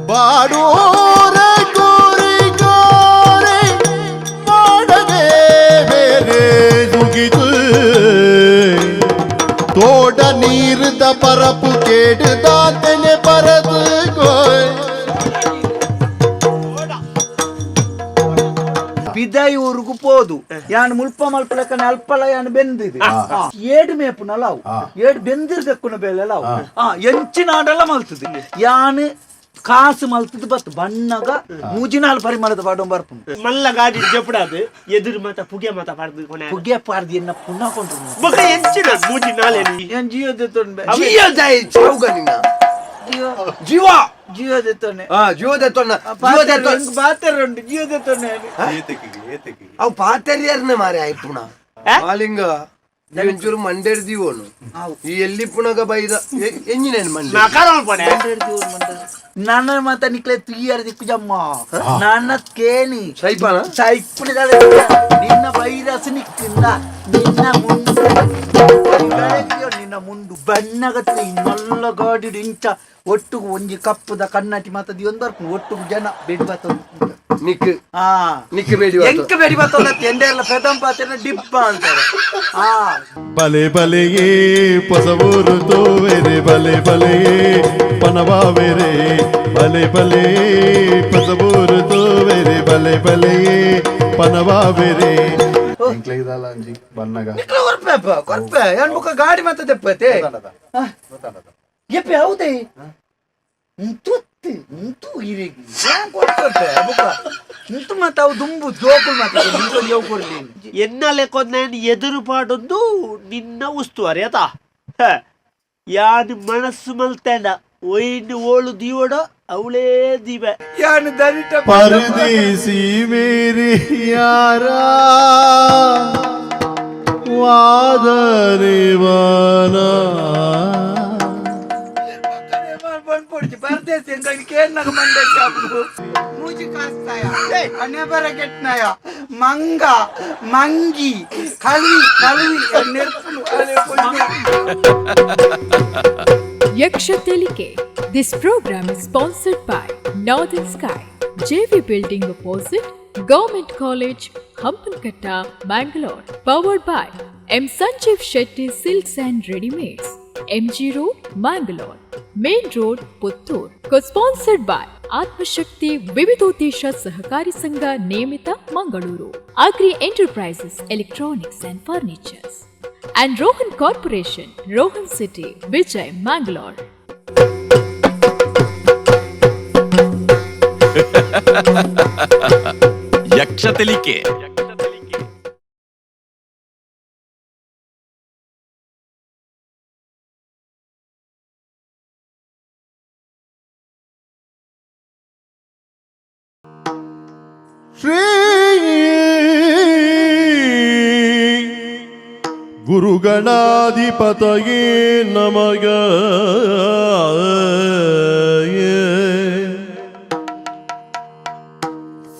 ಬಾಡೋರ ಗೋರಿ ಗೋರಿ ಮಾಡದೆ ಬೇರೆ ಸುಗಿದು ತೋಡ ನೀರ್ದ ಪರಪು ಕೇಡುದಾತನೆ ಪರದು ಗೋಯ್ ಬಿದೈವರೆಗೂ ಪೋದು ಯಾನ್ ಮುಲ್ಪ ಮಲ್ಪಲಕ್ಕನ ಅಲ್ಪಲ ಯಾನ್ ಬೆಂದಿದೆ ಏಡು ಮೇಪುನ ಲಾವು ಏಡು ಬೆಂದಿರ್ದಕ್ಕುನ ಬೇಲೆ ಲಾವು ಎಂಚಿನ ಆಡಲ್ಲ ಮಲ್ತದೆ ಯಾನ್ ಕಾಸು ಮಲ್ತದ್ದು ಬತ್ತು ಬಣ್ಣಗ ಮೂಜಿನಾಲ್ ಪರಿಮಳದ ಪಾಡೋ ಬರ್ಪು ಮಲ್ಲ ಗಾಡಿ ಜಪಡಾದು ಎದುರು ಮತ ಪುಗೆ ಮತ ಪಾಡ್ದು ಪುಗೆ ಪಾಡ್ದು ಎನ್ನ ಪುನಃ ಕೊಂಡ್ರು ಬೊಕ ಎಂಚಿನ ಮೂಜಿನಾಲ್ ಏನ್ ಜಿಯೋ ದೆತ್ತೊನ್ ಜಿಯೋ ದೈ ಚೌಗನಿನ ಜಿಯೋ ಜಿಯೋ ದೆತ್ತೊನೆ ಜಿಯೋ ದೆತ್ತೊನ್ನ ಬಾತೆರುಂಡು ಜಿಯೋ ದೆತ್ತೊನೆ ಅವು ಪಾತೆರಿಯರ್ನೆ ಮಾರೆ ಆಯ್ಪುಣ ಮಾಲಿಂಗ ಒಂಚೂರು ಮಂಡೇರ್ದೀವನು ಈ ಎಲ್ಲಿ ಪುಣಗ ಬೈದ ಎಂಜಿನೇನು ಮಂಡೆ ನನ್ನ ಮತ ನಿಕ್ಲೆ ತುಯ್ಯಾರ ದಿಕ್ಕು ಜಮ್ಮ ನನ್ನ ಕೇನಿ ಸೈಪನ ಸೈಪುಣ ನಿನ್ನ ವೈರಸ್ ನಿಕ್ಕಿಂದ ನಿನ್ನ ಮುಂಡು ನಿನ್ನ ಮುಂಡು ಬಣ್ಣಗತ್ತೆ ಇನ್ನೊಲ್ಲ ಗಾಡಿ ಇಂಚ ಒಟ್ಟುಗು ಒಂಜಿ ಕಪ್ಪುದ ಕನ್ನಟಿ ಮತದಿ ಒಂದು ಬರ್ಕೊಂಡು ಒಟ್ಟುಗು ಜನ ಬೇಡಿ ಬರ್ತದೆ ನಿಕ್ ನಿಕ್ ಬೇಡಿ ಎಂಕ ಬೇಡಿ ಬರ್ತದ ಎಂಡೆಲ್ಲ ಪ್ರಥಮ ಪಾತ್ರ ಡಿಬ್ಬ ಅಂತಾರೆ ಬಲೆ ಬಲೆಯೇ ಪೊಸವೂರು ತೋವೆರೆ ಬಲೆ ಬಲೆಯೇ ಪನವಾವೆರೆ ಬಲೆ ಬಲೆ ಪೊಸವೂರು ತೋವೆರೆ ಬಲೆ ಬಲೆಯೇ ಪನವಾವೆರೆ ಬಣ್ಣಗ ಕೊರ್ಪೆ ಏನ್ಬುಕ್ಕ ಗಾಡಿ ಮತ್ತೆ ತೆಪ್ಪತೆ ಎಪ್ಪೆ ಹೌದೇ ಇಂತು ಹಿರೇಗಿ ಇಂತು ಮತ್ತೆ ಅವು ದುಂಬು ಜೋಕುಲ್ ಮತ್ತೆ ಎನ್ನಲೆ ಕೊಂದೇನು ಎದುರು ಪಾಡೊಂದು ನಿನ್ನ ಉಸ್ತುವಾರಿ ಆತ ಯಾನ್ ಮನಸ್ಸು ಮಲ್ತೇನ ಒಯ್ನು ಓಳು ದೀವಡ ಅವಳೇ ದೀವೆ ಯಾನು ದರಿಟ ಪರದೇಸಿ ಮೇರೆ ಯಾರ ವಾದರೇವನ ಪರದೇಸಿ ಕೇಳ್ನಾಗ ಮಂಡೆ ಮೂಜಿ ಕಾಸ್ತಾಯ ಅನೆ ಬರ ಕೆಟ್ನಾಯ ಮಂಗ ಮಂಗಿ ಕಲ್ವಿ ಕಲ್ವಿ ನೆರ್ಪುಲು Yakshathelike. This program is sponsored by Northern Sky, JV Building opposite Government College, Hampankata, Bangalore. Powered by M. Sanjeev Shetty Silks and Readymades, MG Road, Bangalore. Main Road, Puttur. Co-sponsored by Atmashakti Vividotesha Sahakari Sangha Niyamita, Mangaluru. Agri Enterprises, Electronics and Furnitures. And Rohan Corporation, Rohan City, Vijay, Mangalore. Yakshathelike. Shri ಗುರುಗಣಾಧಿಪತಯೇ ನಮಃ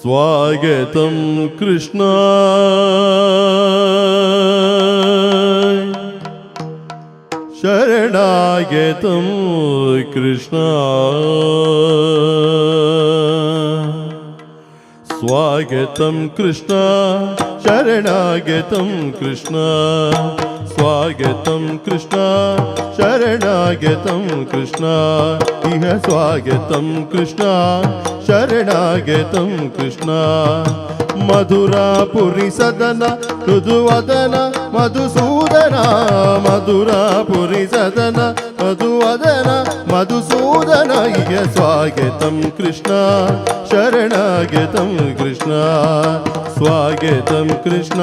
ಸ್ವಾಗತಂ ಕೃಷ್ಣ ಶರಣಾಗತಂ ಕೃಷ್ಣ ಸ್ವಾಗತಂ ಕೃಷ್ಣ ಶರಣಾಗತಂ ಕೃಷ್ಣ ಸ್ವಾಗತಂ ಕೃಷ್ಣ ಶರಣಾಗತಂ ಕೃಷ್ಣ ಇಹ ಸ್ವಾಗತಂ ಕೃಷ್ಣ ಶರಣಾಗತಂ ಕೃಷ್ಣ ಮಧುರಾಪುರಿ ಸದನ ಮೃದುವದನ ಮಧುಸೂದನ ಮಧುರಾಪುರಿ ಸದನ ಮಧುವದನ ಮಧುಸೂದನ ಇಹ ಸ್ವಾಗತಂ ಕೃಷ್ಣ ಶರಣಾಗತಂ ಕೃಷ್ಣ ಸ್ವಾಗತಂ ಕೃಷ್ಣ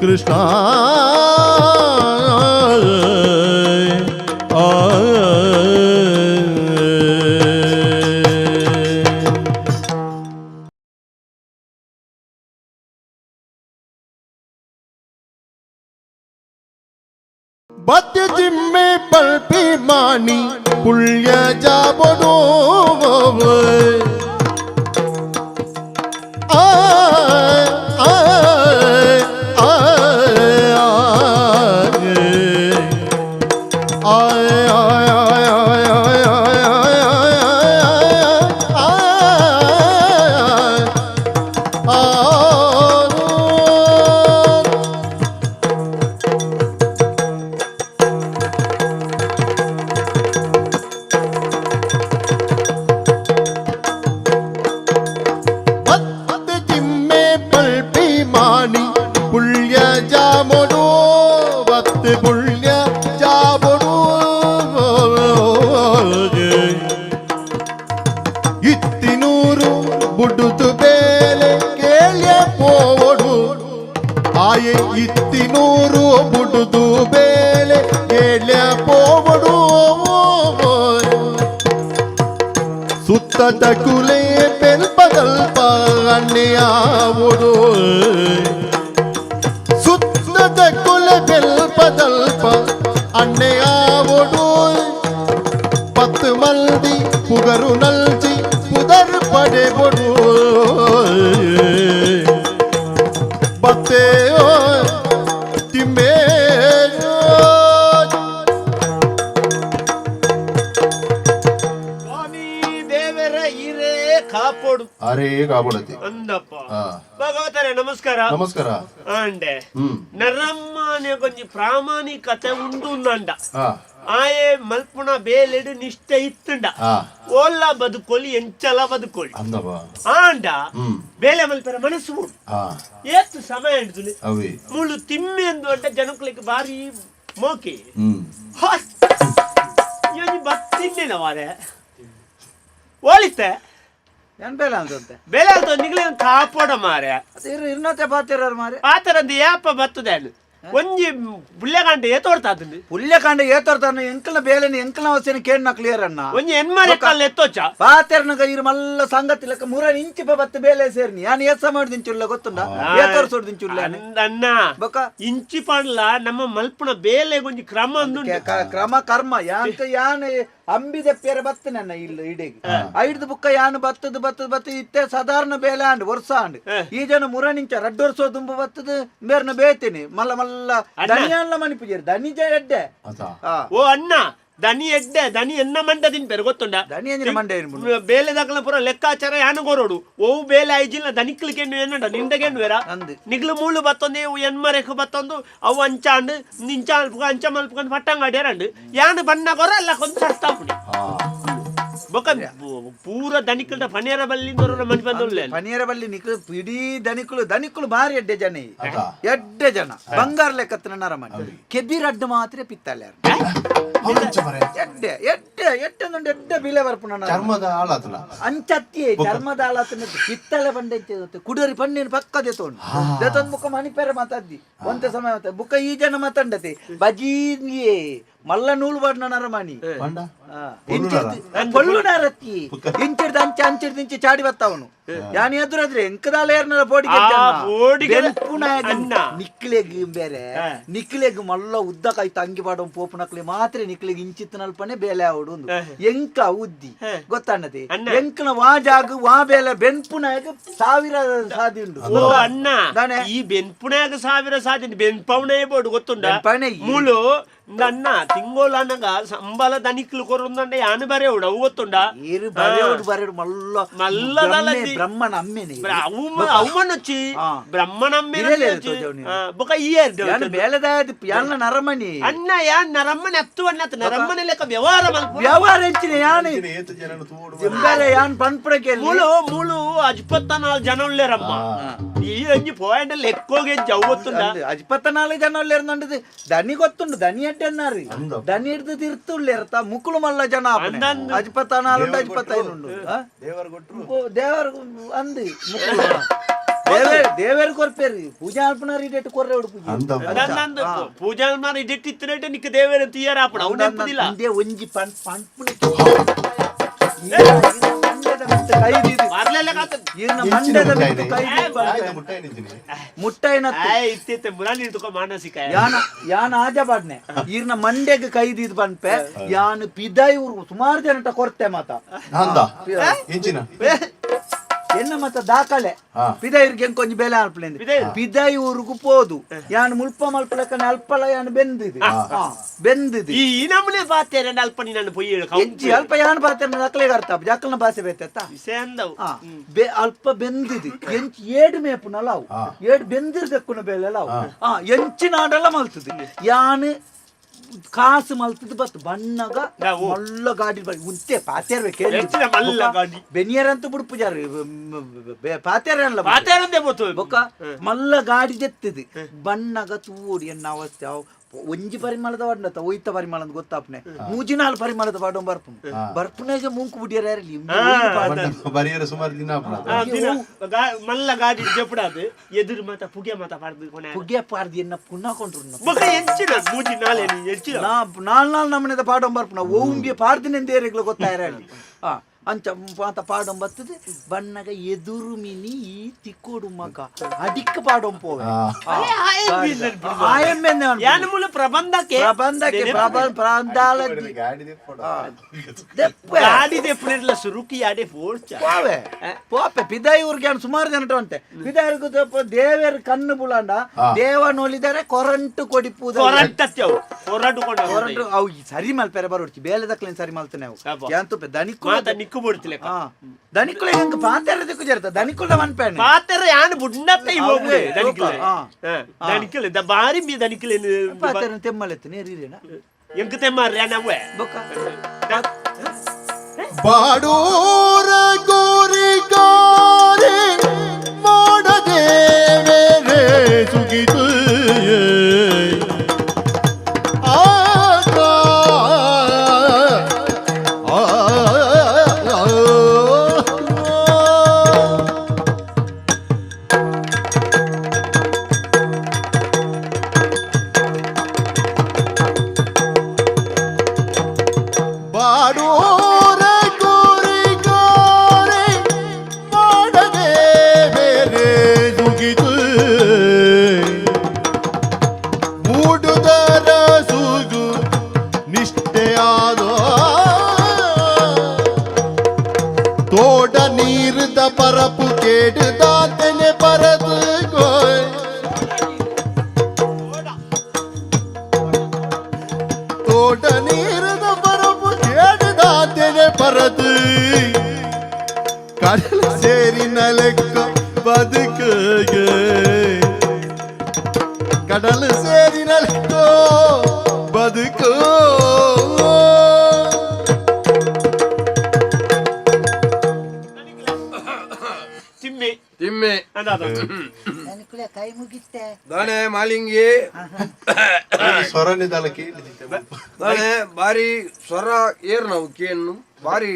ಕೃಷ್ಣ बद्य जिम्मे pulpy मानी पुल्य जाबनो ಸುತ್ತದ ಕುಲೆ ಬೆಲ್ಪದಲ್ಪ ಅಣ್ಣೆಯಾವುದು ಸುತ್ತದ ಕುಲೆ ಬೆಲ್ಪದಲ್ಪ ಅಣ್ಣೆಯಾವುದು ಪತ್ತು ಮಂದಿ ಪುಗರು ನಲ್ಚಿ ಪುದರ್ ಪಡೆಬೊಡು ಬತ್ತೆಯೋ ತಿಮ್ಮೆ ಸ್ವಾಮಿ ದೇವರ ಹಿರೇ ಕಾಪಾಡು ಅರೇ ಕಾಪಾಡತಿ ಅಂದಪ್ಪ ಭಗವತರೇ ನಮಸ್ಕಾರ ನಮಸ್ಕಾರ ಅಂಡೆ ನರಮ್ಮನೆ ಕೊಂಚ ಪ್ರಾಮಾಣಿಕತೆ ಉಂಡು ನಂಡ ಆಯೆ ಮಲ್ಪುಣ ಬೇಲೆಡು ನಿಷ್ಠೆ ಇತ್ತುಂಡ ಓಲ್ಲ ಬದುಕೊಲಿ ಎಂಚಲ ಬದುಕೊಲಿ ಆಂಡ ಬೇಲೆ ಮಲ್ಪರ ಮನಸ್ಸು ಮೂಡು ಏತ್ತು ಸಮಯ ಹಿಡಿದು ಮುಳು ತಿಮ್ಮೆ ಎಂದು ಅಂಟ ಜನಕ್ಲಿಕ್ಕೆ ಬಾರಿ ಮೋಕೆ ಬತ್ತಿನ್ನೇನ ಮಾರೆ ಓಳಿತೆ ಏನ್ ಬೇಲೆ ಅಂತ ಬೇಲೆ ಅಂತ ನಿಗ್ಲೇ ಕಾಪಾಡ ಮಾರೆ ಇರ್ನತೆ ಪಾತಿರ ಮಾರೆ ಆತರದ್ದು ಯಾಪ ಬರ್ತದೆ ಒಂಜಿ ಪುಲ್ಯಕಾಂಡ ಏತೋಡ್ತಾತಂದು ಪುಲ್ಯಕಾಂಡ ಏತೋರ್ತಾನ ಎಂಕಲ್ನ ಬೇಲೆನ ಎಂಕಲ್ನ ಅವಸ್ಥೆನ ಕೇಳ್ನ ಕ್ಲಿಯರ್ ಅಣ್ಣ ಒಂಜಿ ಎನ್ಮಾರೆ ಕಲ್ಲು ಎತ್ತೋಚ ಪಾತೆರ್ನಗ ಇರು ಮಲ್ಲ ಸಂಗತಿ ಲೆಕ್ಕ ಮೂರ ಇಂಚಿ ಬತ್ತು ಬೇಲೆ ಸೇರ್ನಿ ಯಾನ್ ಏತ್ ಸಮಯ ದಿಂಚುಲ್ಲ ಗೊತ್ತುಂಡ ಏತೋರ್ಸೋಡ್ ದಿಂಚುಲ್ಲ ಅನ್ನ ಇಂಚಿ ಪಡ್ಲ ನಮ್ಮ ಮಲ್ಪುಣ ಬೇಲೆ ಒಂಜಿ ಕ್ರಮ ಕ್ರಮ ಕರ್ಮ ಯಾಂಕ ಯಾನ್ ಅಂಬಿದೆ ಪೇರೆ ಬತ್ತ ನನ್ನ ಇಲ್ಲ ಇಡೆಗೆ ಐಡ್ದು ಬುಕ್ಕ ಯಾನು ಬತ್ತದ ಇತ್ತೆ ಸಾಧಾರಣ ಬೇಲೆ ಆಂಡ್ ವರ್ಷ ಆಂಡ್ ಈ ಜನ ಮುರ ನಿಂಚ ರಡ್ಡು ವರ್ಷ ದುಂಬ ಬತ್ತದ ಮೇರ್ನ ಬೇತೀನಿ ಮಲ್ಲ ಮಲ್ಲ ದನಿಯಲ್ಲ ಮಣಿಪುಜೇರಿ ದನಿಜ ಎಡ್ಡೆ ಓ ಅಣ್ಣ ದನಿ ಎಡ್ಡೆ ದನಿ ಎನ್ನ ಮಂಡದಿನ ಬೇರೆ ಗೊತ್ತುಂಡ ದನಿ ಅಂಜಿನ ಮಂಡೆ ಬೇಲೆ ದಾಖಲ ಪುರ ಲೆಕ್ಕಾಚಾರ ಯಾನು ಗೊರೋಡು ಓವು ಬೇಲೆ ಐಜಿಲ್ಲ ದನಿಕ್ಲಿಕ್ಕೆ ಏನಂಡ ನಿಂದಗೇನು ಬೇರ ನಿಗ್ಲು ಮೂಳು ಬತ್ತೊಂದು ಎನ್ಮರೆಕ್ ಬತ್ತೊಂದು ಅವು ಅಂಚಾಂಡ್ ನಿಂಚ ಅಂಚ ಮಲ್ಪಕೊಂಡು ಪಟ್ಟಂಗಾಡ್ಯಾರಂಡು ಯಾನು ಬಣ್ಣ ಗೊರ ಎಲ್ಲ ಕೊಂದು ಸಸ್ತಾಪುಡಿ ಬೊಕ ಪೂರ ದನಿಕಲ್ದ ಫಣಿಯರ ಬಲ್ಲಿಂದ ಮನಿ ಬಂದೊಳ್ಳೆ ಫಣಿಯರ ಬಲ್ಲಿ ನಿಕ್ಲು ಇಡೀ ದನಿಕುಲು ಬಾರಿ ಎಡ್ಡೆ ಜನ ಎಡ್ಡೆ ಜನ ಬಂಗಾರ ಲೆಕ್ಕತ್ತನ ನರಮಣಿ ಕೆಬಿರ್ ಅಡ್ಡ ಮಾತ್ರ ಪಿತ್ತಲ್ಯಾರ ಎಡ್ಡೆ ಎಡ್ಡೆ ಎಡ್ಡೆ ಎಡ್ಡೆ ಬಿಲೆ ಬರ್ಪುನ ಚರ್ಮದ ಆಳಾತನ ಅಂಚತ್ತಿ ಚರ್ಮದ ಆಳಾತನ ಪಿತ್ತಳೆ ಬಂಡೆ ಕುಡರಿ ಪಣ್ಣಿನ ಪಕ್ಕದೆ ತೋಂಡು ದೇತೊಂದು ಬುಕ್ಕ ಮಣಿಪೇರ ಮಾತಾದ್ದಿ ಒಂತ ಸಮಯ ಬುಕ್ಕ ಈ ಜನ ಮಾತಾಂಡತಿ ಬಜೀನಿಯೇ ಮಲ್ಲ ನೂಲು ಬಣ್ಣ ನರಮಣಿ పొల్లునారత్తి ఇంచెడు అంచెడు నుంచి చాడి వస్తావును యాని ఎదురద్రే ఎంకదాలేర్న పోడికి నిక్కిలేగి ಬೇರೆ ನಿಕ್ಕಿಲೆಗ್ ಮಲ್ಲ ಉದ್ದಕಾಯಿ ತಂಗಿ ಪಾಡೋ ಪೋಪುನಕ್ಲೆ ಮಾತ್ರ ನಿಕ್ಕಿಲೆಗ್ ಇಂಚಿತ್ತನಲ್ಪನೆ ಬೇಲೆ ಆವಡು ಎಂಕ ಉದ್ದಿ ಗೊತ್ತಣ್ಣತಿ ಎಂಕನ ವಾ ಜಾಗ ವಾ ಬೇಲೆ ಬೆನ್ಪುನಾಗ ಸಾವಿರ ಸಾದಿ ಉಂಡು ಓ ಅಣ್ಣ ಈ ಬೆನ್ಪುನಾಗ ಸಾವಿರ ಸಾದಿ ಬೆನ್ಪವನೇ ಬೋಡು ಗೊತ್ತುಂಡ ಮೂಲು ನನ್ನ ತಿಂಗೋಲನಗ ಸಂಬಳ ದನಿಕ್ಲು ಕೊರೊಂದಂಡೆ ಯಾನು ಬರೆಯೋಡು ಅವು ಗೊತ್ತುಂಡ ಬರೆಯೋಡು ಮಲ್ಲ ಬ್ರಹ್ಮನ ಅಮ್ಮೆನೆ ಅವಮನೊಚ್ಚಿ ಬ್ರಹ್ಮನ ಬೊಕ ಬೇಲೆದ ಯಾನ ನರಮಣಿ ಅಣ್ಣ ಯಾನ್ ನರಮ್ಮನೆ ಹತ್ತು ಅಣ್ಣ ನರಮ್ಮನೆ ಲೆಕ್ಕ ವ್ಯವಹಾರ ವ್ಯವಹಾರ ಹೆಚ್ಚಿನ ಯಾನ್ ಯಾನ್ ಪನ್ಪುಡಕ್ಕೆ ಮೂಳು 54 ಜನ ಉಳ್ಳೇರಮ್ಮ ಈ ಅಂಜಿ ಪಾಯಿಂಟ್ ಲೆಕ್ಕೋಗೆ ಜವ್ ಗೊತ್ತುಂಡ 54 ಜನ ಉಳ್ಳೇರ್ನಂಡದು ದನಿ ಗೊತ್ತುಂಡು ದನಿ ಎಡ್ಡೆನ್ನಾರಿ ದನಿ ಹಿಡ್ದು ತಿರ್ತುಳ್ಳೇರ್ತ ಮುಕ್ಕಳು ಮಲ್ಲ ಜನ 54 55 ಉಂಡು ದೇವರ ಅಂದು ದೇವರ ಕೊರ್ಪೇರಿ ಪೂಜಾ ಅಲ್ಪನಾರಿ ಇಟ್ಟು ಕೊರ್ರೆ ಉಡು ಪೂಜಾ ಅಲ್ಪನಾರಿ ಇಟ್ಟು ಇತ್ತನೇಟೆ ನಿಕ್ಕ ದೇವರ ತೀಯಾರ ಆಪಣ ಅವನು ನೆನಪದಿಲ್ಲ ಅಂದೇ ಒಂಜಿ ಪನ್ಪುಣಿ ಯಾನ್ ಆಜ ಬಾಡ್ನೆ ಈರ್ನ ಮಂಡೆಗ್ ಕೈದಿದ್ ಪನ್ಪೆ ಯಾನ್ ಪಿದಾಯಿ ಸುಮಾರು ಜನ ಕೊರ್ತೆ ಮಾತ ಎನ್ನ ಮತ್ತ ದಾಖಲೆ ಪಿದಾಯಿರ್ಗೆ ಕೊಂಚ ಬೆಲೆ ಅಲ್ಪಲೆಂದು ಪಿದಾಯಿ ಊರಿಗೂ ಪೋದು ಯಾನ್ ಮುಲ್ಪ ಮಲ್ಪಲಕ್ಕನ ಅಲ್ಪಲ ಯಾನ್ ಬೆಂದಿದೆ ಈ ನಮ್ಮನೆ ಬಾತೇರೆ ಅಲ್ಪ ನಾನು ಪೊಯ್ಯಿ ಹೆಚ್ಚಿ ಅಲ್ಪ ಯಾನ್ ಬಾತೇರೆ ನಕ್ಲೆಗೆ ಅರ್ಥ ಜಾಕಲ್ನ ಭಾಷೆ ಬೇತ ಅಲ್ಪ ಬೆಂದಿದೆ ಎಂಚ್ ಏಡು ಮೇಪು ನಲಾವು ಏಡು ಬೆಂದಿರ್ದಕ್ಕುನ ಬೇಲೆ ಎಂಚಿನ ಆಡಲ್ಲ ಮಲ್ತದೆ ಯಾನ್ ಕಾಸು ಮಲ್ತದ ಬಸ್ ಬಣ್ಣಗ ಮಲ್ಲ ಗಾಡಿ ಉಂತೆ ಪಾತೇರ್ಬೇಕು ಬೆನಿಯರ್ ಅಂತ ಬಿಡು ಪೂಜಾರಿ ಪಾತೇರ ಬೊಕ್ಕ ಮಲ್ಲ ಗಾಡಿ ಜೆತ್ತಿದೆ ಬಣ್ಣಗ ತೂಡಿ ಎನ್ನ ಅವಸ್ಥೆ ಒಂಜಿ ಪರಿಮಳದ ವಾಡ್ನತ ಒಯ್ತ ಪರಿಮಳ ಅಂತ ಗೊತ್ತಾಪ್ನೆ ಮೂಜಿನಾಲ್ ಪರಿಮಳದ ವಾಡ ಬರ್ಪುನಾಗ ಮುಂಕು ಬಿಡಿಯರಲ್ಲಿ ಮಲ್ಲ ಗಾಡಿ ಜಪಡಾದು ಎದುರು ಮಾತ ಪುಗೆ ಮಾತ ಪುಗೆ ಪಾಡ್ದು ಎನ್ನ ಪುನಃ ಕೊಂಡ್ರು ಮೂಜಿನಾಲ್ ನಾಲ್ ನಮ್ಮನೆದ ಪಾಡೋ ಬರ್ಪುನ ಓಂಗೆ ಪಾಡ್ದಿನೆಂದೇರಿಗ್ಲು ಗೊತ್ತಾಯಿರಲಿ ಅಂಚ ಮಾತ ಪಾಡೊಂ ಬರ್ತದೆ ಬಣ್ಣಗ ಎದುರು ಮಿನಿ ಈ ತಿಕ್ಕೋಡು ಮಗ ಅಡಿಕ್ಕ ಪಾಡೊಂ ಪೋವೆ ಯಾನಮೂಲ ಪ್ರಬಂಧಕ್ಕೆ ಗಾಡಿ ದೆಪ್ಪುನೆಲ್ಲ ಸುರುಕಿ ಆಡೆ ಫೋರ್ಚ ಪೋಪೆ ಪಿದಾಯಿ ಊರಿಗೆ ಸುಮಾರು ಜನ ಉಂಟೆ ಪಿದಾಯಿಗೂ ದೇವರ ಕಣ್ಣು ಬುಲಾಂಡ ದೇವ ನೋಲಿದರೆ ಕೊರಂಟು ಕೊಡಿಪುದು ಅವು ಸರಿ ಮಲ್ಪೆರೆ ಬರೋಡ್ಚಿ ಬೇಲೆ ದಕ್ಲೇನ್ ಸರಿ ಮಲ್ತಾನೆ ಅವು ಯಾಂತು ದನಿಕ್ಕು ಬಿಡ್ತಿಲ್ಲ ದನಿಕುಳ ಹೆಂಗ ಪಾತೆರ ದಿಕ್ಕು ಜರ್ತ ದನಿಕುಳ ಮನ್ಪೇನೆ ಪಾತೆರ ಯಾನ್ ಬುಡ್ನತ್ತೆ ಇವ್ವೆ ದನಿಕಲೆ ದ ಬಾರಿ ಮಿ ದನಿಕಲೆ ಪಾತೆರ ತೆಮ್ಮಲೆತ್ತೆ ನೀರಿರೇನ ಎಂಕ ತೆಮ್ಮಾರ್ರೆ ನವ್ವೆ ಬೊಕ್ಕ ಬಾಡೂರ ಗೋರಿ ಗೋರಿ ಮಾಡದೆ ಬೇರೆ ಸುಗಿತು பரப்பு கேடுதான் தெனே பரது கோய் தோட்ட நீருத பரப்பு கேடுதான் தெனே பரது கடல் சேரி நலக்க பதுக்கு கடல் சேரி நலக்க பதுக்கு ತಿಮ್ಮೆ ಕೈ ಮುಗಿತ್ತೆ ದಾನೆ ಮಾಲಿಂಗಿ ಸ್ವರನೆ ದಾಲಕಿ ದಾನೆ ಬಾರಿ ಸ್ವರ ಏರ್ ನಾವು ಕೇನು ಬಾರಿ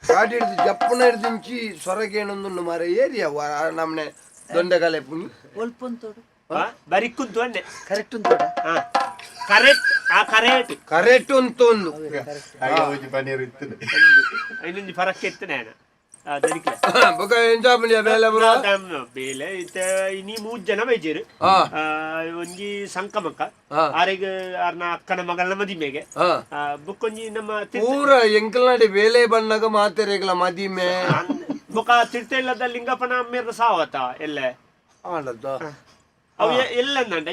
ಕಾಟಿ ಹಿಡಿದು ಜಪ್ಪನ ಹಿಡಿದಿಂಚಿ ಸ್ವರಗೇನೊಂದು ಮಾರ ಏರಿಯಾ ನಮ್ನೆ ದೊಂಡೆಗಾಲೆ ಪುಣಿ ಒಲ್ಪಂತೋಡು ಬರಿಕ್ಕುಂತು ಅಂಡೆ ಕರೆಕ್ಟ್ ಉಂಟೋಡ ಕರೆಕ್ಟ್ ಆ ಕರೆಕ್ಟ್ ಕರೆಕ್ಟ್ ಅಂತ ಒಂದು ಪನೀರ್ ಇತ್ತು ಇನ್ನೊಂದು ಫರಕ್ ಎತ್ತು ನಾನು ಬೊಕ ಎಂಜಾಪನಿಯ ಬೇಲೆ ಬರ ಬೇಲೆ ಇನಿ 3 ಜನ ಬೈಜೇರು ಒಂಜಿ ಸಂಕಮಕ್ಕ ಆರೆಗ್ ಆರ್ನ ಅಕ್ಕನ ಮಗಳನ ಮದಿಮೆಗೆ ಬೊಕ್ಕೊಂಜಿ ನಮ್ಮ ಪೂರ ಎಂಕಲ್ನಾಡಿ ಬೇಲೆ ಬಣ್ಣಗ ಮಾತೆರೆಗ್ಲ ಮದಿಮೆ ಬೊಕ ತಿರ್ತೆಲ್ಲದ ಲಿಂಗಪ್ಪನ ಅಮ್ಮೇರ ಸಾವತ ಎಲ್ಲೆ ಆಡದ ಅವು ಎಲ್ಲಂದಂಡ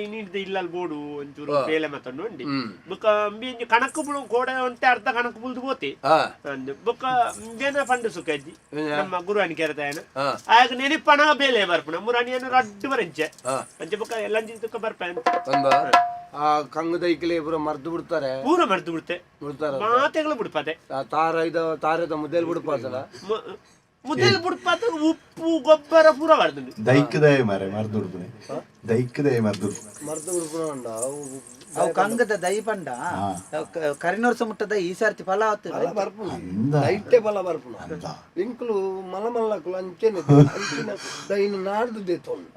ಇನಿಡ್ದು ಇಲ್ಲಲ್ಲಿ ಬೋಡು ಒಂಚೂರು ಬೇಲೆ ಮತ್ತೊಂದು ಉಂಡಿ ಬೊಕ್ಕ ಅಂಬಿ ಕಣಕ್ಕು ಬುಳು ಗೋಡೆ ಒಂತೆ ಅರ್ಧ ಕಣಕ್ಕು ಬುಳ್ದು ಬೋತಿ ಅಂದು ಬೊಕ್ಕ ಬೇನ ಪಂಡು ಸುಖಜ್ಜಿ ನಮ್ಮ ಗುರುವಾಣಿ ಕೆರತಾಯನ ಆಗ ನೆನಪಣ ಬೇಲೆ ಬರ್ಪುಣ ಮುರಾಣಿಯನ್ನು ರಡ್ಡು ಬರಂಚೆ ಅಂಚೆ ಬೊಕ್ಕ ಎಲ್ಲಂಜಿ ತುಕ್ಕ ಬರ್ಪೆ ಅಂತ ಆ ಕಂಗದೈಕಲೆ ಪೂರ ಮರ್ದು ಬಿಡ್ತಾರೆ ಪೂರ ಮರ್ದು ಬಿಡ್ತೆ ಮಾತೆಗಳು ಬಿಡ್ಪದೆ ತಾರದ ಮುದ್ದೆಲ್ ಬಿಡ್ಪಾತಲ್ಲ ಮುದ್ದೆಲ್ ಬಿಡ್ಪಾತ ಉಪ್ಪು ಗೊಬ್ಬರ ಪೂರ ಬರ್ದು ದೈಕ್ಕದಾಯ ಮಾರೆ ಮರ್ದು ಬಿಡ್ಪುನೆ ದೈಕ್ಕದಾಯ ಮರ್ದು ಬಿಡ್ಪುಣ ಅವು ಕಂಗದ ದೈ ಪಂಡ ಕರಿನೋರ್ಸ ಮುಟ್ಟದ ಈ ಸರ್ತಿ ಫಲ ದೈತ್ಯ ಫಲ ಬರ್ಪುಣ ಇಂಕ್ಲು ಮಲಮಲ್ಲಕ್ಲು ಅಂಚೆನೆ ದೈನ ನಾಡ್ದು ದೇತೋನು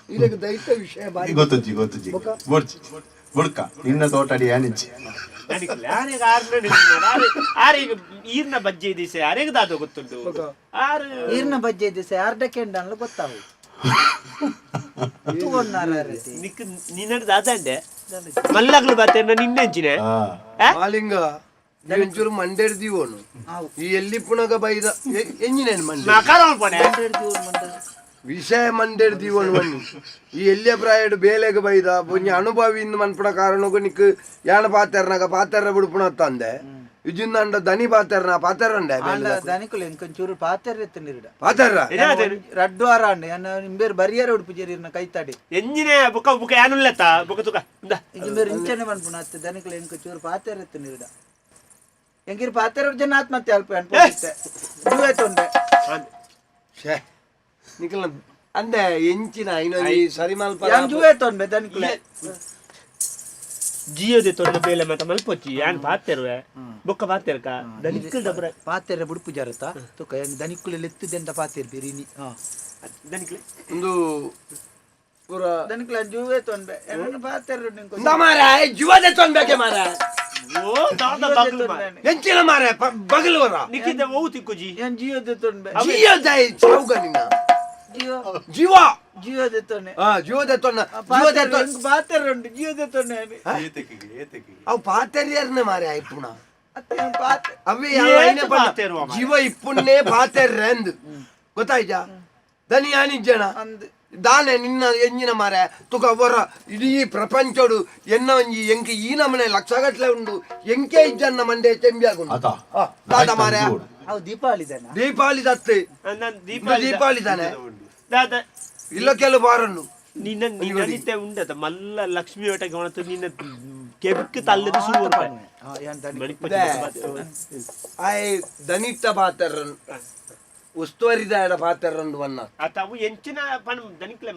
ಇದಕ್ಕೆ ದೈತ್ಯ ವಿಷಯ ಬಾರಿ ಗೊತ್ತಜ್ಜಿ ಬುಡ್ಕ ನಿನ್ನ ತೋಟಡಿ ಆನಿಚ್ಚಿ ಈರ್ನ ಬಜ್ಜೆ ದಿವಸ ಯಾರಿಗೆ ದಾದ ಗೊತ್ತುಂಟು ಈರ್ನ ಬಜ್ಜೆ ದಿವಸ ಯಾರ್ದಕ್ಕೆ ಗೊತ್ತಾವು ನಿನ್ನ ದಾದಂಡೆ ಮಲ್ಲಗ್ಲು ಬರ್ತೇನೆ ನಿನ್ನೆಂಚಿನ ಮಾಲಿಂಗ ಒಂಚೂರು ಮಂಡೆಡ್ದೀವನು ಈ ಎಲ್ಲಿ ಪುಣಗ ಬೈದ ಎಂಜಿನೇನು ಮಂಡೆ ವಿಷಯ ಮಂಡೆಡ್ದೀವನು ಬನ್ನಿ ಈ ಎಲ್ಲಿಯ ಪ್ರಾಯಡು ಬೇಲೆಗೆ ಬೈದ ಒಂಜಿ ಅನುಭವಿಯಿಂದ ಮನ್ಪುಣ ಕಾರಣಕ್ಕೂ ನಿಕ್ ಯಾನ ಪಾತೆರ್ನಾಗ ಪಾತೆರ ಬಿಡ್ಪುಣ ತಂದೆ ಇಜಿಂದ ದನಿ ಪಾತೆರ್ನ ಪಾತೆರಂಡೆ ದನಿಕುಲು ಎಂಕೊಂಚೂರು ಪಾತೆರ ಎತ್ತನಿರುಡ ಪಾತೆರ ರಡ್ಡು ಆರ ಅಂಡೆ ನಿಂಬೇರು ಬರಿಯರ ಉಡುಪುಜೇರಿನ ಕೈತಾಡಿ ಎಂಜಿನೆ ಬುಕ ಬುಕ ಯಾನುಲ್ಲತ್ತ ಬುಕ ತುಕ ಇಂಬೇರು ಇಂಚನೆ ಮನ್ಪುಣ ಅತ್ತೆ ದನಿಕುಲು ಎಂಕೊಂಚೂರು ಪಾತೆರ ಎತ್ತನಿರುಡ ಎಂಗಿರು ಪಾತೆರ ಜನ ಆತ್ಮಹತ್ಯೆ ಅಲ್ಪ ಅನ್ಪೋತ್ತೆ ಜೂಯತ್ತೊಂಡೆ ಛೇ ನಿಕಲ ಅಂದೆ ಎಂಚಿನ ಇನ್ನೊಂದು ಸರಿ ಮಲ್ಪ ಜೂಯತ್ತೊಂಡೆ ದನಿಕುಲೆ ಜಿಯೋದೆ ತೊಂಡ ಬೇಲೆ ಮತ ಮಲ್ಪೊಚ್ಚಿ ಯಾನ್ ಪಾತೆರ್ವೆ ಬೊಕ್ಕ ಪಾತೆರ್ಕ ದನಿಕಲ್ ಡಬ್ರ ಪಾತೆರ ಬುಡುಪು ಜಾರತ ತುಕ ದನಿಕುಲೆ ಲೆತ್ತುದೆಂದ ಪಾತೆರ್ ಬಿರಿನಿ ದನಿಕಲೆ ಒಂದು ಪೂರ ದನಿಕಲ ಜೂವೆ ತೊಂಡೆ ಪಾತೆರ ಮಾರ ಜುವದೆ ತೊಂದಕ್ಕೆ ಮಾರ ಓ ದಾದ ಬಗಲ್ ಮಾರೆ ಎಂಚಿನ ಮಾರೆ ಬಗಲ್ವರ ನಿಕ್ಕಿದ ಓತಿ ಕುಜಿ ಏನ್ ಜಿಯೋ ದೆತ್ತೊಂಡೆ ಜಿಯೋ ದೈ ಚೌಗ ನಿನ್ನ ಜಿಯೋ ಜೀವ ಜಿಯೋ ದೆತ್ತೊಂಡೆ ಜಿಯೋ ದೆತ್ತೊನ್ನ ಹೆಂಗ್ ಬಾತೆರುಂಡು ಜಿಯೋ ದೆತ್ತೊಂಡೆ ಅವು ಪಾತೆರ್ಯರ್ನ ಮಾರೆ ಐಪುಣ ಪಾತೆ ಅವೇ ಜೀವ ಇಪ್ಪುನ್ನೇ ಪಾತೆರ್ರೆ ಅಂದು ಗೊತ್ತಾಯ್ತಾ ದನಿ ಯಾನಿಜ್ಜನ ಅಂದ್ ದಾನೆ ನಿನ್ನ ಎಂಜಿನ ಮಾರೆ ತುಕ ಅವರ ಇಡೀ ಪ್ರಪಂಚಡು ಎನ್ನ ಒಂಜಿ ಎಂಕೆ ಈ ನಮನೆ ಲಕ್ಷಗಟ್ಲೆ ಉಂಡು ಎಂಕೆ ಇಜ್ಜನ್ನ ಮಂಡೆ ಚೆಂಬಿಯಾಗುಂಡು ದಾದ ಮಾರೆ ಅವು ದೀಪಾವಳಿ ತಾನೆ ದೀಪಾವಳಿ ದತ್ತೆ ದೀಪಾವಳಿ ತಾನೆ ದಾದ ಇಲ್ಲ ಕೆಲವು ಬಾರನ್ನು ನಿನ್ನ ನಿನ್ನನಿತೆ ಉಂಡದ ಮಲ್ಲ ಲಕ್ಷ್ಮಿ ಒಟಗೆ ಹೊಣತು ನಿನ್ನ ಕೆಬಕ್ಕೆ ತಲ್ಲದ ಸೂರು ಆಯ್ ದನಿತ ಪಾತೆರ್ರನ್ ಉಸ್ತುವರಿದಾಡ ಪಾತೆರ್ರಂಡು ವನ್ನ ಅತವು ಎಂಚಿನ ಪಣ ದನಿಕ್ಲೆ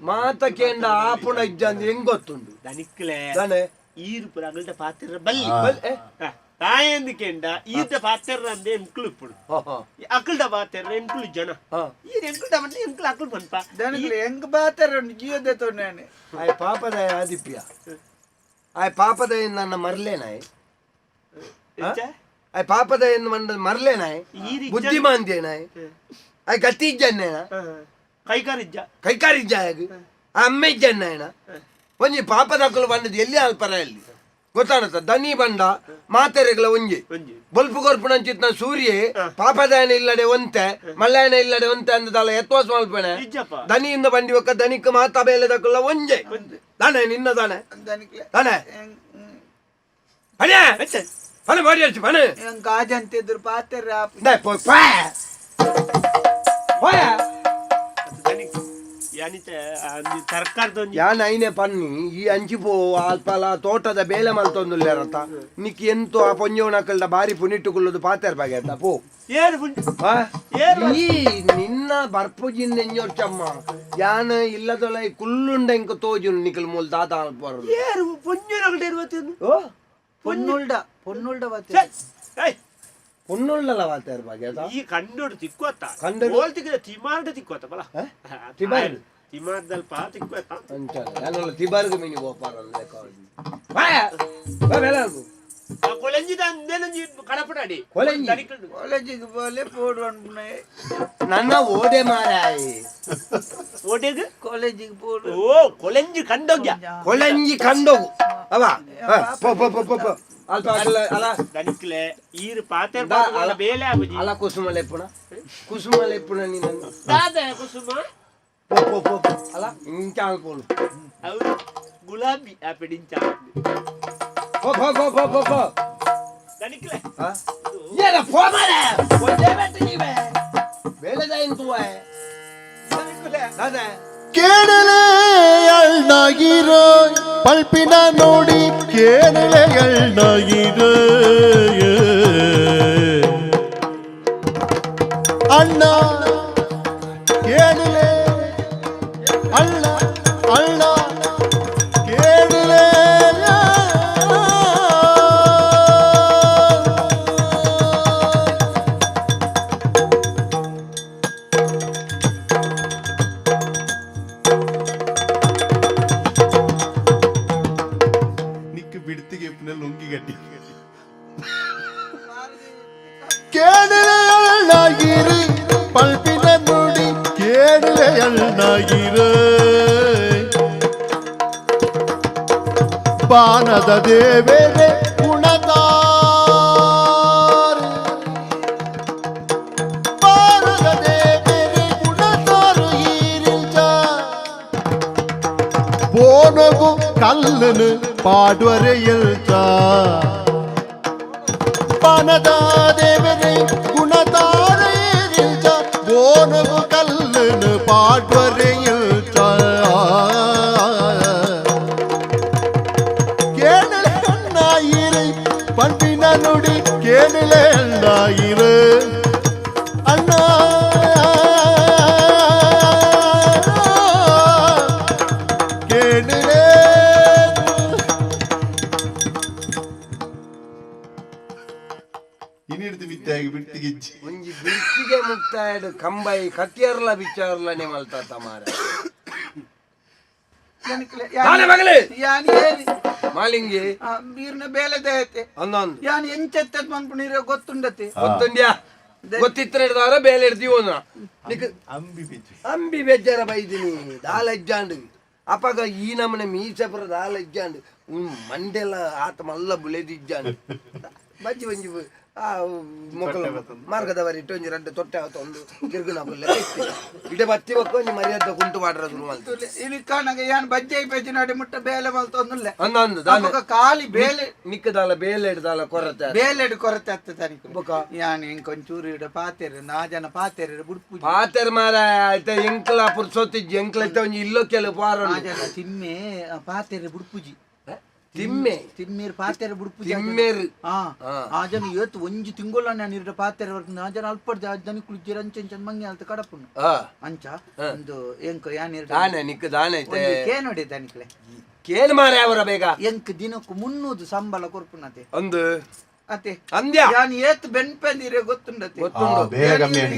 ಮಾತಕೇಂಡ ಆಪುಣ ಇಜ್ಜಂದು ಹೆಂಗ್ ಗೊತ್ತುಂಡು ದನಿಕ್ಲೆ ತಾನೆ ಈರು ಪುರ ಅಗಲ್ದ ಪಾತೆರ್ರ ಬಲ್ಲಿ ತಾಯಂದಿಕೆಂಡ ಈದ ಪಾತೆರ್ರ ಅಂದೆ ಎಂಕ್ಲು ಇಪ್ಪುಡು ಅಕಲ್ದ ಪಾತೆರ್ರ ಎಂಕ್ಲು ಜನ ಈ ಎಂಕ್ಲು ಬಂದ್ರೆ ಎಂಕ್ಲು ಅಕಲ್ ಬಂತ ದನಗ್ಲೆ ಹೆಂಗ್ ಬಾತೆರುಂಡು ಜಿಯೋ ದೆತ್ತೊಂಡೆ ಆಯ್ ಪಾಪದಯ ಆದಿಪ್ಯ ಆಯ್ ಪಾಪದಯ ನನ್ನ ಮರ್ಲೇನಾಯ್ ಆಯ್ ಪಾಪದಯ ಮರ್ಲೇನಾಯ್ ಬುದ್ಧಿಮಾಂದೇನಾಯ್ ಆಯ್ ಗಟ್ಟಿ ಇಜ್ಜನ್ನೇನ ಕೈಕಾರಿಜ್ಜ ಅಮ್ಮ ಇಜ್ಜನ್ನೇನ ಒಂಜಿ ಪಾಪದಕ್ಕಲು ಬಂದದ್ದು ಎಲ್ಲಿ ಅಲ್ಪರಲ್ಲಿ ಗೊತ್ತಾಣತ್ತ ದನಿ ಬಂಡ ಮಾತೆರೆಗಳ ಒಂಜಿ ಬಲ್ಪು ಕೊರ್ಪುಣಂಚಿತ್ನ ಸೂರ್ಯ ಪಾಪದಾಯನ ಇಲ್ಲಡೆ ಒಂತೆ ಮಲ್ಲಾಯನ ಇಲ್ಲಡೆ ಒಂತೆ ಅಂದದಲ್ಲ ಎತ್ವಾಸ ಮಲ್ಪಣೆ ದನಿಯಿಂದ ಬಂಡಿ ಒಕ್ಕ ದನಿಕ್ ಮಾತಾ ಬೇಲೆದಕ್ಕಲ್ಲ ಒಂಜೆ ದಾನೆ ನಿನ್ನ ದಾನೆ ದಾನೆ ಅಣ್ಣ ಪಣ ಮಾಡಿ ಹೇಳ್ತಿ ಪಣ ಗಾಜಂತಿದ್ರು ಪಾತೆರ್ರ ಯಾನ್ ಐನೆ ಪನ್ನಿ ಈ ಅಂಚಿಪೋ ಅಲ್ಪಲ ತೋಟದ ಬೇಲೆ ಮಲ್ತೊಂದುಲ್ಲೇರತ್ತ ನಿಕ್ ಎಂತು ಆ ಪೊಂಜವನಕಲ್ದ ಬಾರಿ ಪುನಿಟ್ಟುಕೊಳ್ಳೋದು ಪಾತೆರ್ ಬಗೆ ಅಂತ ಪೋ ಈ ನಿನ್ನ ಬರ್ಪುಜಿನ್ ಎಂಜೋರ್ಚಮ್ಮ ಯಾನ್ ಇಲ್ಲದೊಳ ಕುಲ್ಲುಂಡ ಎಂಕ ತೋಜುನು ನಿಕಲ್ ಮೂಲ್ ದಾತ ಅಲ್ಪರು ಪೊನ್ನುಳ್ಳಲ ವಾತೆರ್ ಬಗೆ ಈ ಕಂಡೋಡು ತಿಕ್ಕೋತ ಓಲ್ತಿಗೆ ತಿಮಾರ್ಡ ತಿಕ್ಕೋತ ಬಲ ತಿಬಾರ್ ತಿಮಾರ್ದಲ್ಪ ತಿಕ್ಕೋತ ಅಂಚಲ ಯಾನಲ್ಲ ತಿಬಾರ್ಗ ಮಿನಿ ಗೋಪಾರ ಕೊಲೆಂಜಿದ ಅಂದೇನಂಜಿ ಕಡಪಡಾಡಿ ಕಾಲೇಜಿಗೆ ಬೋಲೆ ಪೋಡ್ವಣ್ಣ ನನ್ನ ಓಡೆ ಮಾರಾಯಿ ಓಟೆಗೆ ಕಾಲೇಜಿಗೆ ಪೋಡು ಓ ಕೊಲೆಂಜಿ ಕಂಡೋಗ್ಯ ಕೊಲೆಂಜಿ ಕಂಡೋಗು ಅವ ಪೋ ಪೋ ಪೋ ಪೋ ಪೋ ಅಲ್ಪ ಅಲ್ಲ ದನಿಕ್ಲೆ ಈರು ಪಾತೆರ್ ಬಾಲ ಬೇಲೆ ಆಗುಜಿ ಅಲ್ಲ ಕುಸುಮ ಲೆಪ್ಪುಣ ನೀನು ದಾದ ಕುಸುಮ ಪೋ ಪೋ ಪೋ ಪೋ ಅಲ್ಲ ಇಂಚ ಅಲ್ಪೋಳು ಅವರು ಗುಲಾಬಿ ಆ ಪೆಡಿಂಚ ಪೋ ಪೋ ಪೋ ಪೋ ಪೋ ಪೋ ದನಿಕ್ಲೆ ಏನ ಪೋ ಮಾರೆ ಒಂದೇ ಬೆಟ್ಟ ನೀವೆ ಬೇಲೆ ದೈಂತುವೆ ದನಿಕ್ಲೆ ದಾದ ಕೇಳಲೆ ಎಳ್ನಾಗಿರೋ ಪಲ್ಪಿನ ನೋಡಿ ಕೇಳಲೆ ಎಳ್ನಾಗಿರೋ ಅಣ್ಣ ಕೇಳಲೆ ಅಣ್ಣ ಅಣ್ಣ ಕೇಳಲೆ ಬಿಡ್ತಿಗೆ ಲುಂಗಿ ಗಟ್ಟಿ ಕೇಳಲೆ ಎಳ್ಳಾಗಿರಿ ಪಲ್ಪಿನ ನೋಡಿ ಕೇಳಲೆ ಎಳ್ಳಾಗಿರ ಬಾನದ ದೇವೇರೆ ಗುಣತಾರ ಬಾನದ ದೇವೇರೆ ಗುಣತಾರ ಹೀರಿಲ್ಚ ಬೋನಗು ಕಲ್ಲನು ಪಾಡ್ವರೆಯಲ್ತ ಪಾನದ ದೇವರೇ ಗುಣತಾರೇರಿಲ್ತ ಬೋನಗು ಕಲ್ಲನು ಪಾಡ್ವರೆಯಲ್ತ ಕೇಳಲೆ ಅಣ್ಣಾಯಿರು ಪಂಪಿನ ನುಡಿ ಕೇಳಲೆ ಅಣ್ಣಾಯಿರು ಅಣ್ಣ ಕೇಳಲೆ ಇನ್ನಿಡ್ದು ಬಿತ್ತಾಗಿ ಬಿಟ್ಟಿಗಿಚ್ಚಿ ಒಂಜಿ ಬಿಟ್ಟಿಗೆ ಮುಕ್ತಾಯಡು ಕಂಬೈ ಕಟ್ಟಿಯರ್ಲ ಬಿಚ್ಚಾರ್ಲನೆ ಮಲ್ತಾತ ಮಾರ ದನಿಕ್ಲೆ ನಾಳೆ ಮಗಳೇ ಯಾನ್ ಏರಿ ಮಾಲಿಂಗಿ ಬೀರ್ನ ಬೇಲೆ ದಯತೆ ಅಂದೊಂದು ಯಾನ್ ಎಂಚೆತ್ತದ್ ಮನ್ಪುಣಿರ ಗೊತ್ತುಂಡತೆ ಗೊತ್ತುಂಡ್ಯಾ ಗೊತ್ತಿತ್ರ ಹಿಡ್ದವ್ರ ಬೇಲೆ ಹಿಡ್ದೀವಿ ನಿಕ್ ಅಂಬಿ ಬೆಜ್ಜರ ಬೈದಿನಿ ದಾಲ ಇಜ್ಜಾಂಡು ಅಪ್ಪಗ ಈ ನಮ್ಮನೆ ಮೀಸಪುರ ದಾಲ ಇಜ್ಜಾಂಡು ಮಂಡೆಲ್ಲ ಆತ ಮಲ್ಲ ಬುಳೆದಿಜ್ಜಾಂಡು ಬಜ್ಜಿ ಬಂಜಿ ಮೊಕ್ಕಲು ಮಾರ್ಗದವರಿ ಇಟ್ಟು ರೆಡ್ಡು ತೊಟ್ಟೆ ಆತ ಒಂದು ಕಿರ್ಗುನ ಬುಲ್ಲೆ ಇಡ ಬತ್ತಿ ಒಕ್ಕ ಒಂಜಿ ಮರ್ಯಾದ ಕುಂಟು ಮಾಡ್ರ ಶುರು ಮಾಡ್ತಾರೆ ಇಲ್ಲಿ ಕಾಣಗ ಯಾನ್ ಬಜ್ಜೆ ಪೇಜಿ ನಾಡಿ ಮುಟ್ಟ ಬೇಲೆ ಮಲ್ತೊಂದುಲ್ಲೆ ಅಂದಂದು ಅಪ್ಪಗ ಕಾಲಿ ಬೇಲೆ ನಿಕ್ಕದಾಲ ಬೇಲೆ ಹಿಡ್ದಾಲ ಕೊರತೆ ಬೇಲೆಡ್ ಕೊರತೆ ಆಗ್ತದೆ ತನಿಕ ಯಾನ್ ಹೆಂಗ್ ಒಂಚೂರು ಇಡ ಪಾತೆರೆ ನಾಜನ ಪಾತೆರೆ ಬುಡ್ಪು ಪಾತೆರ್ ಮಾರ ಆಯ್ತ ಎಂಕ್ಲ ಪುರ್ಸೊತ್ತಿಜ್ಜಿ ಎಂಕ್ಲೈತೆ ಒಂಜಿ ಇಲ್ಲೋ ಕೆಲವು ಪಾರ ನಾಜನ ತಿಮ್ಮೆ ಪಾತೆರೆ ಬುಡ್ಪುಜಿ ತಿಮ್ಮೆ ತಿಮ್ಮೇರ್ ಪಾತೆರೆ ಬುಡ್ಪುಜಿ ತಿಮ್ಮೇರ್ ಆ ಜನ ಇವತ್ತು ಒಂಜಿ ತಿಂಗೊಲ್ಲ ನಾನು ಇರ ಪಾತೆರೆ ವರ್ಗ ಆ ಜನ ಅಲ್ಪ ಜನ ಕುಳಿಜಿರ ಅಂಚ ಮಂಗಿ ಅಂತ ಕಡಪುಣ್ಣು ಅಂಚ ಒಂದು ಎಂಕ್ ಯಾನ್ ದಾನೆ ನಿಕ್ಕ ದಾನೆ ಕೇ ನೋಡಿ ತನಿಕ್ಲೆ ಕೇನ್ ಮಾರ ಅವರ ಬೇಗ ಎಂಕ್ ದಿನಕ್ಕೂ 300 ಸಂಬಳ ಕೊರ್ಪುನತೆ ಒಂದು ಅತೆ ಅಂದ್ಯ ಯಾನ್ ಏತ್ ಬೆನ್ಪೆಂದಿರೆ ಗೊತ್ತುಂಡತೆ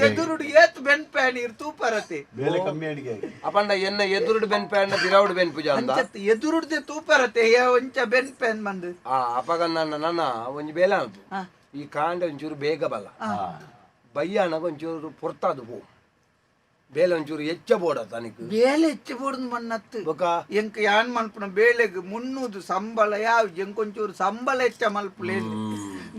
ಎದುರುಡು ಏತ್ ಬೆನ್ಪೆಂದಿರ್ ತೂಪರತೆ ಅಪಂಡ ಎನ್ನ ಎದುರುಡು ಬೆನ್ಪೇಂಡ ದಿರವುಡು ಬೆನ್ಪುಜ ಅಂದ ಎದುರುಡ್ದೆ ತೂಪರತೆ ಒಂಚ ಬೆನ್ಪೆಂದ್ ಬಂದು ಅಪಗ ನನ್ನ ಒಂಜಿ ಬೇಲ ಅಂತು ಈ ಕಾಂಡ ಒಂಚೂರು ಬೇಗ ಬಲ್ಲ ಬಯ್ಯಾನಗ ಒಂಚೂರು ಪೊರ್ತಾದು ಪೋ ಬೇಲೆ ಒಂಚೂರು ಹೆಚ್ಚ ಬೋಡ ತನಿಕ್ ಬೇಲೆ ಹೆಚ್ಚ ಬೋಡದ್ ಮಣ್ಣತ್ತು ಎಂಕ್ ಯಾನ್ ಮಲ್ಪುನ ಬೇಲೆಗ್ 300 ಸಂಬಳ ಯಾವ ಎಂಕೊಂಚೂರು ಸಂಬಳ ಹೆಚ್ಚ ಮಲ್ಪುಲೇನು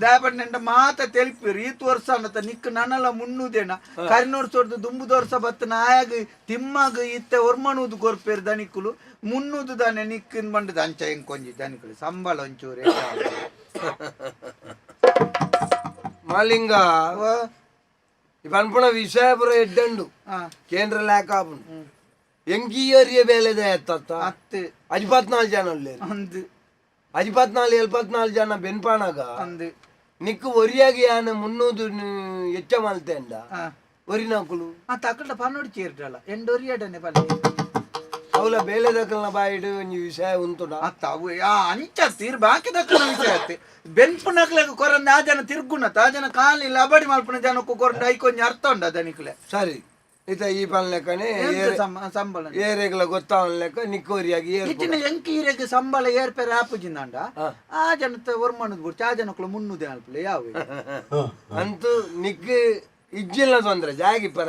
ದಾಪಣ್ಣೆಂಡ ಮಾತ ತೆಲ್ಪಿರು ಈತ್ ವರ್ಷ ಅನ್ನತ ನಿಕ್ ನನಲ 300 ಕರಿನೋರ್ ಸೋರ್ದು ದುಂಬುದ ವರ್ಷ ಬತ್ತನ ಆಯಾಗ ತಿಮ್ಮಾಗ ಇತ್ತೆ ಒರ್ಮಣುದು ಗೊರ್ಪೇರು ದನಿಕುಲು 300 ದಾನೆ ನಿಕ್ಕಿನ್ ಬಂಡದ ಅಂಚ ಎಂಕೊಂಜಿ ದನಿಕುಲು ಸಂಬಳ ಒಂಚೂರು ಮಾಲಿಂಗ ಪನ್ಪುಣ ವಿಷಯಪುರ ಎಡ್ಡಂಡು ಕೇಂದ್ರ ಲೇಖ ಎಂಕೀಯರಿಯ ಬೇಲೆದ ಎತ್ತ 14 ಜನ ಉಳ್ಳೇರು 14 ಜನ ಬೆನ್ಪಾಣಾಗ ನಿಕ್ಕು ಒರಿಯಾಗಿ ಯಾನ 300 ಹೆಚ್ಚ ಮಲ್ತೆಂಡ ಒರಿನಾಕುಲು ತಕ್ಕಡ ಪನ್ನೋಡಿ ಚೇರ್ಟಲ್ಲ ಎಂಡೊರಿಯಾಡನೆ ಪಲ್ಲೆ ಅವಲ ಬೇಲೆ ದಕ್ಕಲ್ನ ಬಾಯಿಡು ಒಂಜಿ ವಿಷಯ ಉಂಟುಡ ಅವು ಅಂಚ ತೀರ್ ಬಾಕಿ ದಕ್ಕನ ವಿಷಯ ಆಯ್ತು ಬೆನ್ಪು ನಕ್ಲೆಗ್ ಕೊರಂದ ಆ ಜನ ತಿರ್ಗುಣತ ಆ ಜನ ಕಾಲಿ ಲಬಡಿ ಮಲ್ಪನ ಜನಕ್ಕೂ ಕೊರಂಡ ಐಕೊಂಜಿ ಅರ್ಥ ಉಂಡ ದನಿಕ್ಲೆ ಸರಿ ಇತ ಈ ಪನ್ ಲೆಕ್ಕನೆ ಸಂಬಳ ಏರೆಗ್ಲ ಗೊತ್ತಾವನ್ ಲೆಕ್ಕ ನಿಕ್ಕೋರಿಯಾಗಿ ಇಚ್ಚಿನ ಎಂಕಿ ಈರೆಗ್ ಸಂಬಳ ಏರ್ಪೇರೆ ಆಪುಜಿಂದಾಂಡ ಆ ಜನತ ಒರ್ಮಣದ್ ಬಿಡ್ಚ ಆ ಜನಕ್ಕಳು 300 ಅಲ್ಪಲೆ ಯಾವ ಅಂತೂ ನಿಕ್ ಇಜ್ಜಿಲ್ಲ ತೊಂದ್ರೆ ಜಾಗಿ ಪರ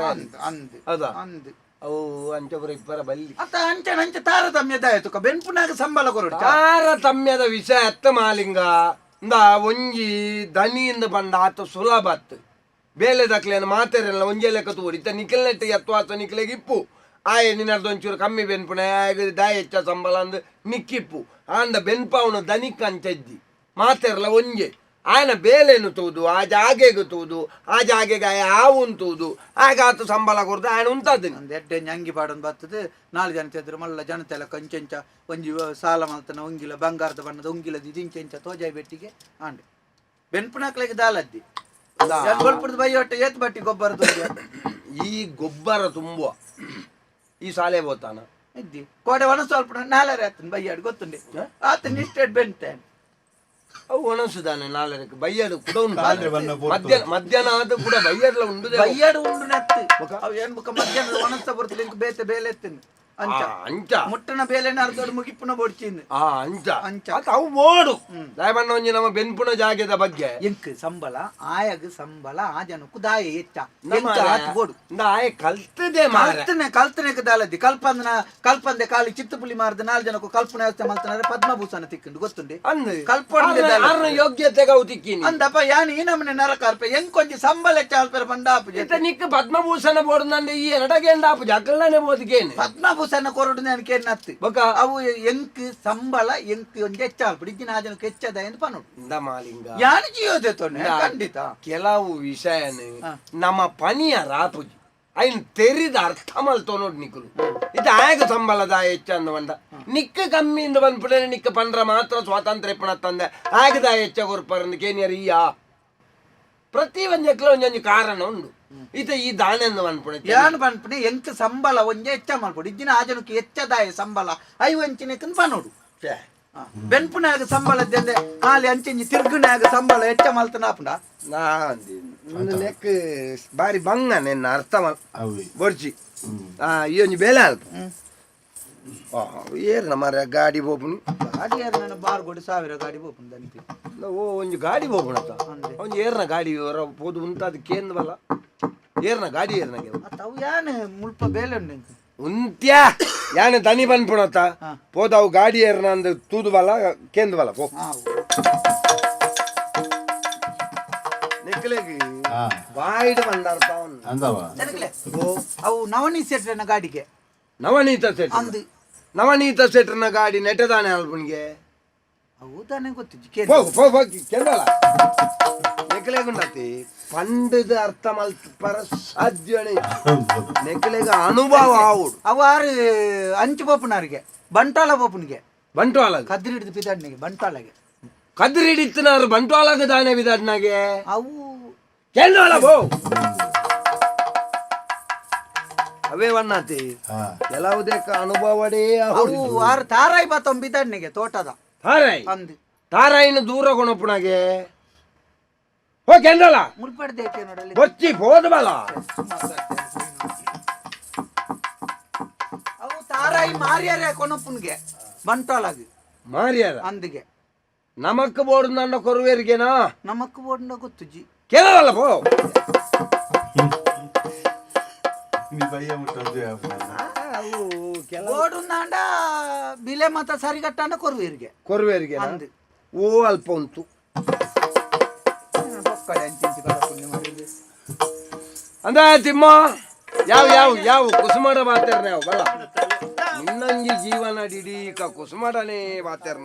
ಅಂದ್ ಹೌದಾ ಅಂದ್ ಅವು ಅಂಚಪುರ ಇಪ್ಪರ ಬಲ್ಲಿ ಅತ್ತ ಅಂಚ ತಾರತಮ್ಯದ ಆಯ್ತು ಬೆನ್ಪುನಾಗ ಸಂಬಳ ಕೊರಡು ತಾರತಮ್ಯದ ವಿಷಯ ಎತ್ತ ಮಾಲಿಂಗ ಒಂಜಿ ದನಿಯಿಂದ ಬಂದ ಆತ ಸುಲಭ ಅತ್ತು ಬೇಲೆ ದಕ್ಲೇನ ಮಾತೆರೆಲ್ಲ ಒಂಜೆ ಲೆಕ್ಕ ತೋಡಿ ಇತ್ತ ನಿಖಿಲ್ನೆಟ್ಟು ಎತ್ತುವಾತ ನಿಖಿಲೆಗೆ ಇಪ್ಪು ಆಯ್ ನಿನ್ನರ್ದು ಒಂಚೂರು ಕಮ್ಮಿ ಬೆನ್ಪುಣ ದಾಯ ಹೆಚ್ಚ ಸಂಬಳ ಅಂದ್ ನಿಕ್ಕಿಪ್ಪು ಆಂದ ಬೆನ್ಪವನು ದನಿಕ್ ಅಂಚಜ್ಜಿ ಮಾತೆರಲ್ಲ ಒಂಜೆ ಆಯನ ಬೇಲೆನು ತೂದು ಆ ಜಾಗೆಗೆ ತೂದು ಆ ಜಾಗೆಗೆ ಆಯ ಹಾವು ತೂದು ಆಗ ಆತ ಸಂಬಳ ಕೊಡ್ದು ಆಯನ ಉಂಟದ್ದು ಒಂದು ಎಡ್ಡೆ ಅಂಗಿ ಪಾಡೊಂದು ಬರ್ತದೆ 4 ಜನ ತೆದ್ರು ಮಲ್ಲ ಜನತೆಲ್ಲ ಕಂಚೆಂಚ ಒಂಜಿ ಸಾಲ ಮಲ್ತನ ಒಂಗಿಲ ಬಂಗಾರದ ಬಣ್ಣದ ಒಂಗಿಲದ ಇದಿಂಚೆಂಚ ತೋಜಾಯ್ ಬೆಟ್ಟಿಗೆ ಆಂಡೆ ಬೆನ್ಪುನಾಕ್ಲೆಗೆ ದಾಲದ್ದಿ ಗೊಲ್ಪುರದ ಬೈ ಹೊಟ್ಟೆ ಏತ್ ಬಟ್ಟಿ ಗೊಬ್ಬರ ಈ ಗೊಬ್ಬರ ತುಂಬುವ ಈ ಸಾಲೆ ಬೋತಾನ ಇದ್ದಿ ಕೋಡೆ ಒಣ ಸ್ವಲ್ಪ ನಾಲರೆ ಆತನ ಬೈಯಾಡು ಗೊತ್ತುಂಡೆ ಆತನ ಇಷ್ಟೇಟ್ ಬೆಂತೇನೆ ಅವು ಒಣಸುದಾನೆ ನಾಲ್ಕು ಬೈಯಾಡು ಕೂಡ ಉಂಟು ಮಧ್ಯಾಹ್ನ ಆದ ಕೂಡ ಬೈಯಾಡ್ಲ ಉಂಟು ಬೈಯಾಡು ಉಂಡು ನೆತ್ತು ಅವು ಏನ್ ಬುಕ್ಕ ಮಧ್ಯಾಹ್ನ ಒಣಸ್ತಾ ಬರ್ತದೆ ಬೇತೆ ಬೇಲೆ ಎತ್ತೇನೆ ಅಂಚ ಮುಟ್ಟನ ಬೇಲೆನ ಅರ್ಧೋಡು ಮುಗಿಪುನ ಬೋಡ್ಚಿಂದು ಅಂಚ ಅವು ಬೋಡು ದಾಯಬಣ್ಣ ಒಂಜಿ ನಮ್ಮ ಬೆನ್ಪುನ ಜಾಗದ ಬಗ್ಗೆ ಎಂಕ್ ಸಂಬಳ ಆಯಗ ಸಂಬಳ ಆ ಜನಕ್ಕೂ ದಾಯ ಹೆಚ್ಚ ಬೋಡು ಆಯ ಕಲ್ತದೆ ಕಲ್ತನೆಗೆ ದಾಲದ್ದಿ ಕಲ್ಪಂದೆ ಕಾಲಿ ಚಿತ್ತಪುಲಿ ಮಾರ್ದ 4 ಜನಕ್ಕೂ ಕಲ್ಪನೆ ವ್ಯವಸ್ಥೆ ಮಾಡ್ತಾನೆ ಪದ್ಮಭೂಷಣ ತಿಕ್ಕಿಂಡು ಗೊತ್ತುಂಡಿ ಕಲ್ಪನೆ ಯೋಗ್ಯತೆಗೆ ಅವು ತಿಕ್ಕಿನಿ ಅಂದಪ್ಪ ಯಾನ್ ಈ ನಮ್ಮನೆ ನರಕಾರ್ಪೆ ಎಂಕೊಂಜಿ ಸಂಬಳ ಹೆಚ್ಚ ಅಲ್ಪರ ಬಂಡಾಪು ನಿಕ್ಕ ಪದ್ಮಭೂಷಣ ಬೋಡು ನಂದು ಈ ಎರಡಗೇಂಡಾಪು ಜಕ್ಕಲ್ಲಾನೆ ಬೋದಿಗೇನು ಪದ್ಮಭೂಷಣ ಕೊರಡು ನನಗೆ ಏನತ್ತಿ ಅವು ಎಂಕ್ ಸಂಬಳ ಎಂಕ್ ಒಂದ್ ಹೆಚ್ಚಾಲ್ಪಡಿ ಇದ್ದಿನ ಆ ಜನಕ್ಕೆ ಹೆಚ್ಚದ ಎಂದು ಪನ್ನೋಡು ಮಾಲಿಂಗ ಯಾನ ಜೀವದೆ ತೊಂಡೆ ಖಂಡಿತ ಕೆಲವು ವಿಷಯನೇ ನಮ್ಮ ಪನಿಯ ರಾಪುಜಿ ಐನ್ ತೆರಿದ ಅರ್ಥ ಮಲ್ತೋ ನೋಡಿ ನಿಕ್ಕಲು ಇದು ಆಗ ಸಂಬಳದ ಹೆಚ್ಚ ಅಂದ ನಿಕ್ಕ ಕಮ್ಮಿಯಿಂದ ಬಂದ್ಬಿಟ್ಟೆ ನಿಕ್ಕ ಪಂಡ್ರ ಮಾತ್ರ ಸ್ವಾತಂತ್ರ್ಯ ಪಣ ತಂದೆ ಆಗದ ಹೆಚ್ಚ ಕೊರ್ಪರಂದು ಕೇನಿಯರಿಯ ಪ್ರತಿ ಒಂಜಕ್ಲ ಒಂಜೊಂಜಿ ಕಾರಣ ಉಂಡು ಇತ ಈ ದಾನೆಂದು ಬಂದ್ಪುಣೆ ಯಾನ್ ಬಂದ್ಪುಣೆ ಎಂಕ್ ಸಂಬಳ ಒಂಜೆ ಹೆಚ್ಚ ಮಾಡ್ಕೊಡು ಇದ್ದಿನ ಆ ಜನಕ್ಕೆ ಹೆಚ್ಚದಾಯ ಸಂಬಳ ಐವಂಚಿನಕನ್ ಪನ್ನೋಡು ಬೆನ್ಪುನಾಗ ಸಂಬಳದ್ದೆ ಹಾಲಿ ಅಂಚಿಂಜಿ ತಿರ್ಗುನಾಗ ಸಂಬಳ ಹೆಚ್ಚ ಮಲ್ತನಾಪುಂಡ ನೆಕ್ ಬಾರಿ ಬಂಗ ನಿನ್ನ ಅರ್ಥ ಬರ್ಚಿ ಈ ಒಂಜಿ ಬೇಲೆ ಅಲ್ಪ ಏರ್ನ ಮರ ಗಾಡಿ ಬೋಪುನಿ ಗಾಡಿ ನನ್ನ ಬಾರ್ ಕೊಡಿ 1000 ಗಾಡಿ ಬೋಪುನ್ ದನಿಪಿ ಓ ಒಂಜಿ ಗಾಡಿ ಬೋಪುಣತ್ತ ಒಂಜಿ ಏರ್ನ ಗಾಡಿ ಪೋದು ಉಂತಾದ ಕೇಂದ್ರವಲ್ಲ ಏರ್ನ ಗಾಡಿ ಏರ್ನಗೆ ಅವು ಯಾನೆ ಮುಲ್ಪ ಬೇಲೆ ಉಂಟು ಉಂತ್ಯಾ ಯಾನೆ ದನಿ ಬಂದ್ಪುಣತ್ತ ಪೋದವು ಗಾಡಿ ಏರ್ನ ಅಂದ್ ತೂದುವಲ್ಲ ಕೇಂದ್ರವಲ್ಲ ಪೋ ನೆಕ್ಲೆಗೆ ಬಾಯಿಡ್ ಬಂದಾರ್ತ ಅವು ನವನೀತ ಸೆಟ್ರನ ಗಾಡಿಗೆ ನವನೀತ ಸೆಟ್ ಅಂದು ನವನೀತ ಸೆಟ್ರನ ಗಾಡಿ ನೆಟ್ಟದಾನೆ ಅಲ್ಪನಿಗೆ ಹೌದಾನೆ ಗೊತ್ತಿದ್ದು ಕೇಂದ್ರವಲ್ಲ ನೆಕ್ಲೆಗುಂಡತಿ ಪಂಡದ ಅರ್ಥ ಮಲ್ಪರ ಸಾಧ್ಯನೇ ನೆಕ್ಲೆಗ ಅನುಭವ ಆವುಡು ಅವಾರು ಅಂಚು ಬೋಪುನಾರಿಗೆ ಬಂಟಾಳ ಬೋಪುನಿಗೆ ಬಂಟ್ವಾಳ ಕದ್ರಿ ಹಿಡಿದು ಪಿದಾಡ್ನಿಗೆ ಬಂಟಾಳಗೆ ಕದ್ರಿ ಹಿಡಿತನಾರು ಬಂಟ್ವಾಳಗ ದಾನೆ ವಿದಾಡ್ನಾಗೆ ಅವು ಕೇಂದ್ರವಲ್ಲ ಬೋ ಅವೇ ವಣ್ಣಾತಿ ಕೆಲವುದೇಕ ಅನುಭವಡೇ ಅವು ಆರು ತಾರಾಯಿ ಬಾತೊಂ ಬಿದಾಡ್ನಿಗೆ ತೋಟದ ತಾರಾಯಿ ಅಂದು ತಾರಾಯಿನ ದೂರ ಕೊಣಪ್ಪನಾಗೆ ಹೋ ಕೇಂದ್ರಲ್ಲ ಮುಲ್ಪಡ್ದೇಕೆ ನೋಡಲಿ ಬಚ್ಚಿ ಹೋದಬಲ್ಲ ಅವು ತಾರಾಯಿ ಮಾರಿಯಾರೆ ಕೊನಪ್ಪನ್ಗೆ ಬಂಟಾಳಗೆ ಮಾರಿಯಾರ ಅಂದಿಗೆ ನಮಕ್ ಬೋರ್ಡ್ ನನ್ನ ಕೊರುವೇರಿಗೆನಾ ನಮಕ್ ಬೋರ್ಡ್ನ ಗೊತ್ತುಜಿ ಕೇಳವಲ್ಲ ಪೋ ಅವು ಬೋರ್ಡುಂದಾಂಡ ಬಿಲೆ ಮತ ಸರಿಗಟ್ಟಾಂಡ ಕೊರುವೇರಿಗೆ ಕೊರುವೇರಿಗೆ ಅಂದು ಓ ಅಲ್ಪ ಉಂಟು ಹೊಕ್ಕಡೆ ಅಂಚಿಂಚಿ ಕಡಪುಣ್ಯ ಮಾಡಿದೆ ಅಂದ ತಿಮ್ಮ ಯಾವ ಯಾವ ಯಾವ ಕುಸುಮಾಡ ಬಾತೇರ್ ನಾವು ಬಲ್ಲ ನಿನ್ನಂಗಿ ಜೀವನ ಡಿಡಿ ಕುಸುಮಾಡನೇ ಬಾತೇರ್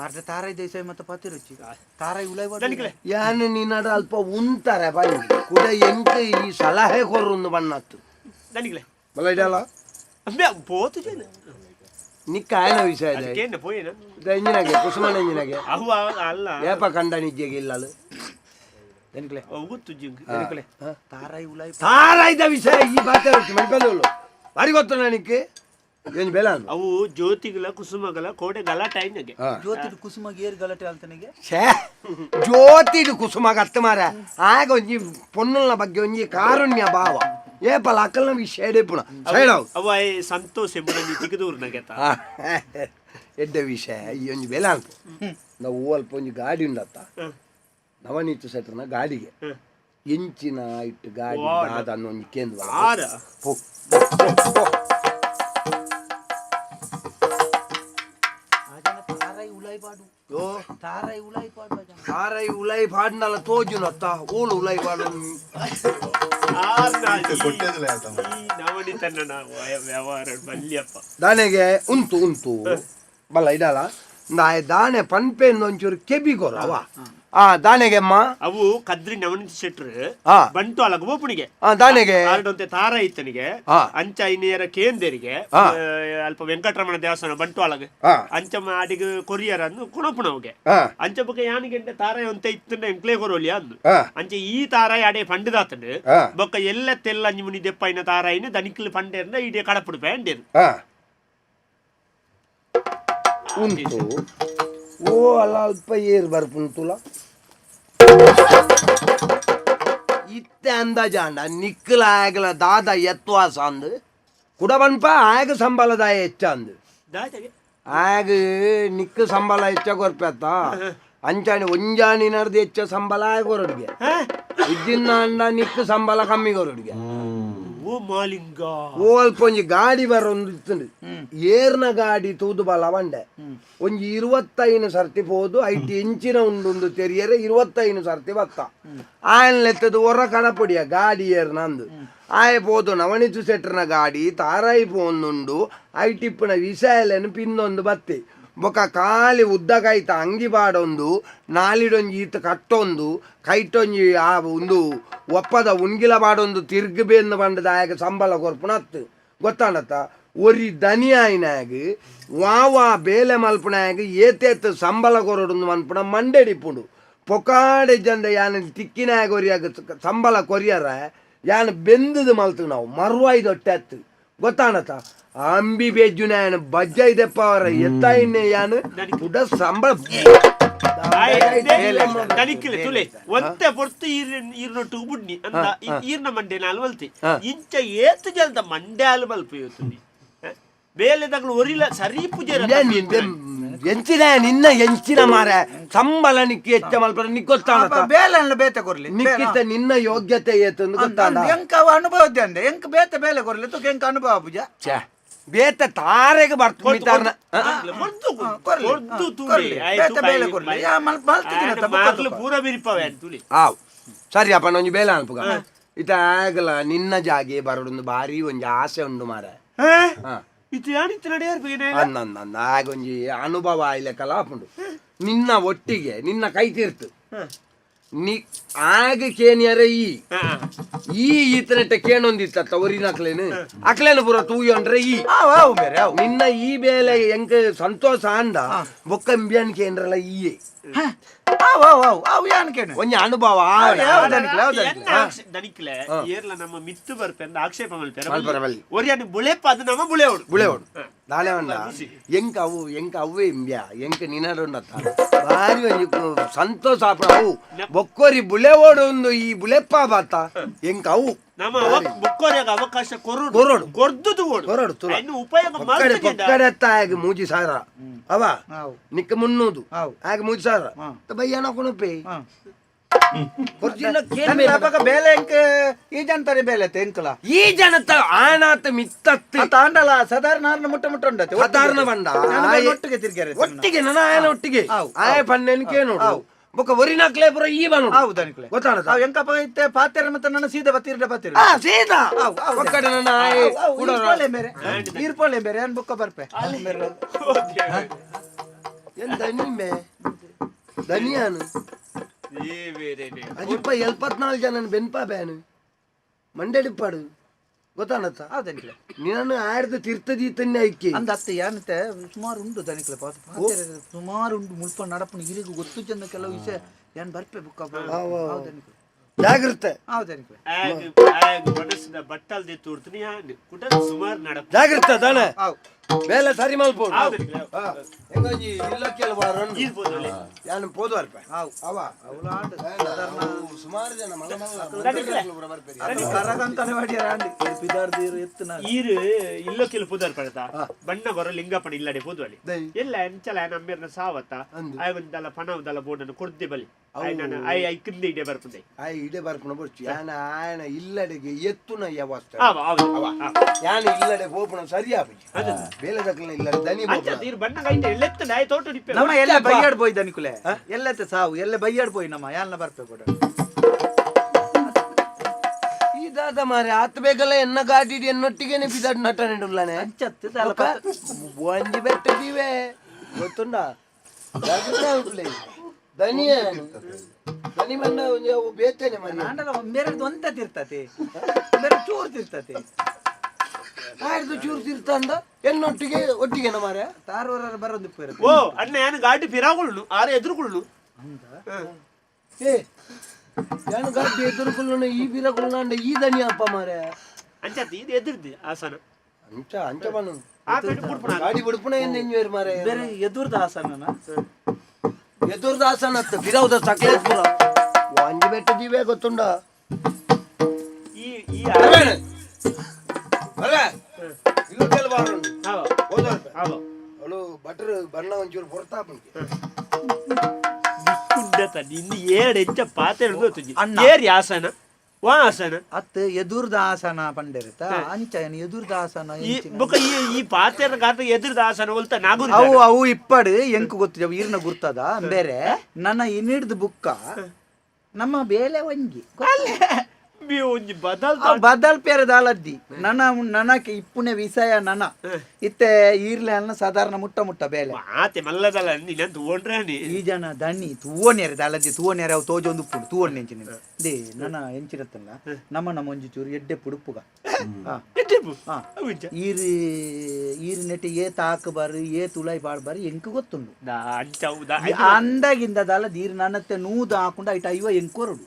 ಅರ್ಧ ತಾರಾಯಿ ದೇಶ ಮತ್ತೆ ಪತಿ ರುಚಿ ತಾರಾಯಿ ಉಳೈ ಯಾನು ನಿನ್ನಡ ಅಲ್ಪ ಉಂತಾರೆ ಬಾಯಿ ಕೂಡ ಎಂಕ ಈ ಸಲಹೆ ಕೊರ್ರೊಂದು ಬಣ್ಣತ್ತು ಬಲ್ಲ ಇಡಲ್ಲ ನಿಕ್ಕ ಆಯನ ವಿಷಯ ಎಂಜಿನಾಗೆ ಕುಸುಮನ ಎಂಜಿನಾಗೆ ಏಪ ಕಂಡ ನಿಜ್ಜೆಗೆ ಇಲ್ಲಲು ತಾರಾಯಿ ಉಳೈ ತಾರಾಯ್ದ ವಿಷಯ ಈ ಬಾತೇರ್ ಮಲ್ಪದವಳು ಬಾರಿ ಗೊತ್ತು ನನಗೆ ಏನು ಬೇಲ ಅವು ಜ್ಯೋತಿಗಳ ಕುಸುಮಗಳ ಕೋಟೆ ಗಲಾಟೆ ಜ್ಯೋತಿ ಕುಸುಮ ಏರ್ ಗಲಾಟೆ ಅಲ್ತನಿಗೆ ಜ್ಯೋತಿಡು ಕುಸುಮ ಅತ್ತ ಮಾರ ಆಗ ಒಂಜಿ ಪೊನ್ನುಲ್ನ ಬಗ್ಗೆ ಒಂಜಿ ಕಾರುಣ್ಯ ಭಾವ ಏಪಲ ಅಕ್ಕಲ್ನ ವಿಷಯ ಪುಣ ಸೈಡ್ ಅವ ಸಂತೋಷ ಚಿಕ್ಕದೂರ್ನಾಗೆ ಎಡ್ಡ ವಿಷಯ ಈ ಒಂಜಿ ಬೇಲ ಅಲ್ಪ ನಾವು ಅಲ್ಪ ಒಂಜಿ ಗಾಡಿ ಉಂಡತ್ತ ನವನೀತ ಸೆಟ್ರನ ಗಾಡಿಗೆ ಎಂಚಿನ ಇಟ್ಟು ಗಾಡಿ ಅದನ್ನು ಒಂಜಿ ಕೇಂದ್ರ ತಾರಾಯಿ ಉಲೈ ಪಾಡ್ನಲ್ಲ ತೋಜುನತ್ತ ಓಳು ಉಲೈ ಪಾಡು ದಾನೆಗೆ ಉಂಟು ಉಂಟು ಬಲ್ಲ ಇದಲ್ಲ ದಾನೆ ಪನ್ಪೆ ಒಂಚೂರು ಕೆಬಿಗೋರ ಅವ ದಾನೆಗೆ ಅಮ್ಮ ಅವು ಕದ್ರಿ ನವನೀತ ಶೆಟ್ರು ಬಂಟು ಅಲಗ ಬೋಪುಣಿಗೆ ದಾನೆಗೆ ಆರ್ಡಂತೆ ತಾರ ಇತ್ತನಿಗೆ ಅಂಚ ಇನ್ನೇರ ಕೇಂದ್ರಿಗೆ ಅಲ್ಪ ವೆಂಕಟರಮಣ ದೇವಸ್ಥಾನ ಬಂಟು ಅಲಗ ಅಂಚ ಅಡಿಗೆ ಕೊರಿಯರ್ ಅಂದು ಕುಣಪುಣವ್ಗೆ ಅಂಚ ಬಗ್ಗೆ ಯಾನಿಗೆ ತಾರಾಯಿ ಒಂತೆ ಇತ್ತಂಡ ಎಂಕ್ಲೇ ಕೊರೋಲಿಯ ಅಂದು ಅಂಚ ಈ ತಾರಾಯಿ ಅಡೆ ಪಂಡದಾತಂಡು ಬೊಕ್ಕ ಎಲ್ಲೆತ್ತೆಲ್ಲ ಅಂಜಿ ಮುನಿ ದೆಪ್ಪಾಯಿನ ತಾರಾಯಿನ ದನಿಕ್ಲು ಪಂಡೇರ್ನ ಇಡೀ ಕಡಪುಡು ಪೇಂಡೇರು ಉಂಟು ಓ ಅಲ್ಲ ಅಲ್ಪ ಏರ್ ಬರ್ಪುಂತುಲ ಇತ್ತೆ ಅಂದಾಜಾಂಡ ನಿಕ್ಕಲ ಆಗಲ ದಾದ ಎತ್ವಾಸ ಅಂದು ಕುಡಬನ್ಪ ಆಗ ಸಂಬಳದಾಯ ಹೆಚ್ಚ ಅಂದು ಆಗ ನಿಕ್ಕ ಸಂಬಳ ಹೆಚ್ಚ ಕೊರ್ಪೆತ್ತ ಅಂಚಾಣಿ ಒಂಜಾಣಿ ನಡ್ದು ಹೆಚ್ಚ ಸಂಬಳ ಆಗ ಹೊರಡ್ಗೆ ಇದ್ದಿನ ಅಂಡ ನಿಕ್ಕ ಸಂಬಳ ಕಮ್ಮಿ ಹೊರಡ್ಗೆ ಓ ಅಲ್ಪ ಒಂಜಿ ಗಾಡಿ ಬರೊಂದು ಇತ್ತುಂಡು ಏರ್ನ ಗಾಡಿ ತೂದು ಬಲ ಬಂಡೆ ಒಂಜಿ 25 ಸರ್ತಿ ಪೋದು ಐಟಿ ಎಂಚಿನ ಉಂಡು ತೆರಿಯರೆ 25 ಸರ್ತಿ ಬತ್ತ ಆಯನ್ಲೆತ್ತದು ಹೊರ ಕಡಪುಡಿಯ ಗಾಡಿ ಏರ್ನಂದು ಆಯ ಪೋದು ನವನೀತ ಸೆಟ್ರನ ಗಾಡಿ ತಾರಾಯಿ ಪೋಂದುಂಡು ಐಟಿಪ್ಪನ ವಿಷಯಲೆನು ಪಿನ್ನೊಂದು ಬತ್ತಿ ಬೊಕ ಖಾಲಿ ಉದ್ದ ಕೈತ ಅಂಗಿ ಬಾಡೊಂದು ನಾಲಿಡೊಂಜಿ ಈತ ಕಟ್ಟೊಂದು ಕೈಟೊಂಜಿ ಆ ಒಂದು ಒಪ್ಪದ ಉಣ್ಗಿಲ ಬಾಡೊಂದು ತಿರ್ಗಬೇಂದು ಬಂಡದ ಆಗ ಸಂಬಳ ಕೊರ್ಪುಣತ್ತು ಗೊತ್ತಾಣತ್ತ ಒರಿ ದನಿ ಆಯ್ನಾಗ ವಾವಾ ಬೇಲೆ ಮಲ್ಪನಾಗ ಏತೇತ್ ಸಂಬಳ ಕೊರಡು ಮನ್ಪುಣ ಮಂಡೆಡಿಪುಂಡು ಪೊಕಾಡೆ ಜಂದ ಯಾನ ತಿಕ್ಕಿನಾಗ ಒರಿಯಾಗ ಸಂಬಳ ಕೊರಿಯರ ಯಾನ ಬೆಂದದು ಮಲ್ತು ನಾವು ಮರುವಾಯ್ದೊಟ್ಟೆತ್ತು ಗೊತ್ತಾಣತ್ತ ಅಂಬಿ ಬೇಜುನ ಬಜ್ಜ ಇದೆಪ್ಪ ಅವರ ಎತ್ತಾಯಿನ ಯಾನು ಉಡ ಸಂಬಳ ಒಂತೆ ಪೊರ್ತು ಈರ್ನೊಟ್ಟು ಬುಡ್ನಿ ಅಂದ ಈರ್ನ ಮಂಡೆ ನಾಲ್ ಮಲ್ತಿ ಇಂಚ ಏತು ಜಲ್ದ ಮಂಡೆ ಹಾಲು ಮಲ್ಪ ಇವತ್ತು ಬೇಲೆ ತಗಳು ಒರಿಲ ಸರಿ ಪೂಜೆ ಎಂಚಿನ ನಿನ್ನ ಎಂಚಿನ ಮಾರ ಸಂಬಳ ನಿಕ್ಕಿ ಹೆಚ್ಚ ಮಲ್ಪರ ನಿಕ್ ಗೊತ್ತಾಣ ಬೇಲೆ ಬೇತೆ ಕೊರ್ಲಿ ನಿಕ್ಕಿತ ನಿನ್ನ ಯೋಗ್ಯತೆ ಏತು ಗೊತ್ತಾಣ ಎಂಕ ಅನುಭವ ಅಂದೆ ಎಂಕ ಬೇತೆ ಬೇಲೆ ಕೊರ್ಲಿ ತುಕ ಎಂಕ ಅನುಭವ ಪೂಜ ಬೇತ ತಾರೆಗೆ ಬರ್ತೀನಿ ಪೂರ ಬಿರಿಪವೆ ತುಳಿ ಆವ್ ಸರಿ ಅಪ್ಪ ಒಂಜಿ ಬೇಲೆ ಅನ್ಪುಗ ಇತ ಆಗಲ ನಿನ್ನ ಜಾಗೆ ಬರೋಡೊಂದು ಬಾರಿ ಒಂಜಿ ಆಸೆ ಉಂಡು ಮಾರ ಆಗೊಂಜಿ ಅನುಭವ ಆಯ್ಲೆ ಕಲಾಪುಂಡು ನಿನ್ನ ಒಟ್ಟಿಗೆ ನಿನ್ನ ಕೈ ತೀರ್ತು ನೀ ಆಗ ಕೇನಿಯರ ಈ ಈತನಟ್ಟ ಕೇಣೊಂದಿತ್ತ ಒರಿನ ಅಕ್ಲೇನು ಪೂರ ತೂಯೊಂಡ್ರೆ ನಿನ್ನ ಈ ಬೇಲೆ ಎಂಕ ಸಂತೋಷ ಅಂದ ಬೊಕ್ಕ ಬಿಯಾನ್ ಕೇಂದ್ರಲ್ಲ ಈ ಒಂಜಿ ಅನುಭವ ದನಿಕ್ಲೆ ಏರ್ಲ ನಮ್ಮ ಮಿತ್ತು ಬರ್ಪೆಂದ ಆಕ್ಷೇಪ ಮಲ್ಪೆರ ಒರಿಯಾನಿ ಬುಳೆಪ್ಪ ಅದು ನಮ್ಮ ಬುಳೆವೋಡು ಬುಳೆವೋಡು ನಾಳೆ ಉಂಡ ಎಂಕ ಅವ್ವೇ ಇಂಬ್ಯಾ ಎಂಕ ನಿನಡುಂಡತ್ತ ಬಾರಿ ಒಂಜಿ ಸಂತೋಷ ಅವು ಬೊಕ್ಕೋರಿ ಬುಳೆವೋಡು ಒಂದು ಈ ಬುಳೆಪ್ಪ ಬಾತ ಎಂಕ ಅವು ನಮ್ಮ ಬೊಕ್ಕೋರಿಯಾಗ ಅವಕಾಶ ಕೊರಡು ಕೊರ್ದುದು ಕೊರಡು ಇನ್ನು ಉಪಯೋಗ ಪಕ್ಕಡೆತ್ತಾಗಿ ಮೂಜಿ ಸಾರ ಅವ ನಿಕ್ಕ ಮುನ್ನೂದು ಆಗ ಮೂಜಿ ಸಾರ ಬಯ್ಯನ ಕೊಣಪೆ ಬೇಲೆ ಎಂಕ ಈ ಜನತಾರೆ ಬೇಲೆ ಎಂಕಲ ಈ ಜನತ ಆನಾತ ಮಿತ್ತತ್ತು ತಾಂಡಲ ಸಾಧಾರಣ ಮುಟ್ಟ ಮುಟ್ಟ ಉಂಡತೆ ಸಾಧಾರಣ ಬಂಡ ಒಟ್ಟಿಗೆ ತಿರ್ಗಾರೆ ಒಟ್ಟಿಗೆ ನನ್ನ ಆಯನ ಒಟ್ಟಿಗೆ ಆಯ ಪನ್ನೆನ್ಕೆ ನೋಡು ಬೊಕ್ಕ ಒರಿನಾಕ್ಲೆ ಪುರ ಈ ಬನು ಹೌದನಿಕ್ಲೆ ಗೊತ್ತಾಣ ಎಂಕಪ್ಪ ಇತ್ತೆ ಪಾತೆರ ಮತ್ತೆ ನನ್ನ ಸೀದಾ ಬತ್ತಿರ ಬತ್ತಿರ ಸೀದಾ ಒಕ್ಕಡೆ ನನ್ನ ಆಯ ಕೂಡೋಲೆ ಬೇರೆ ನೀರ್ಪೋಲೆ ಬೇರೆ ಅನ್ ಬೊಕ್ಕ ಬರ್ಪೆ ಏನ್ ದನಿ ದನಿಯಾನು ಅದಿಪ್ಪ 74 ಜನ ಬೆನ್ಪಾ ಬ್ಯಾನು ಮಂಡಳಿಪ್ಪಾಡು ಗೊತ್ತಾಣತ್ತ ಹೌದನಿಕ್ಲೆ ನೀನು ಆಡ್ದು ತೀರ್ಥದೀತನ್ನೇ ಐಕ್ಕಿ ಅಂದ ಅತ್ತೆ ಏನತ್ತೆ ಸುಮಾರು ಉಂಟು ದನಿಕ್ಲೆ ಸುಮಾರು ಉಂಟು ಮುಲ್ಪ ನಡಪನ ಇರಿಗೂ ಗೊತ್ತು ಚಂದ ಕೆಲವು ವಿಷಯ ಏನ್ ಬರ್ಪೆ ಬುಕ್ಕ ಹೌದನಿಕ್ಲೆ ಜಾಗ್ರತೆ ಹೌದನಿಕ್ಲೆ ಮನಸ್ಸಿನ ಬಟ್ಟಲ್ದೆ ತೋರ್ತೀನಿ ಸುಮಾರು ನಡಪ ಜಾಗ್ರತೆ ಅದಾನೆ ಬೇಲೆ ಸರಿ ಮಲ್ಪೋಡು ಹೆಂಗಂಜಿ ಇಲ್ಲಕ್ಕೆಲ್ಲ ಯಾನು ಪೋದು ಅಲ್ಪ ಅವ ಸುಮಾರು ಜನ ಈರು ಇಲ್ಲಕ್ಕೆಲ್ಲ ಪೂದಾರ್ ಪಡತ ಬಣ್ಣ ಬರೋ ಲಿಂಗಪ್ಪನ ಇಲ್ಲಡೆ ಪೋದ್ವಳಿ ಎಲ್ಲ ಎಂಚಲ ನಮ್ಮೇರ್ನ ಸಾವತ್ತ ಆಯ್ದಲ್ಲ ಪಣವದಲ್ಲ ಬೋರ್ಡನ್ನು ಕೊಡ್ದೆ ಬಲಿ ಐ ಕಿಂದ ಇಡೆ ಬರ್ಪುಂದೆ ಇಡೆ ಬರ್ಪುನ ಬರ್ಚು ಯಾನ ಆಯನ ಇಲ್ಲಡೆಗೆ ಎತ್ತುನ ಯಾವಸ್ತ ಯಾನ ಇಲ್ಲಡೆ ಬೋಪುನ ಸರಿ ಆಪಿ ಬೇಲೆ ದಕ್ಕಲ ಇಲ್ಲಡೆ ದನಿ ಬೋಪುನ ಬಣ್ಣ ಕೈತೆ ಎಲ್ಲೆತ್ತ ನಾಯಿ ತೋಟ ನಿಪ್ಪೆ ನಮ್ಮ ಎಲ್ಲ ಬೈಯಾಡ್ ಬೋಯ್ ದನಿಕುಲೆ ಎಲ್ಲತ್ತೆ ಸಾವು ಎಲ್ಲ ಬೈಯಾಡ್ ಬೋಯ್ ನಮ್ಮ ಯಾಲ್ನ ಬರ್ಪೆ ಕೊಡ ಇದಾದ ಮಾರೆ ಆತ ಬೇಕಲ್ಲ ಎನ್ನ ಗಾಡಿಡಿ ಎನ್ನೊಟ್ಟಿಗೆನೆ ಬಿದಾಡ್ ನಟ ನೆಡುಲ್ಲಾನೆ ಅಂಚತ್ತು ಒಂಜಿ ಬೆಟ್ಟಿವೆ ಗೊತ್ತುಂಡ ದನಿಯ ದನಿ ಬಣ್ಣ ಬೇತೇನೆ ಮನೆ ಮೇರೆದು ಒಂತ ತಿರ್ತತೆ ಬೇರೆ ಚೂರು ತಿರ್ತತೆ ಆಯ್ತು ಚೂರು ತೀರ್ಥ ಎನ್ನೊಟ್ಟಿಗೆ ಒಟ್ಟಿಗೆನ ಮಾರ ತಾರೂರ ಬರೋದು ಓ ಅಣ್ಣ ಏನು ಗಾಡಿ ಪಿರಾಗುಳ್ಳು ಆರ ಎದುರುಗುಳ್ಳು ಏ ಏನು ಗಾಡಿ ಎದುರುಗುಳ್ಳು ಈ ಪಿರಾಗುಳ್ಳು ಅಂಡ ಈ ದನಿ ಅಪ್ಪ ಮಾರ ಅಂಚತ್ತಿ ಇದು ಎದುರ್ದಿ ಆಸನ ಅಂಚ ಅಂಚ ಬಣ್ಣ ಗಾಡಿ ಬಿಡ್ಪುಣ ಏನು ಎಂಜುವೇರ್ ಮಾರ ಬೇರೆ ಎದುರ್ದ ಆಸನ ಎದುರ್ದಾಸನ ಫಿರೌದ ಸಕಲೇಶ್ಪುರ ಒಂಜಿ ಬೆಟ್ಟ ಜೀವೇ ಗೊತ್ತುಂಡ ಈ ಇಲ್ಲೂ ಕೆಲವಾರು ಅವಳು ಬಟರ್ ಬಣ್ಣ ಒಂಚೂರು ಹೊರತಾಪಂಗೆ ನಿನ್ನ ಏಡ್ ಹೆಚ್ಚ ಪಾತೆ ಏರಿ ಆಸನ ವಾ ಆಸನ ಅತ್ತ ಎದುರ್ದ ಆಸನ ಪಂಡಿರತ ಅಂಚ ಎದುರ್ದ ಆಸನ ಈ ಪಾತೆರ ಗಾತ ಎದುರ್ದ ಆಸನ ಹೊಲ್ತ ನಾಗು ಅವು ಇಪ್ಪಡು ಎಂಕು ಗೊತ್ತಿದೆ ಈರ್ನ ಗುರ್ತದ ಬೇರೆ ನನ್ನ ಇನ್ನಿಡ್ದು ಬುಕ್ಕ ನಮ್ಮ ಬೇಲೆ ಒಂಜಿ ಒಂಜಿ ಬದಲ್ ಪೇರೆ ದಾಲದ್ದಿ ನನಕ್ಕೆ ಇಪ್ಪುನೆ ವಿಷಯ ನನ ಇತ್ತೆ ಈರ್ಲೆ ಅನ್ನ ಸಾಧಾರಣ ಮುಟ್ಟ ಬೇಲೆ ಆತೆ ಮಲ್ಲದಲ್ಲ ನೀನು ತೂವೊಂಡ್ರೆ ಈ ಜನ ದಣ್ಣಿ ತೂವನೇರೆ ದಾಲದ್ದಿ ತೂವನೇರೆ ಅವು ತೋಜೊಂದು ಪುಡು ತೂವಣ್ಣೆ ಎಂಚಿನ ದೇ ನನ್ನ ಎಂಚಿರತ್ತಲ್ಲ ನಮ್ಮ ಒಂಜಿ ಚೂರು ಎಡ್ಡೆ ಪುಡುಪುಗ ಈರು ನೆಟ್ಟಿ ಏತ್ ಹಾಕಬಾರು ಏತ್ ಉಳಾಯಿ ಬಾಡ್ಬಾರು ಎಂಕು ಗೊತ್ತುಂಡು ಅಂದಾಗಿಂದ ದಾಲದ್ ಈರು ನನ್ನತ್ತೆ ನೂದು ಹಾಕೊಂಡು ಐಟ ಐವ ಎಂಕೋರುಡು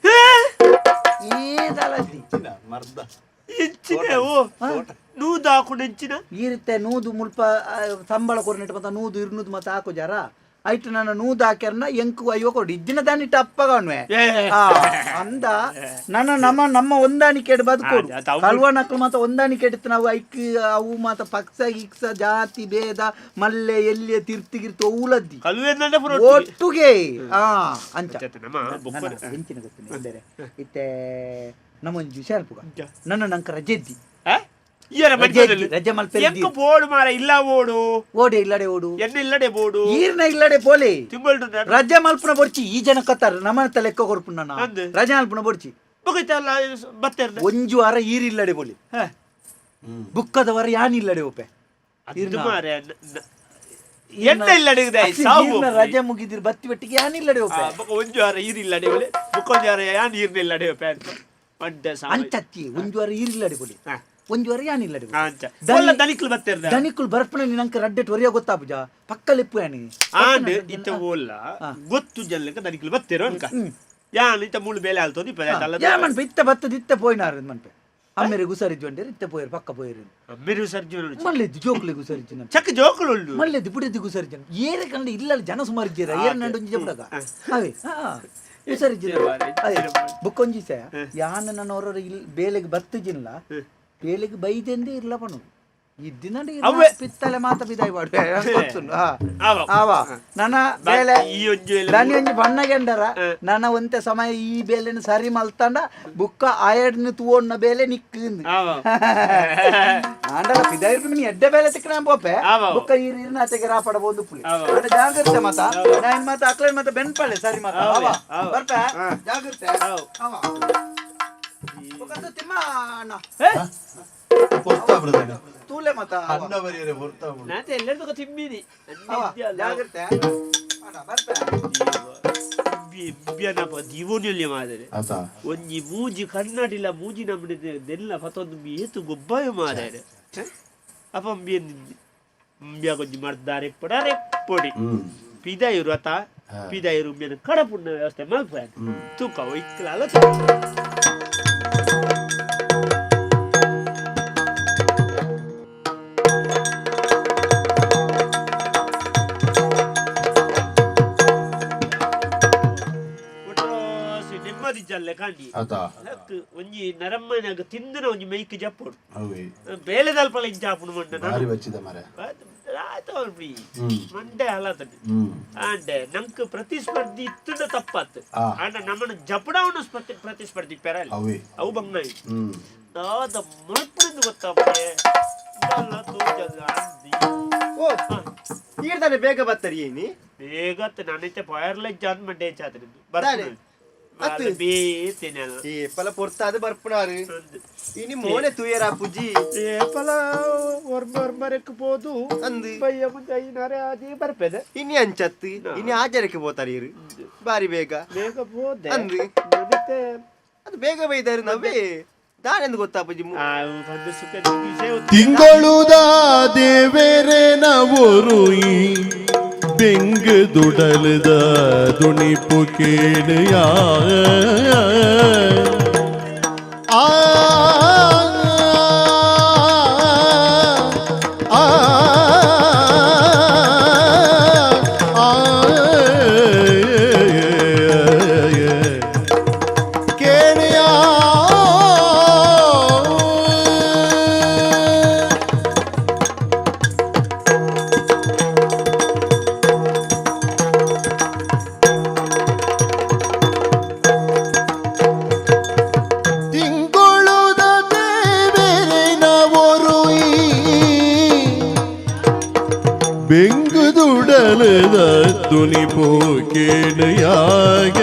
ನೂದು ಹಾಕೊಂಡು ಹೆಂಚಿನ ಈರುತ್ತೆ ನೂದು ಮುಲ್ಪ ಸಂಬಳ ಕೊರನೆಟ್ಟು ಮತ್ತೆ ನೂದು ಇರ್ನೂದು ಮತ್ತೆ ಹಾಕೋ ಜರ ಆಯ್ತು ನಾನು ನೂದು ಹಾಕ್ಯಾರನ ಎಂಕು ಅಯ್ಯೋ ಕೊಡು ಇದ್ದಿನ ದಾನಿ ಟಪ್ಪಗಣ್ವೆ ಅಂದ ನಮ್ಮ ಹೊಂದಾಣಿಕೆ ಬದುಕೋಡು ಕಲ್ವ ನಕ್ಳು ಮಾತ್ರ ಹೊಂದಾಣಿಕೆ ಇಡ್ತು ನಾವು ಐಕ್ ಅವು ಮಾತ್ರ ಪಕ್ಷ ಗಿಕ್ಸ ಜಾತಿ ಭೇದ ಮಲ್ಲೆ ಎಲ್ಲಿಯ ತೀರ್ತಿಗಿರ್ತು ಊಲದ್ದಿ ಒಟ್ಟುಗೆ ಅಂಚ ಹೆಂಚಿನ ಗೊತ್ತಿನ ಬೇರೆ ಇತ್ತೆ ನಮ್ಮೊಂಜು ಶಾಲ್ಪುಗ ನನ್ನ ನಂಕ ರಜೆ ಇದ್ದಿ ರಜೆ ಮಲ್ಪೆ ಬೋಡು ಮಾರ ಇಲ್ಲ ಓಡು ಓಡೆ ಇಲ್ಲಡೆ ಓಡು ಎಣ್ಣೆ ಇಲ್ಲಡೆ ಬೋಡು ಈರ್ನ ಇಲ್ಲಡೆ ಪೋಲೆ ರಜೆ ಮಲ್ಪುನ ಬೊಡ್ಚಿ ಈ ಜನ ಕತ್ತಾರ ನಮ್ಮ ಲೆಕ್ಕ ಕೊರ್ಪು ನಾನು ರಜೆ ಮಲ್ಪುನ ಬೊಡ್ಚಿ ಒಂಜು ವಾರ ಈರಿಲ್ಲಡೆ ಬೋಲಿ ಬುಕ್ಕದ ವಾರ ಯಾನಿಲ್ಲಡೆ ಒಪ್ಪೆ ರಜೆ ಮುಗಿದಿರ್ ಬತ್ತಿ ಬೆಟ್ಟಿಗೆ ಯಾನಿಲ್ಲಡೆ ಒಪ್ಪೆ ಒಂಜು ವಾರ ಈರಿಲ್ಲಡೆ ಬೋಲಿ ಬುಕ್ಕೊಂದು ವಾರ ಯಾನ್ ಈರ್ನಿಲ್ಲಡೆ ಒಪ್ಪೆ ಅಂಚತ್ತಿ ಒಂಜು ವಾರ ಈರಿಲ್ಲಡೆ ಬೋಲಿ ಒಂಜು ವಾರ ಯಾನಿಲ್ಲಡೆ ದನಿಕ್ಲು ಬತ್ತೇರ್ದ ದನಿಕ್ಲು ಬರ್ಪಣ ನಂಗೆ ರಡ್ಡೆಟ್ ಹೊರಿಯ ಗೊತ್ತಾಪುಜ ಪಕ್ಕಲೆಪ್ಪು ಯಾನಿ ಆಂಡ್ ಇತ್ತ ಓಲ್ಲ ಗೊತ್ತು ಜನಕ್ಕೆ ದನಿಕ್ಲು ಬತ್ತೇರೋ ಅನ್ಕ ಯಾನ್ ಇತ್ತ ಮೂಳು ಬೇಲೆ ಆಲ್ತೋದಿ ಯಾ ಮನ್ಪೆ ಇತ್ತ ಬತ್ತದ ಇತ್ತ ಪೋಯ್ನಾರ ಮನ್ಪೆ ಅಮ್ಮೆರೆ ಗುಸರಿಜು ಅಂಡೇರು ಇತ್ತ ಪೋಯರು ಪಕ್ಕ ಪೋಯರು ಅಮ್ಮೆರೆ ಗುಸರಿಜು ಮಲ್ಲೆದ್ದು ಜೋಕ್ಲೆ ಗುಸರಿಜು ಚಕ್ಕ ಜೋಕುಲು ಉಂಡು ಮಲ್ಲೆದ್ದು ಬುಡೆದ್ದು ಗುಸರಿಜು ಏರೆ ಕಂಡ ಇಲ್ಲ ಜನ ಸುಮಾರು ಇದ್ದೀರ ಏರ್ ನಂಡು ಒಂಜಿ ಜಪಡಗ ಅವೇ ಗುಸರಿಜು ಅದೇ ಬುಕ್ಕೊಂಜಿ ಸೆ ಯಾನ ನನ್ನವರ ಇಲ್ಲಿ ಬೇಲೆಗೆ ಬತ್ತಜಿಲ್ಲ ಬೇಲೆಗೆ ಬೈದೆಂದೇ ಇರ್ಲ ಪಣು ಇದ್ದಿನ ಪಿತ್ತಲೆ ಮಾತ ಬಿದಾಯಿ ಮಾಡ್ಬೇ ಆವ ನನ್ನ ಬೇಲೆ ದನಿ ಒಂಜಿ ಬಣ್ಣಗೆಂಡರ ನನ್ನ ಒಂತೆ ಸಮಯ ಈ ಬೇಲೆನ ಸರಿ ಮಲ್ತಂಡ ಬುಕ್ಕ ಆಯಡ್ನ ತೂವಣ್ಣ ಬೇಲೆ ನಿಕ್ಕಿಂದು ಆಂಡಲ ಬಿದಾಯಿ ನೀ ಎಡ್ಡೆ ಬೇಲೆ ತಿಕ್ಕನ ಪೋಪೆ ಬುಕ್ಕ ಈರಿನ ಆಚೆಗೆ ರಾಪಡಬಹುದು ಪುಳಿ ಜಾಗ್ರತೆ ಮಾತ ನಾನು ಮಾತ ಅಕ್ಲೇನ್ ಮಾತ ಬೆನ್ಪಳೆ ಸರಿ ಮಾತ ಬರ್ಪೆ ಜಾಗ್ರತೆ ತಿಮ್ಮ ಅಣ್ಣ ತೂಲೆ ಮತ ಅನ್ನ ಬರಿಯರೆ ಬರ್ತಾ ನಾತೆ ಎಲ್ಲರಿಗೂ ತಿಮ್ಮಿನಿ ಜಾಗ್ರತೆ ಜೀವನದಲ್ಲಿ ಮಾದರೆ ಒಂಜಿ ಮೂಜಿ ಕಣ್ಣಾಟಿಲ್ಲ ಮೂಜಿ ನಮ್ಮದೆಲ್ಲ ಪತ್ತೊಂದು ಏತು ಗೊಬ್ಬಾಯ ಮಾರೆ ಅಪ್ಪ ಬಿಯ ಕೊಂಚ ಮಾಡ್ದಾರೆ ಪಡಾರೆ ಪೊಡಿ ಪಿದಾಯಿರು ಅತ ಪಿದಾಯಿರು ಕಡಪುಣ್ಣ ವ್ಯವಸ್ಥೆ ಮಲ್ಪ ತೂಕ ಇಕ್ಕಲ ಒಂಜಿ ನರಮ್ಮನಾಗ ತಿಂದನ ಒಂಜಿ ಮೈಕ್ ಜಪ್ಪುಡು ಬೇಲೆ ದಲ್ಪಲ ಇಂಚಾಪುಡು ಮಂಡೆ ಹಲತಡಿ ಅಂಡೆ ನಂಕ್ ಪ್ರತಿಸ್ಪರ್ಧಿ ಇತ್ತುಂಡ ತಪ್ಪತ್ತು ಅಂಡ ನಮ್ಮನ್ನ ಜಪಡವನ ಪ್ರತಿಸ್ಪರ್ಧಿ ಪೆರಲ್ ಅವು ಬಂಗ ನಾದ ಮಲ್ಪುಡು ಗೊತ್ತಾಪೆ ತೀರ್ದಾನೆ ಬೇಗ ಬತ್ತರಿ ಏನಿ ಬೇಗ ನಾನೈತೆ ಫೈರ್ಲೈಟ್ ಜಾನ್ ಮಂಡೆ ಚಾತ್ರಿ ಬರ್ತಾನೆ ಏಪಲ ಪೊರ್ತಾದ ಬರ್ಪುನಾರು ಇನಿ ಮೋನೆ ತೂಯರ ಪುಜಿ ಏಪಲ ಒರ್ಬರ್ಬರಕ್ಕೆ ಪೋದು ಅಂದು ಬಯ್ಯ ಮುಂಜಾಯಿನಾರೆ ಆದಿ ಬರ್ಪೆದೆ ಇನಿ ಅಂಚತ್ತು ಇನಿ ಆಜರಕ್ಕೆ ಪೋತಾರೆ ಇರು ಬಾರಿ ಬೇಗ ಬೇಗ ಪೋದೆ ಅಂದು ಅದು ಬೇಗ ಬೈದಾರು ನವ್ವೇ ದಾನೆಂದು ಗೊತ್ತಾಪುಜಿ ತಿಂಗಳುದ ದೇವೇರೆ ನವರು ಬೆಂಗು ದುಡಲದ ದುಣಿಪು ಕೇಳಿಯ ಆ ಬೆಂಗುದುಡಲದ ತುನಿಪೋ ಕೇಳಿಯಾಗ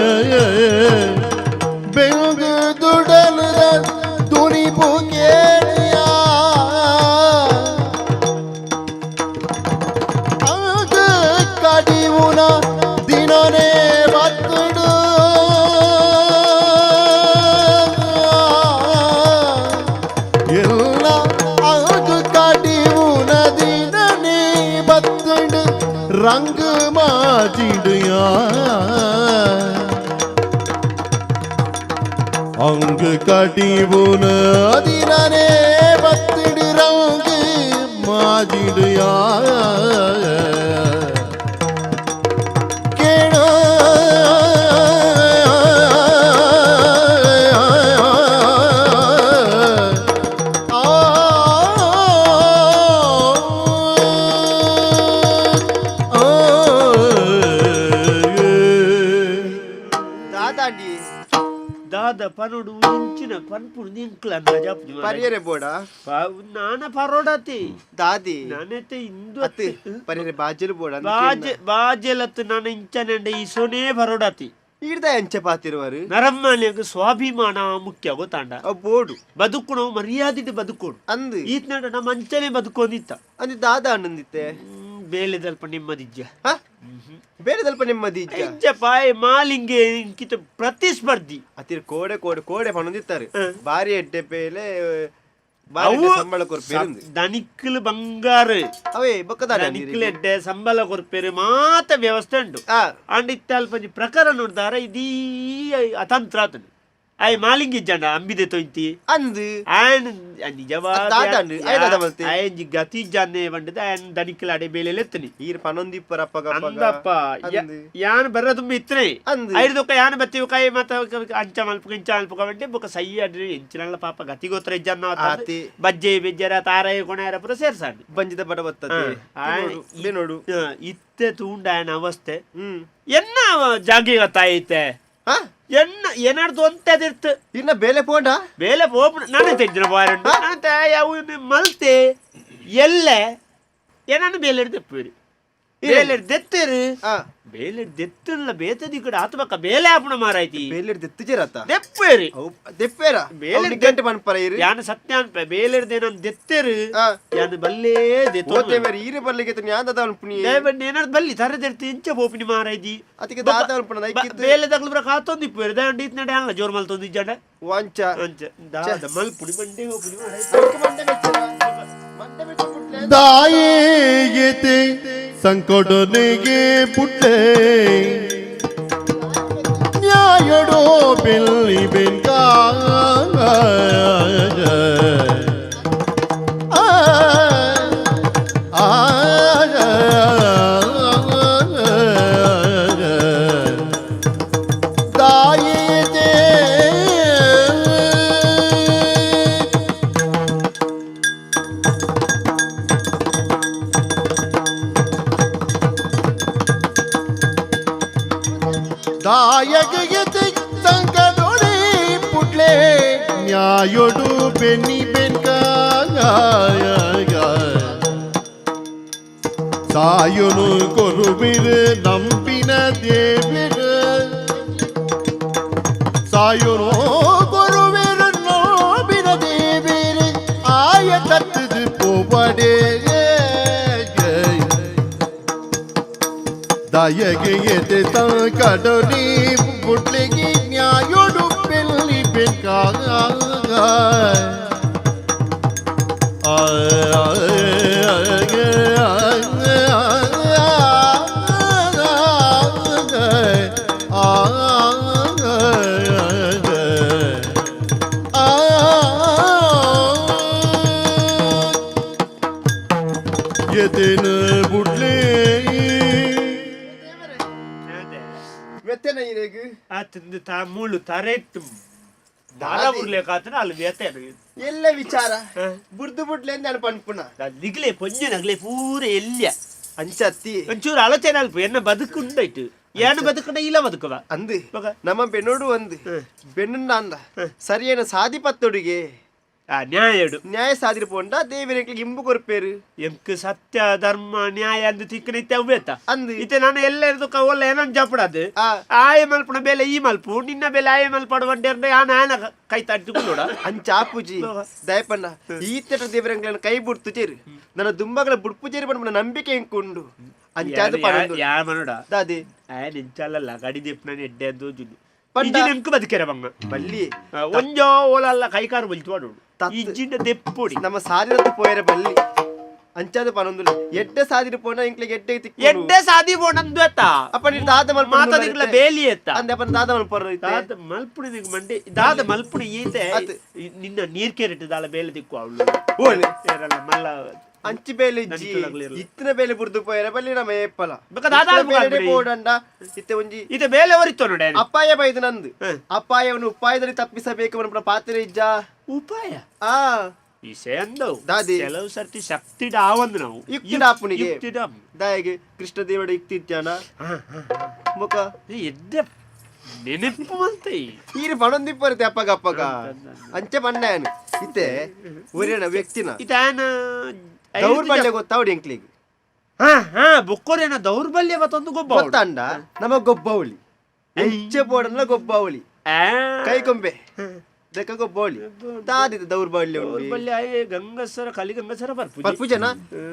ಬೆಂಗುದುಡಲದ ತುನಿಪೋ ಕೇಳಿಯ ಆಗ ಕಡಿವುನ ದಿನನೇ ಬತ್ತಡು ಎಲ್ಲ ಆಗ ಕಡಿವುನ ದಿನನೇ ಬತ್ತಡು रंग माजिड़िया अंग काटी बुन अदिरने बत्तिड़ रंग माजिड़िया దాదా పనుడు ఇంచిన పనుపుడు నింకులు అన్న చెప్పు ಪರಿಯರೆ ಬೋಡ నాన్న పరోడతి ದಾದಿ నానైతే ఇందు ಅತ್ತೆ ಪರಿಯರೆ ಬಾಜಲು ಬೋಡ బాజలత్తు నాన్న ఇంచనండి ఈ సోనే పరోడతి ಹಿಡ್ದ ಎಂಚೆ ಪಾತಿರುವರು ನರಮ್ಮನಿಗೆ ಸ್ವಾಭಿಮಾನ ಮುಖ್ಯ ಗೊತ್ತಾಂಡ ಬೋಡು ಬದುಕುಣ ಮರ್ಯಾದಿಟ್ಟು ಬದುಕೋಡು ಅಂದು ಈತ್ನಾಡ ನಮ್ಮ ಅಂಚನೆ ಬದುಕೋದಿತ್ತ ಅಂದು ದಾದ ಅನ್ನಂದಿತ್ತೆ ಬೇಲೆ ಸ್ವಲ್ಪ ನೆಮ್ಮದಿಜ್ಜ ಬೇರೆ ಸ್ವಲ್ಪ ನೆಮ್ಮದಿ ಇಜ್ಜ ಪಾಯ್ ಮಾಲಿಂಗೆ ಇಂಕಿತ ಪ್ರತಿಸ್ಪರ್ಧಿ ಅತಿರ್ ಕೋಡೆ ಕೋಡೆ ಕೋಡೆ ಪಣದಿತ್ತಾರೆ ಬಾರಿ ಎಡ್ಡೆ ಪೇಲೆ ಅವು ಸಂಬಳ ಕೊರ್ಪೇರು ಧನಿಕ್ಕಲು ಬಂಗಾರ ಅವೇ ಬೊಕ್ಕದ ಧನಿಕ್ಕಲು ಎಡ್ಡೆ ಸಂಬಳ ಕೊರ್ಪೇರು ಮಾತ ವ್ಯವಸ್ಥೆ ಉಂಟು ಅಂಡ್ ಇತ್ತಲ್ಪ ಪ್ರಕಾರ ನೋಡ್ದಾರ ಇದೀ ಅತಂತ್ರ ಆತನು ಆಯ್ ಮಾಲಿಂಗಿ ಜನ ಅಂಬಿದೆ ತೊಯ್ತಿ ಅಂದು ಆಯನ್ ನಿಜವಾದ ಗತಿ ಜನ್ನೆ ಬಂಡದ ಆಯನ್ ಧನಿಕ್ಕಲ ಅಡೆ ಬೇಲೆ ಎತ್ತನಿ ಈರ್ ಪನೊಂದಿಪ್ಪರಪ್ಪ ಅಂದಪ್ಪ ಯಾನ್ ಬರ್ರ ತುಂಬ ಇತ್ತನೆ ಐದೊಕ್ಕ ಯಾನ್ ಬತ್ತೀವಿ ಕಾಯಿ ಮತ್ತ ಅಂಚ ಮಲ್ಪಕ ಇಂಚ ಮಲ್ಪಕ ಬಂಡೆ ಬೊಕ್ಕ ಸೈ ಅಡ್ರಿ ಇಂಚಿನಲ್ಲ ಪಾಪ ಗತಿ ಗೋತ್ರ ಇಜ್ಜನ್ನ ಬಜ್ಜೆ ಬೆಜ್ಜರ ತಾರಾಯ ಕೊಣಾರ ಪುರ ಸೇರ್ಸಾಡಿ ಬಂಜಿದ ಬಡ ಬರ್ತದೆ ನೋಡು ಇತ್ತೆ ತೂಂಡ ಆಯನ ಅವಸ್ಥೆ ಎನ್ನ ಜಾಗಿ ಗೊತ್ತಾಯ್ತೆ ಎನ್ನ ಏನಾರ್ದು ಒಂತದಿರ್ತು ಇನ್ನ ಬೇಲೆ ಪೋಂಡ ಬೇಲೆ ಪೋಪ್ ನಾನು ತೆಜ್ಜಿನ ಬಾರಂಡು ನಾನು ಯಾವ ಮಲ್ತೆ ಎಲ್ಲೆ ಏನಾನು ಬೇಲೆ ತೆಪ್ಪೇರಿ ಬೇಲೆ ದೆತ್ತರು ಬೇಲೆ ದೆತ್ತಲ್ಲ ಬೇತದಿ ಕಡೆ ಆತಬಕ್ಕ ಬೇಲೆ ಆಪಣ ಮಾರಾಯ್ತಿ ಬೇಲೆ ದೆತ್ತಿಜರತ್ತ ದೆಪ್ಪೇರಿ ದೆಪ್ಪೇರ ಬೇಲೆ ಗಂಟೆ ಮನ್ಪರ ಇರು ಯಾನ ಸತ್ಯ ಅನ್ಪ ಬೇಲೆರ್ದೆ ನಾನು ದೆತ್ತರು ಯಾನ ಬಲ್ಲೇ ದೆತ್ತೋತೇವರಿ ಈರೆ ಬರ್ಲಿಕ್ಕೆ ನ್ಯಾದ ದಾಲ್ಪುನಿ ದೇವಣ್ಣ ಏನಾರು ಬಲ್ಲಿ ತರದೆರ್ತಿ ಇಂಚ ಪೋಪಿನಿ ಮಾರಾಯ್ತಿ ಅದಕ್ಕೆ ದಾದ ದಾಲ್ಪುನ ನೈಕಿತ್ತು ಬೇಲೆ ತಗಲು ಬ್ರ ಕಾತೊಂದಿಪ್ಪೇರಿ ದಂಡಿ ಇತ್ ನಡೆ ಅಲ್ಲ ಜೋರ್ ಮಲ್ತೊಂದಿ ಜಡ ವಂಚ ವಂಚ ದಾದ ಮಲ್ಪುಡಿ ಮಂಡೆ ಹೋಪುನಿ ಮಾರಾಯ್ತಿ दायेते संकटनेगे पुट्टे न्यायडो बिल्ली बिनका दायगे संकटोड़े पुटले न्यायोडु बेनी बेनका सायुनु कोरुबिर नंबिन देविर सायुनु कोरुबिर नंबिन देविर आय तत्तु पोवडे दायगे संकटोड़े पुटले न्यायोडु बेनी बेनका ये दिन बुढ़ले ವೆತ್ತನ ಇರೆಗು ಆತಂದು ತಾ ಮುಳ್ಳು ತರೆಟ್ಟು ದಾರ ಉರ್ಲೇಕಾತನ ಅಲ್ಲಿ ವ್ಯತೆ ಎಲ್ಲ ವಿಚಾರ ಬುಡ್ದು ಬುಡ್ಲೆ ಅಂತ ಅನ್ಪನ್ಪುಣ ನಿಗ್ಲೆ ಪೊಂಜೆ ನಗ್ಲೆ ಪೂರ ಎಲ್ಯ ಅಂಚತ್ತಿ ಒಂಚೂರು ಆಲೋಚನೆ ಅಲ್ಪ ಎನ್ನ ಬದುಕುಂಡಾಯ್ತು ಏನು ಬದುಕಡ ಇಲ್ಲ ಬದುಕವ ಅಂದು ನಮ್ಮ ಬೆನ್ನೋಡು ಒಂದು ಬೆನ್ನುಂಡ ಅಂದ ಸರಿಯೇನ ಸಾದಿ ಪತ್ತೊಡಿಗೆ ನ್ಯಾಯಡು ನ್ಯಾಯ ಸಾದಿರ್ ಪೋಂಡ ದೇವರಿಗೆ ಇಂಬು ಕೊರ್ಪೇರು ಎಂಕ್ ಸತ್ಯ ಧರ್ಮ ನ್ಯಾಯ ಅಂದು ತಿಕ್ಕನ ಇತ್ತೆ ಅವ್ವೇತ ಅಂದು ಇತ್ತೆ ನಾನು ಎಲ್ಲ ಇರ್ದಕ್ಕ ಒಲ್ಲ ಏನನ್ ಜಪಡದು ಆಯ ಮಲ್ಪನ ಬೇಲೆ ಈ ಮಲ್ಪು ನಿನ್ನ ಬೇಲೆ ಆಯ ಮಲ್ಪಡ ಬಂಡೆ ಆನ ಕೈ ತಟ್ಟಿಕೊಂಡೋಡ ಅಂಚಾಪುಜಿ ದಯಪಣ್ಣ ಈತಟ ದೇವರಂಗ್ಲನ್ನ ಕೈ ಬುಡ್ತು ಚೇರು ನನ್ನ ದುಂಬಗಳ ಬುಡ್ಪು ಚೇರು ಬಂದ ನಂಬಿಕೆ ಎಂಕೊಂಡು ಅಂಚಾದು ಪಡೋದು ಯಾ ಮನೋಡ ದಾದಿ ಆಯ ನಿಂಚಲ್ಲ ಗಡಿ ದಿಪ್ಪನ ಎಡ್ಡೆ ಅದು ಜುದು ಇಂಜಿನೆಂಕು ಬದುಕೆರ ಬಂಗ ಬಲ್ಲಿ ಒಂಜೋ ಓಲಲ್ಲ ಕೈಕಾರು ಬಲ್ತು ಮಾಡೋಡು ಇಂಜಿನ ದೆಪ್ಪೊಡಿ ನಮ್ಮ ಸಾದಿರತ್ತು ಪೋಯರ ಬಲ್ಲಿ ಅಂಚಾದ ಪನೊಂದುಲ್ಲ ಎಡ್ಡೆ ಸಾದಿರ ಪೋನ ಇಂಕ್ಲಿಗೆ ಎಡ್ಡೆ ತಿಕ್ಕು ಎಡ್ಡೆ ಸಾದಿ ಪೋನಂದು ಎತ್ತ ಅಪ್ಪ ನೀನು ದಾದ ಮಲ್ಪ ಮಾತಾದಿಗ್ಲ ಬೇಲಿ ಎತ್ತ ಅಂದೆ ಅಪ್ಪ ದಾದ ಮಲ್ಪ ದಾದ ಮಲ್ಪುಡಿ ನಿಗ್ ಮಂಡಿ ದಾದ ಮಲ್ಪುಡಿ ಈತೆ ನಿನ್ನ ನೀರ್ ಕೇರಿಟ್ಟು ದಾಲ ಬೇಲೆ ದಿಕ್ಕು ಅವಳು ಓಲಿ ಸೇರಲ್ಲ ಮಲ್ಲ ಅಂಚಿ ಬೇಲೆ ಇಜ್ಜಿ ಇತ್ತಿನ ಬೇಲೆ ಬುರ್ದು ಪೋಯರ ಬಲ್ಲಿ ನಮ್ಮ ಏಪ್ಪಲ ಬಕ ದಾದ ಬೇಲೆ ಬೋಡಂಡ ಇತ್ತೆ ಒಂಜಿ ಇತೆ ಬೇಲೆ ಒರಿತು ನೋಡೆ ಅಪ್ಪಾಯ ಬೈದು ನಂದು ಅಪ್ಪಾಯವನ್ನು ಉಪಾಯದಲ್ಲಿ ತಪ್ಪಿಸಬೇಕು ಅವನ ಪಾತ್ರ ಇಜ್ಜ ಉಪಾಯ ಆ ವಿಷಯ ಅಂದವು ದಾದಿ ಕೆಲವು ಸರ್ತಿ ಶಕ್ತಿ ಆವಂದು ನಾವು ಯುಕ್ತಿಡಾಪುನಿಗೆ ದಾಯಿಗೆ ಕೃಷ್ಣ ದೇವಡ ಯುಕ್ತಿ ಇಜ್ಜಾನ ಮುಖ ಎದ್ದೆ ನೆನಪು ಮಂತೆ ಈರು ಪಣೊಂದಿಪ್ಪರುತ್ತೆ ಅಪ್ಪಗ ಅಂಚೆ ಪಣ್ಣಾಯನು ಇತ್ತೆ ಊರಿನ ವ್ಯಕ್ತಿನ ಇದಾನ ದೌರ್ಬಲ್ಯ ಗೊತ್ತಾವಡಿ ಎಂಕ್ಲಿಗೆ ಹಾ ಬೊಕ್ಕೋರೇನ ದೌರ್ಬಲ್ಯ ಮತ್ತೊಂದು ಗೊಬ್ಬ ಗೊತ್ತಾಂಡ ನಮ್ಮ ಗೊಬ್ಬವಳಿ ಎಂಚೆ ಬೋಡನ್ನ ಗೊಬ್ಬವಳಿ ಕೈಕೊಂಬೆ ದಕ್ಕ ಗೊಬ್ಬವಳಿ ದಾದಿದ ದೌರ್ಬಲ್ಯ ದೌರ್ಬಲ್ಯ ಗಂಗಸರ ಕಲಿ ಗಂಗಸರ ಪರ್ಪುಜನ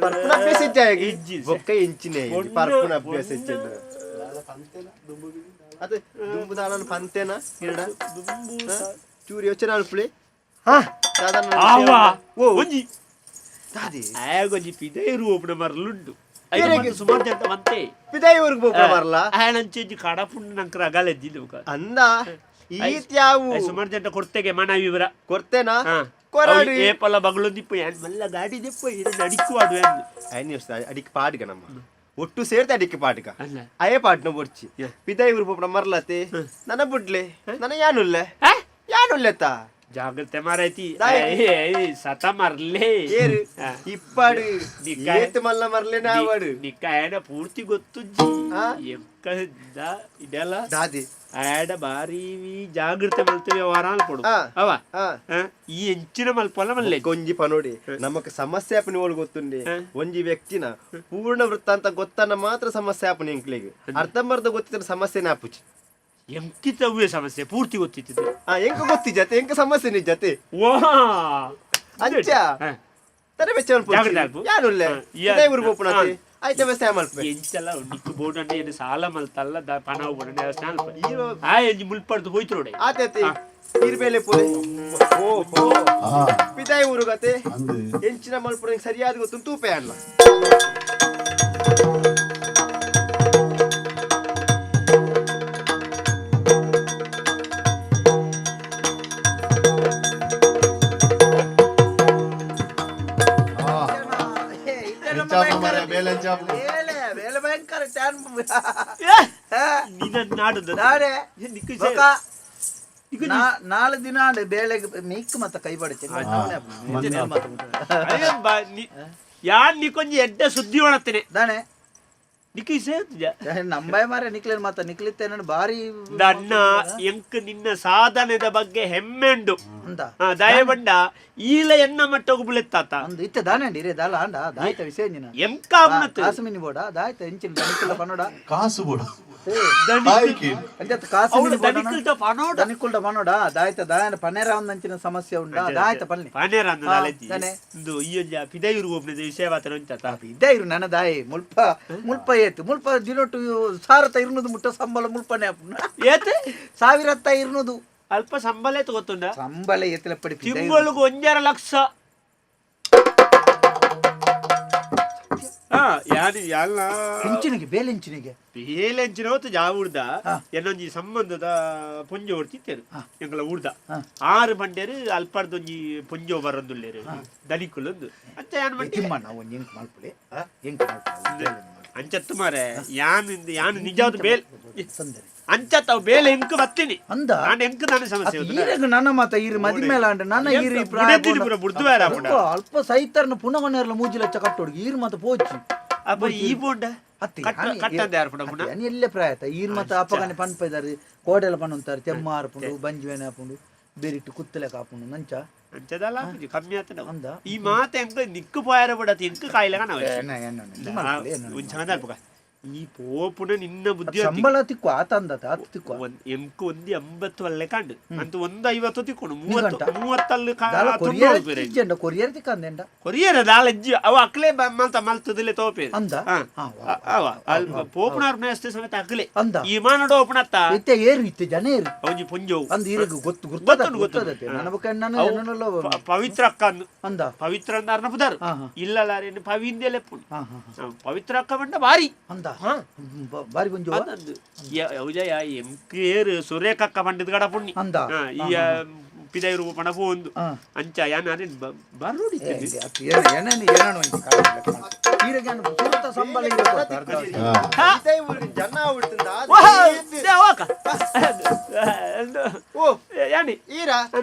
ಪರ್ಪುನ ಅಭ್ಯಾಸ ಇಚ್ಚಾಗಿ ಬೊಕ್ಕ ಎಂಚಿನೇ ಪರ್ಪುನ ಅಭ್ಯಾಸ ಇಚ್ಚ ಅದು ದುಂಬು ದಾಳನ ಪಂತೆನ ಎರಡ ಚೂರಿ ಯೋಚನೆ ಅಲ್ಪುಳಿ ಆವಾ ಒಂಜಿ ದಾದಿ ಆಗೊಂಜಿ ಪಿದೈರು ಒಬ್ಬನ ಮರಲುಂಡು ಸುಮಾರು ಜನ ಮಂತೆ ಪಿದಾಯಿ ಊರಿಗೆ ಹೋಗ್ಬ ಬರಲ್ಲ ಆಯನಂಚಿ ಕಡಪುಂಡು ನಂಕರ ಅಗಲೆದ್ದಿದ್ದು ಅಂದ ಈತ್ಯಾವು ಸುಮಾರು ಜನ ಕೊಡ್ತೆಗೆ ಮನ ವಿವರ ಕೊಡ್ತೇನಾ ಕೊರಾಡಿ ಏಪಲ್ಲ ಬಗಳೊಂದಿಪ್ಪ ಮಲ್ಲ ಗಾಡಿ ದಿಪ್ಪ ಇದು ನಡಿಕುವಾಡು ಎಂದು ಅಡಿಕ್ ಪಾಡ್ಗ ನಮ್ಮ ಒಟ್ಟು ಸೇರ್ತೆ ಅಡಿಕ್ಕೆ ಪಾಡ್ಗ ಅಯ್ಯ ಪಾಟ್ನ ಬೊರ್ಚಿ ಪಿದಾಯಿ ಊರಿಗೆ ಹೋಗ್ಬಿಡ ಮರ್ಲತೆ ನನ್ನ ಬುಡ್ಲೆ ನನ್ನ ಯಾನುಲ್ಲೆ ಯಾನುಲ್ಲೆತ್ತ ಜಾಗ್ರತೆ ಮಾರೈತಿ ಸತ ಮರ್ಲೆ ಏರು ಇಪ್ಪಾಡು ಏತ್ ಮಲ್ಲ ಮರ್ಲೆ ನಾವಾಡು ನಿಕ್ಕ ಆಯನ ಪೂರ್ತಿ ಗೊತ್ತುಜ್ಜಿ ಎಂಕದ ಇದೆಲ್ಲ ದಾದಿ ಆಡ ಬಾರಿ ಜಾಗ್ರತೆ ಮಲ್ತೇವೆ ವಾರ ಅನ್ಕೊಡು ಅವ ಈ ಎಂಚಿನ ಮಲ್ಪಲ್ಲ ಮಲ್ಲೆ ಕೊಂಜಿ ಪನೋಡಿ ನಮಕ್ ಸಮಸ್ಯೆ ಆಪನಿ ಓಲ್ ಗೊತ್ತುಂಡಿ ಒಂಜಿ ವ್ಯಕ್ತಿನ ಪೂರ್ಣ ವೃತ್ತಾಂತ ಗೊತ್ತನ್ನ ಮಾತ್ರ ಸಮಸ್ಯೆ ಆಪನಿ ಎಂಕ್ಲಿಗೆ ಅರ್ಧಂಬರ್ಧ ಗೊತ್ತಿದ್ರೆ ಸಮಸ್ಯೆನೇ ಆಪುಚಿ ಎಂಕಿತವೇ ಸಮಸ್ಯೆ ಪೂರ್ತಿ ಗೊತ್ತಿತ್ತು ಎಂಕ ಗೊತ್ತಿ ಜತೆ ಎಂಕ ಸಮಸ್ಯೆ ನಿಜ ಜತೆ ವಾ ಅಂಚ ತರ ಬೆಚ್ಚ ಯಾನುಲ್ಲೆ ಊರಿಗೆ ಹೋಗ್ಪುಣತಿ ಆಯ್ತ ವ್ಯವಸ್ಥೆ ಮಲ್ಪೆ ಎಂಚಲ್ಲ ನಿಕ್ಕು ಬೋರ್ಡ್ ಏನು ಸಾಲ ಮಲ್ತಲ್ಲ ಪಣವು ಬೋರ್ಡ್ ಆ ಎಂಜಿ ಮುಲ್ಪಡ್ದು ಹೋಯ್ತು ನೋಡಿ ಆತೈತಿ ಇರ್ಬೇಲೆ ಪೋಲೆ ಓಹೋ ಪಿದಾಯಿ ಊರುಗತೆ ಎಂಚಿನ ಮಲ್ಪುರ ಸರಿಯಾದ ಗೊತ್ತು ತೂಪೆ ಅಲ್ಲ ಭಯಂಕರ ನಾಳೆ ದಿನ ಬೇಳೆಗೆ ಮಿಕ್ ಮತ್ತ ಕೈ ಬಡಚೆ ಯಾನ್ ನಿಕೊಂಜಿ ಎಡ್ಡೆ ಸುದ್ದಿ ಒಳತ್ತೇನೆ ದಾನೆ ನಿಕ್ಕಿ ನಂಬಾಯ ಮಾರ ನಿಕ್ಲೇನ್ ಮಾತ ನಿಕ್ಲಿತ್ತೇನ ಬಾರಿ ನನ್ನ ಎಂಕ್ ನಿನ್ನ ಸಾಧನೆದ ಬಗ್ಗೆ ಹೆಮ್ಮೆಂಡು ಅಂತ ದಯಬಂಡ ಈಲ ಎನ್ನ ಮಟ್ಟಗು ಬುಳೆತ್ತಾತ ಒಂದು ಇತ್ತೆ ದಾನೆ ಇರೇ ದಾಲ ಆಂಡ ದಾಯ್ತ ವಿಷಯ ಎಂಕ ಕಾಸು ಮಿನಿ ಬೋಡ ದಾಯ್ತ ಎಂಚಿನ ದನಿಕುಲ ಪನೋಡ ಕಾಸು ಬೋಡ ದನಿಕುಲ್ಡ ಪನೋಡ ದಾಯ್ತ ದಾಯನ ಪನೇರ ಒಂದಂಚಿನ ಸಮಸ್ಯೆ ಉಂಡ ದಾಯ್ತ ಪನ್ನಿ ಪನೇರ ಅಂದು ಈ ಪಿದೈರು ಒಬ್ಬನ ವಿಷಯ ಮಾತ್ರ ಉಂಟತ ಪಿದೈರು ನನ್ನ ದಾಯಿ ಮುಲ್ಪ ಏತು ಮುಲ್ಪ ದಿನೊಟ್ಟು ಸಾರತ ಇರುನದು ಮುಟ್ಟ ಸಂಬಳ ಮುಲ್ಪನೆ ಏತೆ 1000 ಇರುನದು ಅಲ್ಪ ಸಂಬಳ ಏತು ಗೊತ್ತುಂಡ ಸಂಬಳ ಏತಲ ಪಡಿ ತಿಂಗಳಿಗೆ 1.5 ಲಕ್ಷ ಹೆಂಚಿನಿಗೆ ಬೇಲೆಂಚಿನಿಗೆ ಬೇಲೆಂಚಿನ ಹೊತ್ತು ಜಾವ ಉಡ್ದ ಏನೊಂಜಿ ಸಂಬಂಧದ ಪೊಂಜೋ ಹೊಡ್ತಿತ್ತೇರು ಎಂಕಲ ಉಡ್ದ 6 ಬಂಡೇರು ಅಲ್ಪರ್ದೊಂಜಿ ಪೊಂಜೋ ಬರೊಂದುಲ್ಲೇರು ದನಿಕುಲೊಂದು ಅಂಚ ಯಾನ್ ಮಾಡಿ ಅಂಚತ್ತು ಮಾರೆ ಯಾನ್ ನಿಜವಾದ ಬೇಲ್ ಅಂಚತ್ತ ಬೇಲೆ ಎಂಕ್ ಬತ್ತೀನಿ ಅಂದ ನಾನು ಎಂಕ್ ನನ್ನ ಸಮಸ್ಯೆ ನನ್ನ ಮಾತ ಈರು ಮದಿ ಮೇಲೆ ಅಂಡ ನನ್ನ ಈರು ಬುಡ್ದುವಾರ ಅಲ್ಪ ಸೈತರ್ನ ಪುನಃ ಮನೆಯಲ್ಲ ಮೂಜಿಲಚ್ಚ ಕಟ್ಟೋಡು ಈರು ಮಾತ ಪೋಚಿ ಅಪ್ಪ ಈ ಬೋಂಡ ಎಲ್ಲೇ ಪ್ರಾಯತ ಈರು ಮಾತ ಅಪ್ಪಗಾನೆ ಪನ್ಪ ಇದಾರೆ ಕೋಡೆಲ್ಲ ಪಣ್ಣುಂತಾರೆ ತೆಮ್ಮ ಆರ್ಪುಂಡು ಬಂಜ್ವೇನೆ ಹಾಪುಂಡು ಬೇರಿಟ್ಟು ಕುತ್ತಲೆ ಕಾಪುಂಡು ನಂಚ ಅಂಚದಲ್ಲ ಕಮ್ಮಿ ಆತನ ಅಂದ ಈ ಮಾತ ಎಂಕ ನಿಕ್ಕು ಪೋಯಾರ ಬಿಡತಿ ಎಂಕ ಕಾಯಿಲೆಗ ನಾವು ಚಂದ ಅಲ್ಪ ಈ ಪೋಪುನ ನಿನ್ನ ಬುದ್ಧಿ ಸಂಬಳ ತಿಕ್ಕು ಆತಂದ ತಿಕ್ಕು ಎಂಕು 80 ಒಳ್ಳೆ ಕಂಡು ಅಂತ 150 ತಿಕ್ಕೊಂಡು 30 ಕೊರಿಯರ್ ತಿಕ್ಕಂದೆಂಡ ಕೊರಿಯರ್ ದಾಲಜ್ಜಿ ಅವ ಅಕ್ಲೆ ಮಲ್ತದಿಲ್ಲ ತೋಪೆ ಅಂದ ಅವ ಪೋಪುನಾರ್ ಮೇಸ್ತೆ ಸಮೇತ ಅಕ್ಲೆ ಅಂದ ಈ ಮಾನಡ ಓಪನತ್ತ ಇತ್ತೆ ಏರು ಇತ್ತೆ ಜನ ಏರು ಅವಜಿ ಪುಂಜೋ ಅಂದ ಇರಗ ಗೊತ್ತದತೆ ನನಬಕಣ್ಣನ ಪವಿತ್ರ ಅಕ್ಕ ಅಂದ ಪವಿತ್ರ ಅಂದಾರ್ನ ಪುದಾರ್ ಇಲ್ಲಲಾರೇನು ಪವಿಂದೆಲೆ ಪುಣ್ ಪವಿತ್ರ ಅಕ್ಕ ಬಂಡ ಬಾರಿ ಅಂದ ಬಾರಿ ಪುಂಜೋ ಯೌಜಯ ಎಂಕೇರು ಸುರೇಖಕ್ಕ ಬಂಡಿದ ಗಡ ಪುಣ್ಣಿ ಅಂದ ಈ ಪಿದೈರು ಪಣ ಪೋಂದು ಅಂಚ ಯಾನ ಅರೇನ್ ಬರೋಡಿ ಸಂಬಳ ಜನ ಈರ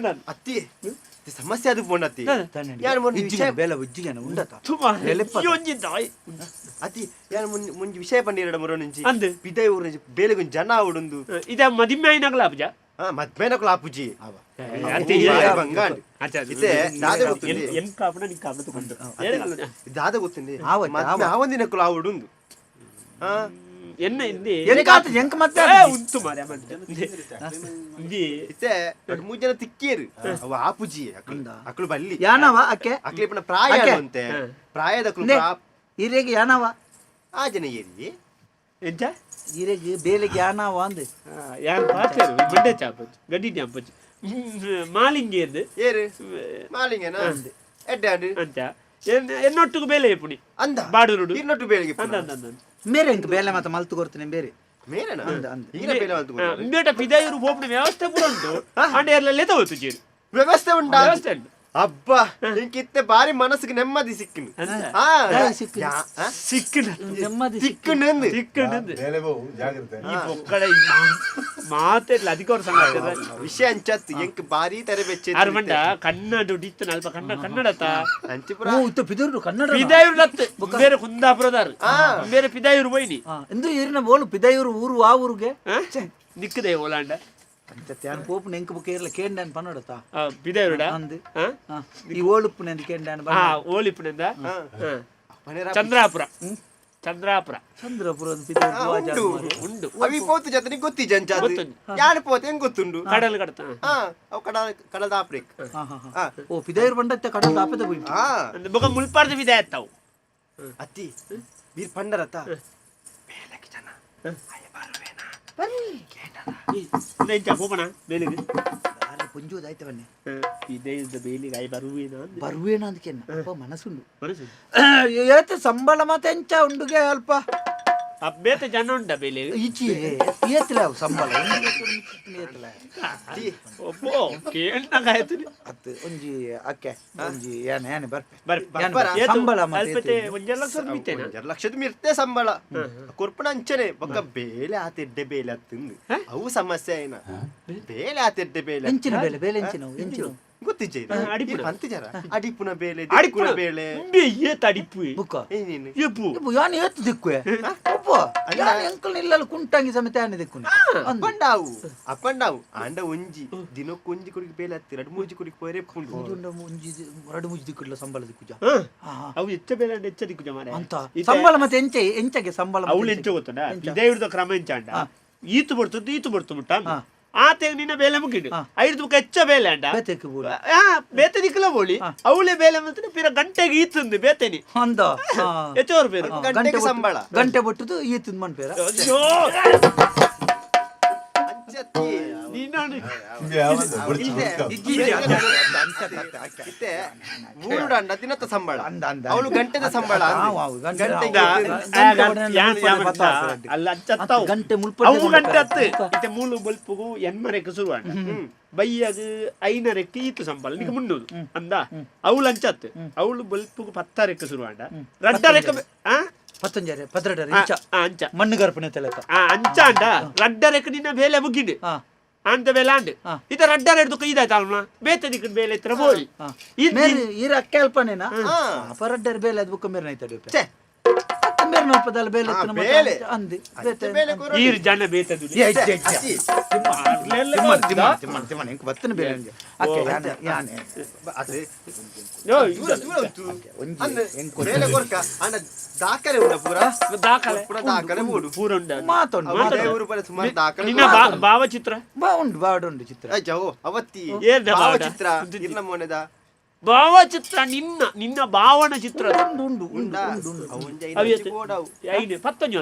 ಅತ್ತಿ ಸಮಸ್ಯೆ ಅದಕ್ಕೆ ಬೋಣತ್ತಿ ಬೇಲ ಉಜ್ಜಿಗೆ ಉಂಡತ ಅತಿ ಯಾನ ಮುಂಜಿ ವಿಷಯ ಪಂಡಿರಡ ಮುರ నుంచి ಅಂದು ಪಿದೈ ಊರ నుంచి ಬೇಲೆಗು ಜನ ಉಡುಂದು ಇದ ಮದಿಮೆ ಐನಗಲ ಅಬ್ಜ ಮದ್ಮೇನಕಲ ಆಪುಜಿ ಅತಿ ಬಂಗಾಂಡ್ ಅಚ್ಚಾ ಇತೆ ದಾದ ಗೊತ್ತಿಲ್ಲ ಎಂ ಕಾಪನ ನಿ ಕಾಪನ ತಗೊಂಡು ದಾದ ಗೊತ್ತಿಲ್ಲ ಮದ್ಮೆ ಆವಂದಿನಕಲ ಆವುಡುಂದು ಎನ್ನ ಇಂದಿ ಎಂಕಾತ ಎಂಕ ಮತ್ತೆ ಉಂತು ಮಾರ್ಯ ಇಂದಿ ಇತೆ ಮೂರು ಜನ ತಿಕ್ಕೇರು ಅವ ಆಪುಜಿ ಅಕ್ಕಳು ಬಲ್ಲಿ ಯಾನವ ಅಕ್ಕೆ ಅಕ್ಲಿಪನ ಪ್ರಾಯ ಅಂತೆ ಪ್ರಾಯದ ಈರೆಗೆ ಯಾನವ ಆ ಜನ ಏರಿ ಎಂಚ ಈರೆಗೆ ಬೇಲೆಗೆ ಯಾನವ ಅಂದೆ ಯಾನ್ ಪಾತೇರು ಬಂಡೆ ಚಾಪಚ್ ಗಡ್ಡಿ ಚಾಪಚ್ ಮಾಲಿಂಗೆ ಎಂದು ಏರು ಮಾಲಿಂಗನ ಎಡ್ಡಾಡು ಅಂಚ ಎನ್ನೊಟ್ಟಿಗೆ ಬೇಲೆ ಪುಣಿ ಅಂದ ಬಾಡುರುಡು ಇನ್ನೊಟ್ಟು ಬೇಳೆಗೆ ಅಂದ ಅಂದ ಅಂದ ಮೇರೆ ಎಂಕ ಬೇಲೆ ಮತ್ತೆ ಮಲ್ತು ಕೊಡ್ತೇನೆ ಬೇರೆ ಮೇರೆನಾ ಈಗ ಬೇಳೆ ಅಂತ ಇಂಬೇಟ ಪಿದಾಯರು ಹೋಗ್ನ ವ್ಯವಸ್ಥೆ ಕೂಡ ಉಂಟು ಅಂಡೆ ಎಲ್ಲ ಲೆತ ಹೋಯ್ತು ಜೀರು ವ್ಯವಸ್ಥೆ ಉಂಟಾ ವ್ಯವಸ್ಥೆ ಉಂಟು ಅಬ್ಬ ಇಂಕಿತ್ತೆ ಬಾರಿ ಮನಸ್ಸಿಗೆ ನೆಮ್ಮದಿ ಸಿಕ್ಕಿನು ಸಿಕ್ಕಿನ ನೆಮ್ಮದಿ ಸಿಕ್ಕುಂಡು ಸಿಕ್ಕಂಡು ಈ ಪೊಕ್ಕಡ ಮಾತೆಲ್ಲ ಅಧಿಕಾರ ಸಂಘ ವಿಷಯ ಅಂಚತ್ತು ಎಂಕ್ ಬಾರಿ tere ಬೆಚ್ಚೆ ಅರ್ಮಂಡ ಕನ್ನಡ ಡಿತ್ತು ಅಲ್ಪ ಕನ್ನಡತ ಅಂಚಿಪುರ ಇತ್ತು ಪಿದೂರು ಕನ್ನಡ ಪಿದಾಯರು ಲತ್ತು ಬೇರೆ ಕುಂದಾಪುರದಾರು ಬೇರೆ ಪಿದಾಯರು ಬೈನಿ ಎಂದು ಈರಿನ ಬೋಲು ಪಿದೈಯೂರು ಊರು ಆ ಊರಿಗೆ ನಿಕ್ಕದೆ ಓಲಾಂಡ ತ್ಯಾನ್ ಪೋಪು ನೆಂಕ ಬುಕ್ಕ ಇರಲ್ಲ ಕೇಂಡಾನ್ ಪನ್ನಡತ ಪಿದಾಯರುಡ ಅಂದು ಈ ಓಳುಪ್ಪು ನೆಂದು ಕೇಂಡಾನ್ ಓಲಿಪ್ಪನಿಂದ ಚಂದ್ರಾಪುರ ಚಂದ್ರಾಪುರ ಚಂದ್ರಪುರದ ಪಿದೈಯೂರು ಉಂಡು ಅವಿ ಪೋತು ಜೊತೆ ನಿಂಗೆ ಗೊತ್ತಿ ಜಂಚಾದು ಯಾರು ಪೋತು ಹೆಂಗ್ ಗೊತ್ತುಂಡು ಕಡಲ್ ಕಡತ ಅವು ಕಡದ ಆಪ್ರಿಕ್ ಓ ಪಿದೈಯೂರು ಬಂಡತ್ತೆ ಕಡಲ ಆಪದ ಹೋಯ್ತು ಬೊಕ ಮುಲ್ಪಾರ್ದ ಪಿದಾಯ ಅತ್ತಾವು ಅತ್ತಿ ವೀರ್ ಪಂಡರತ ಬೇಲಕ್ಕೆ ಜನ ಅಯ್ಯ ಬರುವೇನಾ ಎಂಚ ಹೋಗೋಣ ಬೇಲಿಗೆ ಪುಂಜುದಾಯ್ತವನ್ನೇ ಪಿದಾಯದ ಬೇಲಿಗೆ ಆಯ್ ಬರುವೇನಾ ಬರುವೇನ ಅದಕ್ಕೆ ಅಪ್ಪ ಮನಸ್ಸುಂಡು ಮನಸ್ಸು ಏತ ಸಂಬಳ ಮತ್ತೆ ಎಂಚ ಉಂಡುಗೆ ಅಲ್ಪ ಅಬ್ಬೇತ ಜನ ಉಂಡ ಬೇಲಿಗೆ ಈಚಿ ಏತಲ ಸಂಬಳ ಒಬ್ಬೋ ಕೇಳ್ನಾಗಾಯ್ತು ಅತ್ತು ಒಂಜಿ ಅಕ್ಕೆ ಒಂಜಿ ಏನೆ ಏನೆ ಬರ್ಪೆ ಬರ್ರಿ ಸಂಬಳ ಅಲ್ಪತೆ 1 ಲಕ್ಷ ಮಿತ್ತೇನ 2 ಲಕ್ಷದ ಮಿರ್ತೆ ಸಂಬಳ ಕೊರ್ಪಣ ಅಂಚನೆ ಬೊಕ್ಕ ಬೇಲೆ ಆತೆಡ್ಡೆ ಬೇಲೆ ಅತ್ತಿಂದು ಅವು ಸಮಸ್ಯೆ ಏನ ಬೇಲೆ ಆತೆಡ್ಡೆ ಬೇಲೆ ಎಂಚಿನ ಬೇಲೆ ಬೇಲೆ ಎಂಚಿನ ಗೊತ್ತಿಜ್ಜೆ ಅಡಿಪುನ ಅಂತಿಜಾರ ಅಡಿಪುನ ಬೇಲೆ ದಿಕ್ಕುನ ಬೇಲೆ ಏತ ಅಡಿಪು ಬುಕ್ಕ ಏನೇನು ಎಪ್ಪು ಯಾನ್ ಏತ್ ದಿಕ್ಕು ಅಪ್ಪ ಯಾನ್ ಅಂಕಲ್ ನಿಲ್ಲಲ್ಲ ಕುಂಟಂಗಿ ಸಮೇತ ಯಾನ್ ದಿಕ್ಕು ಅಪ್ಪಂಡಾವು ಆಂಡ ಒಂಜಿ ದಿನಕ್ಕೆ ಒಂಜಿ ಕುಡಿಗೆ ಬೇಲೆ ಹತ್ತಿ 2-3 ಕುಡಿಗೆ ಪೋರೆ ಪುಂಡು ಒಂಜಿ 2-3 ದಿಕ್ಕುಲ್ಲ ಸಂಬಳ ದಿಕ್ಕುಜ ಅವು ಹೆಚ್ಚ ಬೇಲೆ ಅಂಡ ಹೆಚ್ಚ ದಿಕ್ಕು ಜಮಾನೆ ಅಂತ ಸಂಬಳ ಮತ್ತೆ ಎಂಚಗೆ ಸಂಬಳ ಅವಳು ಎಂಚ ಗೊತ್ತಂಡ ಇದೇವ್ರದ ಕ್ರಮ ಎಂಚ ಅಂಡ ಈತು ಬರ್ತು ಮುಟ್ಟ ಆತೆ ನಿನ್ನ ಬೇಲೆ ಮುಗಿಡು 5 ಬುಕ್ ಹೆಚ್ಚ ಬೇಲೆ ಅಂಡ ಬೇತೆ ದಿಕ್ಕಲ ಬೋಳಿ ಅವಳೆ ಬೇಲೆ ಮತ್ತೆ ಪಿರ ಗಂಟೆಗೆ ಈತಂದು ಬೇತೇನಿ ಅಂದ ಹೆಚ್ಚೋರು ಬೇರೆ ಗಂಟೆಗೆ ಸಂಬಳ ಗಂಟೆ ಬಿಟ್ಟದು ಈತಿಂದ ಮನ್ ಪೇರ ಮೂರುಡಂಡ ದಿನದ ಸಂಬಳ ಅವಳು ಗಂಟೆದ ಸಂಬಳ ಗಂಟೆ ಅವು ಗಂಟೆ ಹತ್ತು ಇತ್ತೆ ಮೂಲು ಬಲ್ಪುಗು ಎನ್ಮರೆಕ್ಕೆ ಶುರು ಬೈಯಗ 5 ಈತು ಸಂಬಳ ನಿಂಗೆ ಮುನ್ನೂರು ಅಂದ ಅವಳು ಅಂಚತ್ತು ಅವಳು ಬಲ್ಪುಗು 10 ರೆಕ್ಕ ಶುರು ಅಂಡ 2 ರೆಕ್ಕ 15 ಅಂಚ ಮಣ್ಣು ಗರ್ಪಣೆ ತೆಲಕ ಅಂಚ ಅಂಡ 2 ರೆಕ್ಕ ನಿನ್ನ ಬೇಲೆ ಮುಗಿಡು ಅಂತ ಬೇಲೆ ಅಂಡ್ ಇತ 2 ಹಿಡ್ದು ಇದಾಯ್ತಲ್ಮ ಬೇತೆ ದಿಕ್ಕ ಬೇಲೆ ಇತ್ರ ಬೋಳಿ ಈರ ಅಕ್ಕೆ ಅಲ್ಪನೇನಾ ಪರಡ್ಡರ್ ಬೇಲೆ ಅದು ಬುಕ್ಕ ಮೇರೆ ನೈತಡಿ ಮೇರೆ ನೋಡ್ಪದಲ್ಲ ಬೇಲೆ ಅಂದಿ ಈರ್ ಜನ ಬೇತದು ಬತ್ತನ ಬೇಲೆ ಅಕ್ಕೆ ಯಾನೆ ಬೇಲೆ ಕೊರ್ಕ ಅಂಡ ದಾಖಲೆ ಉಂಡ ಪೂರ ದಾಖಲೆ ಮೂಡು ಪೂರ ಉಂಡ ಮಾತೊಂಡು ಸುಮಾರು ದಾಖಲೆ ನಿನ್ನ ಭಾವಚಿತ್ರ ಬಾವುಂಡು ಚಿತ್ರ ಅವತ್ತಿ ಏರ್ದ ಭಾವಚಿತ್ರ ಇರ್ನ ಮೊನೆದ ಭಾವಚಿತ್ರ ನಿನ್ನ ಭಾವನ ಚಿತ್ರ ಉಂಡು ಪತ್ತೊಂಜು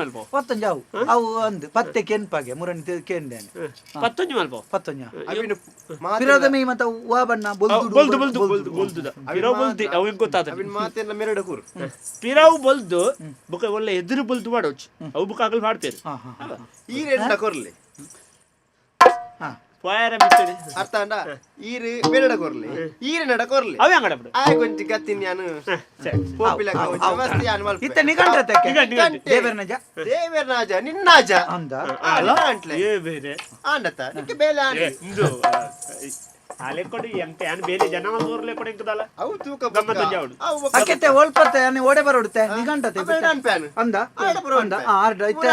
ಮಲ್ಪ 15 ಅವು ಅಂದು ಪತ್ತೆ ಕೆನ್ಪಾಗೆ ಮುರಣಿ ಕೇಂಡೇನೆ 15 ಮಲ್ಪ 15 ಪಿರೋದಮಿ ಮತ ವಾ ಬಣ್ಣ ಬೊಲ್ದು ಪಿರಾವ್ ಬೊಲ್ದು ಅವೇನ್ ಗೊತ್ತಾದ ಮಾತೆಲ್ಲ ಮೆರಡ ಕೂರು ಪಿರಾವ್ ಬೊಲ್ದು ಬುಕ ಒಳ್ಳೆ ಎದುರು ಬೊಲ್ದು ಮಾಡೋಚ್ ಅವು ಬುಕ ಆಗಲ್ ಮಾಡ್ತೇವೆ ಈ ರೆಂಡ ಕೊರ್ಲಿ ವಾಯರ ಮಿತ್ತನೆ ಅರ್ಥ ಅಂಡ ಈರು ಬೇರೆಡ ಕೊರ್ಲಿ ಈರು ನಡ ಕೊರ್ಲಿ ಅವೆ ಅಂಗಡ ಬಿಡು ಆಯ್ ಕೊಂಚ ಗತ್ತಿನ ಯಾನು ಪೋಪಿಲ ವ್ಯವಸ್ಥೆ ಯಾನು ಮಲ್ಪ ಇತ್ತ ನಿಗಂಟತೆ ದೇವರನಾಜ ನಿನ್ನಾಜ ಅಂದ ಅಲ್ಲ ಅಂಟ್ಲೆ ಏ ಬೇರೆ ಆಂಡತ ನಿಕ್ಕೆ ಬೇಲೆ ಆಂಡ ಇಂದು ಹಾಲೆ ಕೊಡು ಎಂತ ಯಾನ್ ಬೇಲೆ ಜನ ತೋರ್ಲೆ ಕೊಡು ಎಂಕದಲ್ಲ ಅವು ತೂಕ ಗಮ್ಮತ್ ಜಾವಡು ಅಕ್ಕೆತ್ತೆ ಒಳ್ಪತ್ತೆ ಯಾನಿ ಓಡೆ ಬರೋಡುತ್ತೆ ನಿಗಂಟತೆ ಪ್ಯಾನ್ ಅಂದ ಅಂದ ಆರ್ಡ ಐತೆ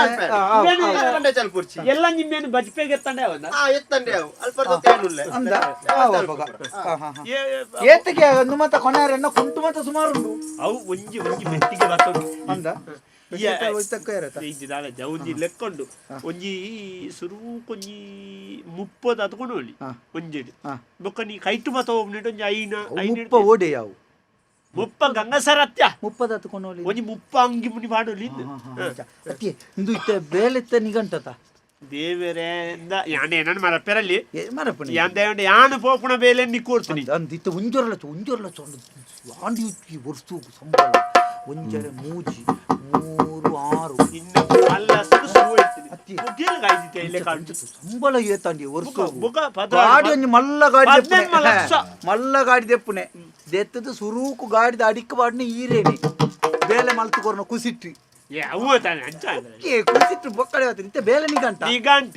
ಕಂಡೆ ಚಲ್ ಕುರ್ಚಿ ಎಲ್ಲ ನಿಮ್ಮೇನು ಬಜ್ಪೆಗೆ ಎತ್ತಂಡೆ ಅವನ್ನ ಎತ್ತಂಡೆ ಅವು ಅಲ್ಪ ತೇನುಲ್ಲ ಅಂದ ಏತಿಗೆ ಒಂದು ಮತ ಕೊನೆಯರನ್ನ ಕುಂಟು ಮತ ಸುಮಾರು ಉಂಟು ಅವು ಒಂಜಿ ಮೆತ್ತಿಗೆ ಬರ್ತದು ಅಂದ ಒಂಜಿ ಲೆಕ್ಕೊಂಡು ಒಂಜಿ ಸುರು ಕೊಂಜಿ 30 ಅತ್ಕೊಂಡು ಒಳ್ಳಿ ಒಂಜೆಡು ಬೊಕ್ಕ ನೀ ಕೈಟು ಮತ ಹೋಗ್ಬಿಟ್ಟು ಒಂಜಿ ಐನ ಓಡೆ ಯಾವು ಮುಪ್ಪ ಗಂಗಸರ ಅತ್ಯ ಮುಪ್ಪದ ಹತ್ಕೊಂಡು ಒಂಜಿ ಮುಪ್ಪ ಅಂಗಿ ಮುನಿ ಮಾಡೋಲಿ ಇಂದು ಇತ್ತೆ ಬೇಲೆತ್ತೆ ನಿಗಂಟತ ದೇವರೇ ಯಾನೆ ಏನನ್ನು ಮರಪೆರಲ್ಲಿ ಮರಪಣಿ ಯಾಂದೆ ಯಾನು ಪೋಪುಣ ಬೇಲೆ ನೀ ಕೂರ್ತೀನಿ ಅಂದಿತ್ತ ಒಂಜೊರಲ ಆಂಡಿ ವರ್ಷ ಸಂಬಳ ಒಂಜರೆ ಮೂಜಿ 3 6 ಇನ್ನು ಅಲ್ಲ ಸುಡು ಹೇಳ್ತೀನಿ ಮುಗಿಲ ಗಾಯ್ದಿತೆ ಇಲ್ಲೇ ಕಾಣ್ತು ಸಂಬಳ ಏತಾಂಡಿ ವರ್ಷ ಬುಗ ಗಾಡಿ ಒಂಜಿ ಮಲ್ಲ ಗಾಡಿ ದೆಪ್ಪುನೆ ದೆತ್ತದು ಸುರೂಕು ಗಾಡಿದ ಅಡಿಕ್ಕ ಬಾಡ್ನೆ ಈರೇನಿ ಬೇಲೆ ಮಲ್ತು ಕೊರ್ನ ಕುಸಿಟ್ಟಿ ಕುಸಿಟ್ಟು ಬೊಕ್ಕಡೆ ಇತ್ತೆ ಬೇಲೆ ನಿಗಂಟ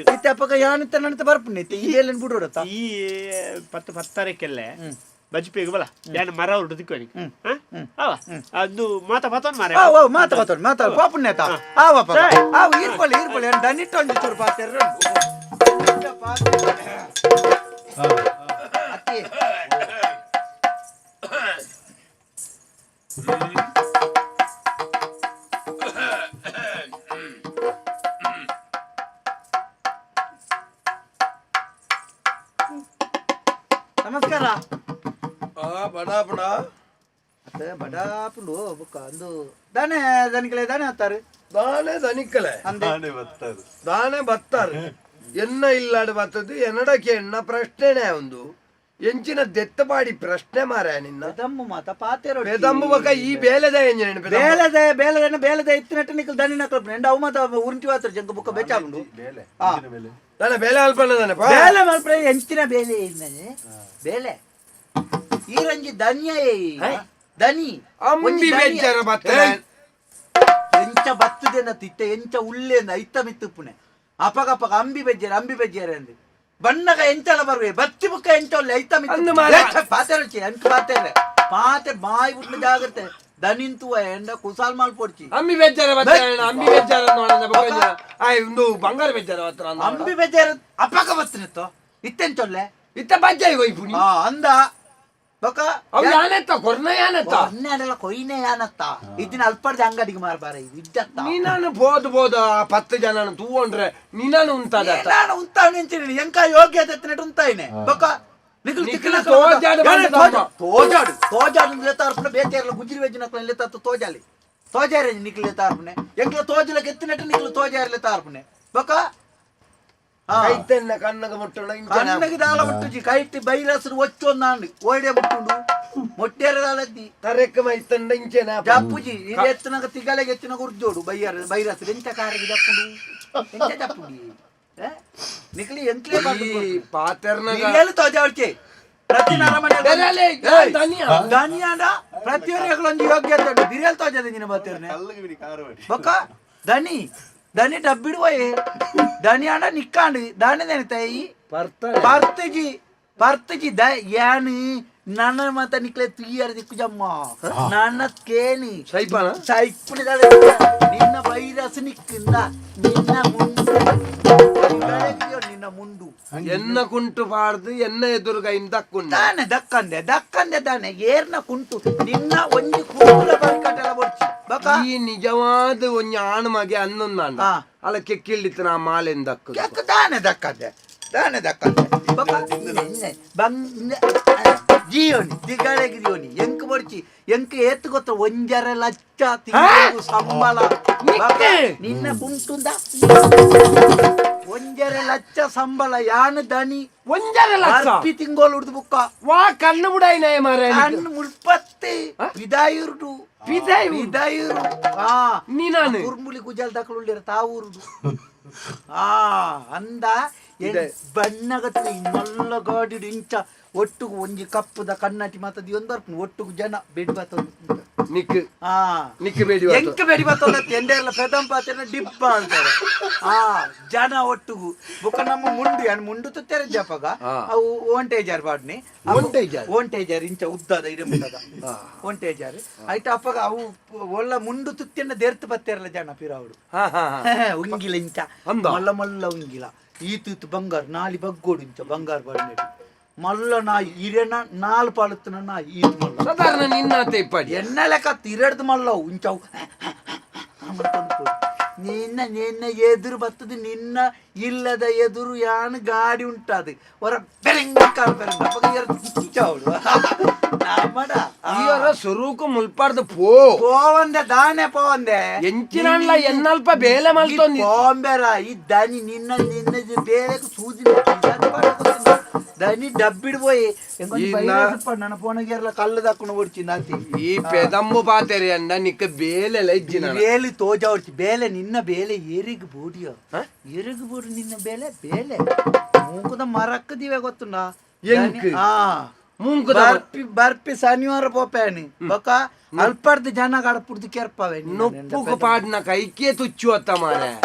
ಇತ್ತೆ ಅಪ್ಪಗ ಯಾನಿತ್ತ ನನಂತ ಬರ್ಪುನೆ ಇತ್ತೆ ಈ ಬೇಲೆನ್ ಬಿಡೋಡತ್ತ ಈ 10 ಬಜ್ಪೆಗೆ ಬಲ ಯಾನ ಮರ ಹೊರಡು ತಿಕ್ಕೋನಿ ಅದು ಮಾತಾಡ್ತಾನೆ ಮಾತಾ ಪಾಪುಣ್ಯತ ಇರ್ಕೊಳ್ಳಿ ದನಿಟ್ಟು ಒಂದು ಚೂರು ಪಾತ್ರೆ ನಮಸ್ಕಾರ ಬಡಾಪುಂಡು ಬುಕ್ಕ ಅಂದು ದಾನೆ ದನಿಕಲೆ ದಾನೆ ಹತ್ತಾರೆ ದಾನೆ ದನಿಕಲೆ ದಾನೆ ಬತ್ತಾರೆ ಎನ್ನ ಇಲ್ಲಾಡು ಬತ್ತದು ಎನ್ನಡಕ್ಕೆ ಎನ್ನ ಪ್ರಶ್ನೆನೇ ಒಂದು ಎಂಚಿನ ದೆತ್ತಪಾಡಿ ಪ್ರಶ್ನೆ ಮಾರ ನಿನ್ನ ಬೆದಮ್ಮು ಮಾತ ಪಾತೆರೋ ಬೆದಮ್ಮು ಬಕ ಈ ಬೇಲೆದ ಎಂಜನ ಬೇಲೆದ ಇತ್ತಿನಟ್ಟ ನಿಕಲ್ ದನಿ ನಕಲ್ ಎಂಡ ಅವು ಮಾತ ಉಂಟಿ ವಾತ್ರ ಜಂಕ ಬುಕ್ಕ ಬೆಚಾಗುಂಡು ದಾನೆ ಬೇಲೆ ಅಲ್ಪನ ದಾನೆ ಬೇಲೆ ಮಲ್ಪರೆ ಎಂಚಿನ ಬೇಲೆ ಇನ್ನನೆ ಬೇಲೆ ಈ ರಂಜಿ ದನಿಯ ದನಿ ಅಂಬಿ ಬೆಜ್ಜರ ಬತ್ತನೆ ಎಂಚ ಬತ್ತದೇನ ತಿತ್ತೆ ಎಂಚ ಉಳ್ಳೆಂದ ಐತ್ತ ಮಿತ್ತುಪ್ಪುನೆ ಅಪಗಪಗ ಅಂಬಿ ಬೆಜ್ಜಾರೆ ಅಂದೆ ಬಣ್ಣಗ ಎಂಚಲ ಬರುವೆ ಬತ್ತಿ ಬುಕ್ಕ ಎಂಚ ಒಳ್ಳೆ ಐತ್ತ ಮಿತ್ತು ಪಾತೆರಚಿ ಅಂಕ ಪಾತೆ ಮಾಯಿ ಬಿಟ್ಟು ಜಾಗ್ರತೆ ದನಿಂತುವ ಎಂಡ ಕುಸಾಲ್ ಮಾಲ್ ಪೊಡ್ಚಿ ಅಂಬಿ ಬೆಜ್ಜರ ಬತ್ತನೆ ಅಂಬಿ ಬೆಜ್ಜರ ನೋಡಂದ ಬಕ್ಕ ಒಂದು ಬಂಗಾರ ಬೆಜ್ಜರ ಬತ್ರ ಅಂಬಿ ಬೆಜ್ಜಾರ ಅಪಗ ಬತ್ತನಿತ್ತು ಇತ್ತೆಂಚೊಲ್ಲೆ ಇತ್ತ ಬಜ್ಜಾಯಿ ಹೋಯ್ಪುನಿ ಅಂದ ಬಕ ಅವು ಯಾನೆತ್ತ ಕೊರ್ನ ಯಾನೆತ್ತ ಅನ್ನೆಲ್ಲ ಕೊಯ್ನೆ ಯಾನತ್ತ ಇದಿನ ಅಲ್ಪಡ್ದ ಅಂಗಡಿಗೆ ಮಾರ್ಬಾರ ಇದು ಇದ್ದತ್ತ ನೀನಾನು ಬೋದು ಆ 10 ಜನ ತೂಕೊಂಡ್ರೆ ನೀನಾನು ಉಂತಾದ ನಾನು ಉಂತಾವನೆ ಅಂತೀನಿ ಎಂಕ ಯೋಗ್ಯತೆ ಎತ್ತನೆಟ್ ಉಂತಾಯಿನೆ ಬಕ ನಿಕಲ್ ತಿಕ್ಕಲ ತೋಜಾಡು ಲೇತಾರ್ಪಣ ಬೇತೆರ್ಲ ಗುಜ್ರಿ ವೆಜ್ಜಿನ ಲೇತಾತ ತೋಜಾರೆ ನಿಕಲ್ ಲೇತಾರ್ಪಣೆ ಎಂಕ್ಲ ತೋಜಲಕ್ಕೆ ಎತ್ತನೆಟ್ ನಿಕಲ್ ತೋಜಾರೆ ಲೇತಾರ್ಪಣೆ ಬಕ ಕೈತನ್ನ ಕಣ್ಣಗ ಮುಟ್ಟಣ ಕಣ್ಣಗೆ ದಾಲ ಮುಟ್ಟುಜಿ ಕೈಟಿ ಬೈರಸರು ಒಚ್ಚೊಂದಾಂಡು ಓಡೆ ಮುಟ್ಟುಂಡು ಮೊಟ್ಟೆರ ದಾಲದ್ದಿ ತರೆಕ್ಕ ಮೈತಂಡ ಇಂಚೆನ ಜಪ್ಪುಜಿ ಇದು ಎತ್ತನಗ ತಿಗಲೆಗೆ ಎತ್ತಿನಗ ಉರ್ಜೋಡು ಬೈರಸರು ಎಂಚ ಕಾರಿಗೆ ಜಪ್ಪುಂಡು ಎಂಚ ಜಪ್ಪುಂಡಿ ನಿಕಲಿ ಎಂಕ್ಲೇ ಪಾತೆರ್ನ ಹೇಳು ತೋಜಾವಳ್ಚೆ ಪ್ರತಿ ನರಮನೆ ದನಿಯಾಡ ಪ್ರತಿಯೊಂದು ಯೋಗ್ಯತೆ ಉಂಟು ಬಿರಿಯಲ್ ತೋಜದ ನಿನ್ನ ಬತ್ತೇರ್ನೆ ಬೊಕ್ಕ ದನಿ ಡಬ್ಬಿಡುವಯೇ ದನಿ ಆಡ ನಿಕ್ಕಾಂಡು ದಾನೆ ನೆನತಾಯಿ ಪರ್ತಜಿ ಯಾನು ನನ್ನ ಮತ ನಿಕ್ಲೆ ತುಯ್ಯಾರ ದಿಕ್ಕು ಜಮ್ಮ ನನ್ನ ಕೇನಿ ಸೈಪುನ ನಿನ್ನ ವೈರಸ್ ನಿಕ್ಕಿಂದ ನಿನ್ನ ಮುಂಡು ಎನ್ನ ಕುಂಟು ಪಾಡ್ದು ಎನ್ನ ಎದುರುಗೈಂದ ದಕ್ಕಂದೆ ತಾನೆ ಏರ್ನ ಕುಂಟು ನಿನ್ನ ಒಂಜಿ ಕುಂಟುಲ ಬರ್ಕಟ್ಟೆಲ್ಲ ಬೊಡ್ಚಿ ಈ ನಿಜವಾದ ಒಂಜಿ ಆಣ್ ಮಗೆ ಅನ್ನೊಂದಾಂಡ ಅಲ್ಲ ಕೆಕ್ಕಿಳ್ಳಿತ್ತು ನಾ ಮಾಲೆನ್ ದಕ್ಕು ದಾನೆ ದಕ್ಕಂದೆ ಜಿಯೋನಿ ದಿಗಾಳೆಗಿರಿಯೋನಿ ಎಂಕ್ ಬಡ್ಚಿ ಎಂಕ್ ಏತ್ ಗೊತ್ತ 1.5 ಲಕ್ಷ ತಿಂಗಳು ಸಂಬಳ ನಿನ್ನ ಕುಂಟುಂದ 1.5 ಲಕ್ಷ ಸಂಬಳ ಯಾನು ದನಿ 1.5 ಲಕ್ಷ ತಿಂಗೋಲು ಉಡ್ದು ಬುಕ್ಕ ವಾ ಕಣ್ಣು ಬುಡಾಯಿನ ಮಾರೆ ಕಣ್ಣು ಮುಳ್ಪತ್ತೆ ವಿದಾಯುರ್ಡು ವಿದಾಯುರು ನೀನಾನು ಕುರ್ಮುಲಿ ಗುಜಲ್ ದಕ್ಕಳುಳ್ಳಿರ ತಾವೂರುಡು ಅಂದ ಬಣ್ಣಗತ್ತಿ ಮಲ್ಲ ಗಾಡಿ ಇಂಚ ಒಟ್ಟುಗು ಒಂಜಿ ಕಪ್ಪುದ ಕನ್ನಟಿ ಮಾತದಿ ಒಂದು ಬರ್ಪುನು ಒಟ್ಟುಗು ಜನ ಬೆಡ್ ಬತ್ತ ನಿಕ್ ಬೇಡಿ ಎಂಕ ಬೇಡಿ ಬತ್ತೊಂದತ್ತಿ ಎಂಡೆಲ್ಲ ಪೆದಂ ಪಾತೆನ ಡಿಬ್ಬ ಅಂತಾರೆ ಜನ ಒಟ್ಟುಗು ಬೊಕ ನಮ್ಮ ಮುಂಡು ತುತ್ತೆರೆ ಜಪಗ ಅವು ಓಂಟೇಜರ್ ಬಾಡ್ನಿ ಓಂಟೇಜರ್ ಇಂಚ ಉದ್ದದ ಇಡಮುಂಡದ ಓಂಟೇಜರ್ ಐತ ಅಪ್ಪಗ ಅವು ಒಳ್ಳ ಮುಂಡು ತುತ್ತಿನ ದೇರ್ತು ಬತ್ತೇರಲ್ಲ ಜನ ಪಿರಾವುಡು ಉಂಗಿಲ ಇಂಚ ಮಲ್ಲ ಮಲ್ಲ ಉಂಗಿಲ ಈತು ಬಂಗಾರ ನಾಲಿ ಬಗ್ಗೋಡು ಇಂಚ ಬಂಗಾರ ಬಣ್ಣೆ ಮಲ್ಲ ನಾಯಿ ಇರೆನ ನಾಲ್ ಪಾಲುತ್ತನ ನಾಯಿ ಈತ್ ಮಲ್ಲ ಸಾಧಾರಣ ನಿನ್ನ ಇಪ್ಪಡಿ ಎನ್ನ ಲೆಕ್ಕ ತಿರಡ್ದು ಮಲ್ಲವು ಇಂಚವು ನಿನ್ನ ಎದುರು ಬರ್ತದೆ ನಿನ್ನ ಇಲ್ಲದ ಎದುರು ಯಾನು ಗಾಡಿ ಉಂಟದು ಹೊರ ಬೆರಂಗಾಲ್ ಬೆರಂಗವಳು ನಮ್ಮಡ ಸ್ವರೂಕು ಮುಲ್ಪಾರ್ದು ಪೋವಂದೆ ದಾನೆ ಪೋವಂದೆ ಎಂಚಿನಲ್ಲ ಎನ್ನಲ್ಪ ಬೇಲೆ ಮಲ್ತೊಂದಿ ಪೋಂಬೆರ ಈ ದನಿ ನಿನ್ನ ಬೇರೆ ಸೂಜಿ ದನಿ ಡಬ್ಬಿಡ್ పోయి ನನ್ನ ಫೋನಿಗೆಲ್ಲ ಕಲ್ಲು ದಕ್ಕುನ ಓಡ್ಚಿಂದ ಅಂತಿ ಈ ಪೆದಂಬು ಪಾತೆರೆ ಅಂಡ ನಿಕ್ಕ ಬೇಲೆಲ್ಲ ಇಜ್ಜಿನ ಬೇಲಿ ತೋಜ ಓಡ್ಚಿ ಬೇಲೆ ನಿನ್ನ ಬೇಲೆ ಎರಿಗ್ ಬೋಡಿಯೋ ಎರಿಗ್ ಬೋಡಿ ನಿನ್ನ ಬೇಲೆ ಬೇಲೆ ಮೂಕುದ ಮರಕ್ಕದಿವೆ ಗೊತ್ತುಂಡ ಬರ್ಪಿ ಶನಿವಾರ ಪೋಪೇನಿ ಬೊಕ ಅಲ್ಪರ್ದು ಜನ ಗಡಪುಡ್ದು ಕೆರ್ಪವೆ ನೊಪ್ಪುಕು ಪಾಡ್ನ ಕೈಕೆ ತುಚ್ಚು ಅತ್ತ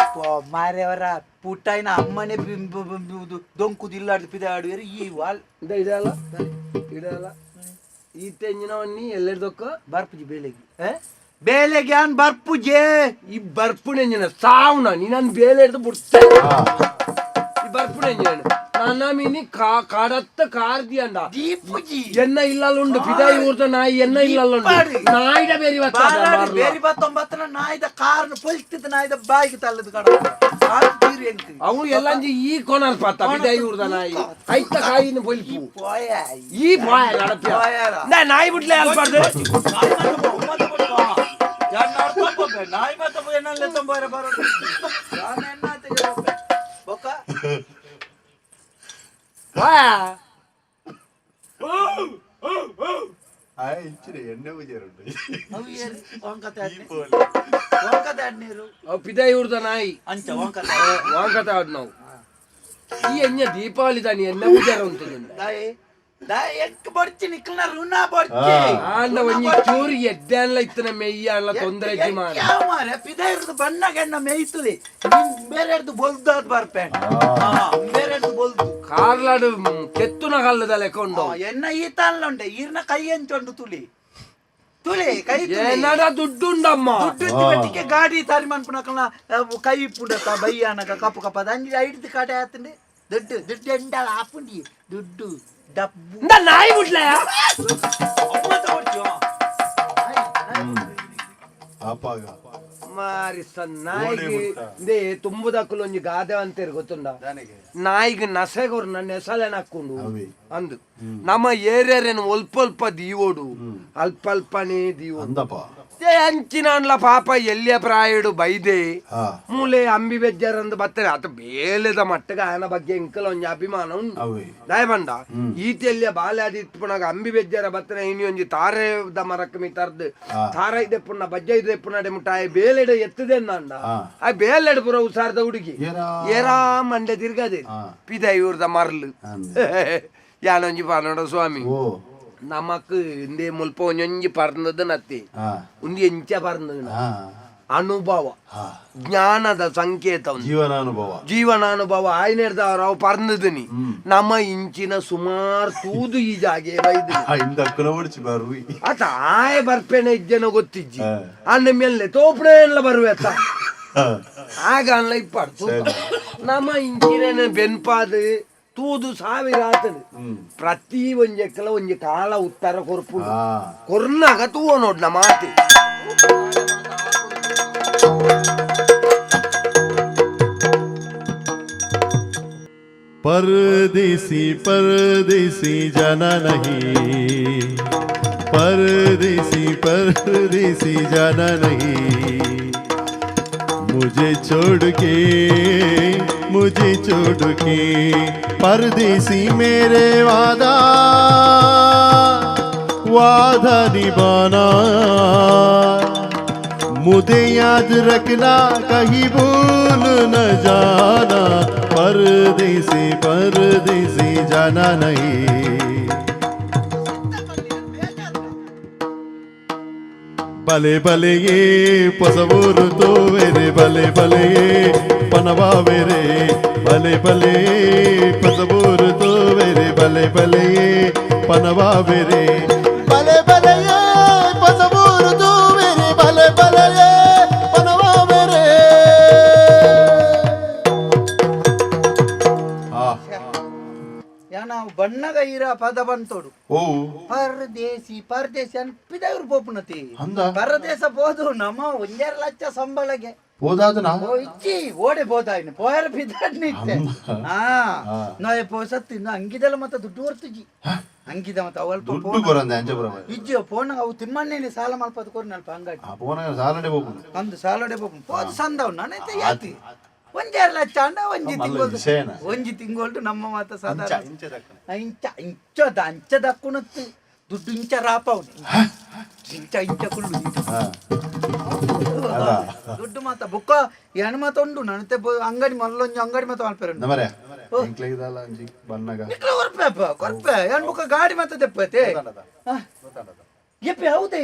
ಮಾರೆಯವರ ಪುಟ್ಟೈನ ಅಮ್ಮನೆ ದೊಂಕುದು ಇಲ್ಲಾಡ್ದು ಪಿದಾಡುವರು ಈ ವಾಲ್ ಇಡಲ್ಲ ಈ ತೆಂಜಿನವನ್ನಿ ಎಲ್ಲೆಡ್ದೊಕ್ಕ ಬರ್ಪುಜಿ ಬೇಲೆಗೆ ಅನ್ ಬರ್ಪುಜೆ ಈ ಬರ್ಪುಣೆಂಜಿನ ಸಾವ್ನ ನೀನನ್ ಬೇಲೆ ಹಿಡ್ದು ಬಿಡ್ತೆ ಈ ಬರ್ಪುಣೆಂಜಿನ ನನ್ನಮಿನಿ ಕಾಡತ್ತ ಕಾರ್ದಿ ಅಂಡ ಎನ್ನ ಇಲ್ಲಲ್ಲುಂಡು ಪಿದಾಯಿ ಊರ್ದ ನಾಯಿ ಎನ್ನ ಇಲ್ಲಲ್ಲುಂಡು ನಾಯಿದ ಬೇರಿ ಬೇರಿ ಬತ್ತೊಂಬತ್ತನ ನಾಯಿದ ಕಾರ್ನ ಪೊಲ್ತಿದ್ದ ನಾಯಿದ ಬಾಯಿಗೆ ತಳ್ಳದ ಕಡ ಅವನು ಎಲ್ಲಂಜಿ ಈ ಕೊನರ್ ಪಾತ ಪಿದಾಯಿ ಊರ್ದ ನಾಯಿ ಐತ ಕಾಯಿನ ಪೊಲ್ಪು ಈ ಪಾಯ ನಡಪ್ಪ ನಾಯಿ ಬಿಡ್ಲೆ ಅಲ್ಪಾರ್ದು ನಾಯಿ ಮತ್ತೆ ಏನಲ್ಲೇ ತೊಂಬಾರ ಬರೋದು ಬೊಕ್ಕ ಪಿದಾಯಿ ಊರ್ದ ನಾಯಿ ಅಂಚ ವಾಂಕತ ಆಡ್ ನಾವು ಈ ಎಣ್ಣೆ ದೀಪಾವಳಿ ತಾನಿ ಎಣ್ಣೆ ಪೂಜಾರ ಉಂಟು ಒಂಜಿ ಚೂರಿ ಎಡ್ಡೆಲ್ಲ ಇತ್ತನ ಮೆಯ್ಯ ಅಲ್ಲ ತೊಂದರೆ ಬಣ್ಣ ಗಣ್ಣ ಮೇಯ್ತದೆ ಬೇರೆ ಬೊಲ್ದಾದ್ ಬರ್ಪೇನ್ ಬೇರೆ ಬೊಲ್ದು ಕಾರ್ಲಾಡು ಕೆತ್ತುನ ಕಲ್ಲದ ಲೆಕ್ಕೊಂಡು ಎನ್ನ ಈತ ಅಲ್ಲ ಉಂಟೆ ಈರ್ನ ಕೈ ಎಂಚೊಂಡು ತುಳಿ ಕೈ ನಡ ದುಡ್ಡುಂಡಮ್ಮ ದುಡ್ಡು ಗಾಡಿ ತಾರಿ ಮನ್ಪುನಕಲ್ನ ಕೈ ಪುಡಕ ಬಯ್ಯಾನಕ ಕಪ್ಪು ಕಪ್ಪದ ಅಂಜಿ ಐದು ಕಾಟೆ ಆತಂಡೆ ದುಡ್ಡು ಎಂಡಾಳ ಹಾಪುಂಡಿ ದುಡ್ಡು ಡಬ್ಬು ನಾಯಿ ಬಿಡ್ಲ ಮಾರಿ ನಾಯಿಗೆ ತುಂಬುದಕ್ಕಲು ಒಂಜಿ ಗಾದೆ ಅಂತೇರಿ ಗೊತ್ತುಂಡ ನಾಯಿಗೆ ನಸೆಗೋರು ನನ್ನ ಹೆಸಲೇನ ಹಾಕೊಂಡು ಅಂದು ನಮ್ಮ ಏರಿಯರೇನು ಒಲ್ಪ ದೀವೋಡು ಅಲ್ಪನೇ ದೀವೋಡು ಅಂಚಿನ ಪಾಪ ಎಲ್ಲಿಯ ಪ್ರಾಯುಡು ಬೈದೆ ಮೂಲೆ ಅಂಬಿ ಬೆಜ್ಜರಂದು ಬತ್ತರೆ ಆತ ಬೇಲೆದ ಮಟ್ಟಗ ಆಯನ ಬಗ್ಗೆ ಇಂಕಲ ಒಂಜಿ ಅಭಿಮಾನ ಉಂಟು ದಯಬಂಡ ಈತೆಲ್ಲಿಯ ಬಾಲ್ಯ ಆದಿ ಇತ್ಪುನಾಗ ಅಂಬಿ ಬೆಜ್ಜರ ಬತ್ತನೆ ಇನಿ ಒಂಜಿ ತಾರೆದ ಮರಕ್ಕೆ ಮಿತರ್ದು ತಾರ ಇದೆ ಪುಣ್ಣ ಬಜ್ಜ ಇದೆ ಪುಣ್ಣ ಮುಟ್ಟ ಆ ಬೇಲೆಡ ಎತ್ತದೆ ಅಂದ ಆ ಬೇಲೆಡ್ ಪುರ ಉಸಾರ್ದ ಹುಡುಗಿ ಏರಾ ಮಂಡೆ ತಿರ್ಗದೆ ಪಿದ ಇವ್ರದ ಮರ್ಲು ಯಾನೊಂಜಿ ಪಾನೋಡ ಸ್ವಾಮಿ ನಮಕ್ ಇಂದೇ ಮುಲ್ಪ ಒಂಜೊಂಜಿ ಪರ್ನದ ನತ್ತಿ ಒಂದು ಎಂಚ ಪರ್ನದ ಅನುಭವ ಜ್ಞಾನದ ಸಂಕೇತ ಜೀವನಾನುಭವ ಆಯ್ನೆಡ್ದವ್ರು ಅವು ಪರ್ನದನಿ ನಮ್ಮ ಇಂಚಿನ ಸುಮಾರು ತೂದು ಈ ಜಾಗೆ ಆತ ಆಯ ಬರ್ಪೇನೆ ಇಜ್ಜನ ಗೊತ್ತಿಜ್ಜಿ ಅನ್ನ ಮೇಲೆ ತೋಪಣೆ ಎಲ್ಲ ಬರುವೆತ್ತ ಆಗ ಅಲ್ಲ ಇಪ್ಪಡ್ತು ನಮ್ಮ ಇಂಚಿನ ಬೆನ್ಪಾದ ತೂದು ಸಾವಿರ ಆತನು ಪ್ರತಿ ಒಂಜೆಕ್ಕಲ ಒಂಜಿ ಕಾಲ ಉತ್ತರ ಕೊರ್ಪು ಕೊರ್ನಾಗ ತೂವ ನೋಡ್ನ ಮಾತಿ परदेसी परदेसी जाना नहीं, परदेसी परदेसी जाना नहीं, मुझे छोड़ के परदेसी मेरे वादा निभाना, मुझे याद रखना कहीं भूल न जाना, परदेसी परदेसी जाना नहीं। ಬಲೆ ಬಲೆಯೇ ಪೊಸವೂರು ತೋವೆರೆ ಬಲೆ ಬಲೆಯೇ ಪನವಾವೆರೆ ಬಲೆ ಬಲೆಯೇ ಪೊಸವೂರು ತೋವೆರೆ ಬಲೆ ಬಲೆಯೇ ಪನವಾವೆರೆ ಬಲೆ ಬಲೆಯೇ ಪೊಸವೂರು ತೋವೆರೆ ಬಲೆ ಬಲೆಯೇ ಪನವಾವೆರೆ. ನಾವು ಬಣ್ಣಗ ಇರ ಪದ ಬಂತೋಡು ಓ ಪರದೇಸಿ ಪರದೇಸಿ ಅನ್ಪಿದವ್ರು ಪೋಪುನತಿ ಪರದೇಶ ಬೋದು ನಮ್ಮ 1.5 ಲಕ್ಷ ಸಂಬಳಗೆ ಹೋದಾದನಾ ಇಚ್ಚಿ ಓಡೆ ಬೋದಾಯ್ನು ಪೋಯರ ಬಿದ್ದಾಡ್ನಿ ಹಾ ನಾಳೆ ಪೋಸತ್ತಿ ಅಂಗಿದಲ್ಲ ಮತ್ತ ದುಡ್ಡು ಹೊರ್ತುಜಿ ಅಂಗಿದ ಮತ್ತ ಅವಲ್ಪ ಇಜ್ಜಿ ಫೋನ್ ಅವು ತಿಮ್ಮಣ್ಣೇಲಿ ಸಾಲ ಮಲ್ಪದ ಕೋರಿ ನಲ್ಪ ಅಂಗಡಿ ಅಂದು ಸಾಲಡೆ ಬೋಪು ಪೋದು ಸಂದವ್ ನಾನೈತೆ ಯಾತಿ 1.5 ಲಕ್ಷ ಅಂಡ ಒಂಜಿ ತಿಂಗಳು ನಮ್ಮ ಮಾತ ಸಾಧಾರಣ ಇಂಚ ದಕ್ಕುಣತ್ತು ದುಡ್ಡು ಇಂಚ ರಾಪವ್ನು ಇಂಚ ಕುಳ್ಳು ದುಡ್ಡು ಮಾತ ಬುಕ್ಕ ಏನು ಮಾತ ಉಂಡು ನನತೆ ಅಂಗಡಿ ಮಲ್ಲೊಂಜಿ ಅಂಗಡಿ ಮಾತ ಮಲ್ಪೇರ ಕೊರ್ಪೆ ಏನು ಬುಕ್ಕ ಗಾಡಿ ಮಾತ ದೆಪ್ಪತೆ ಎಪ್ಪೆ ಹೌದೇ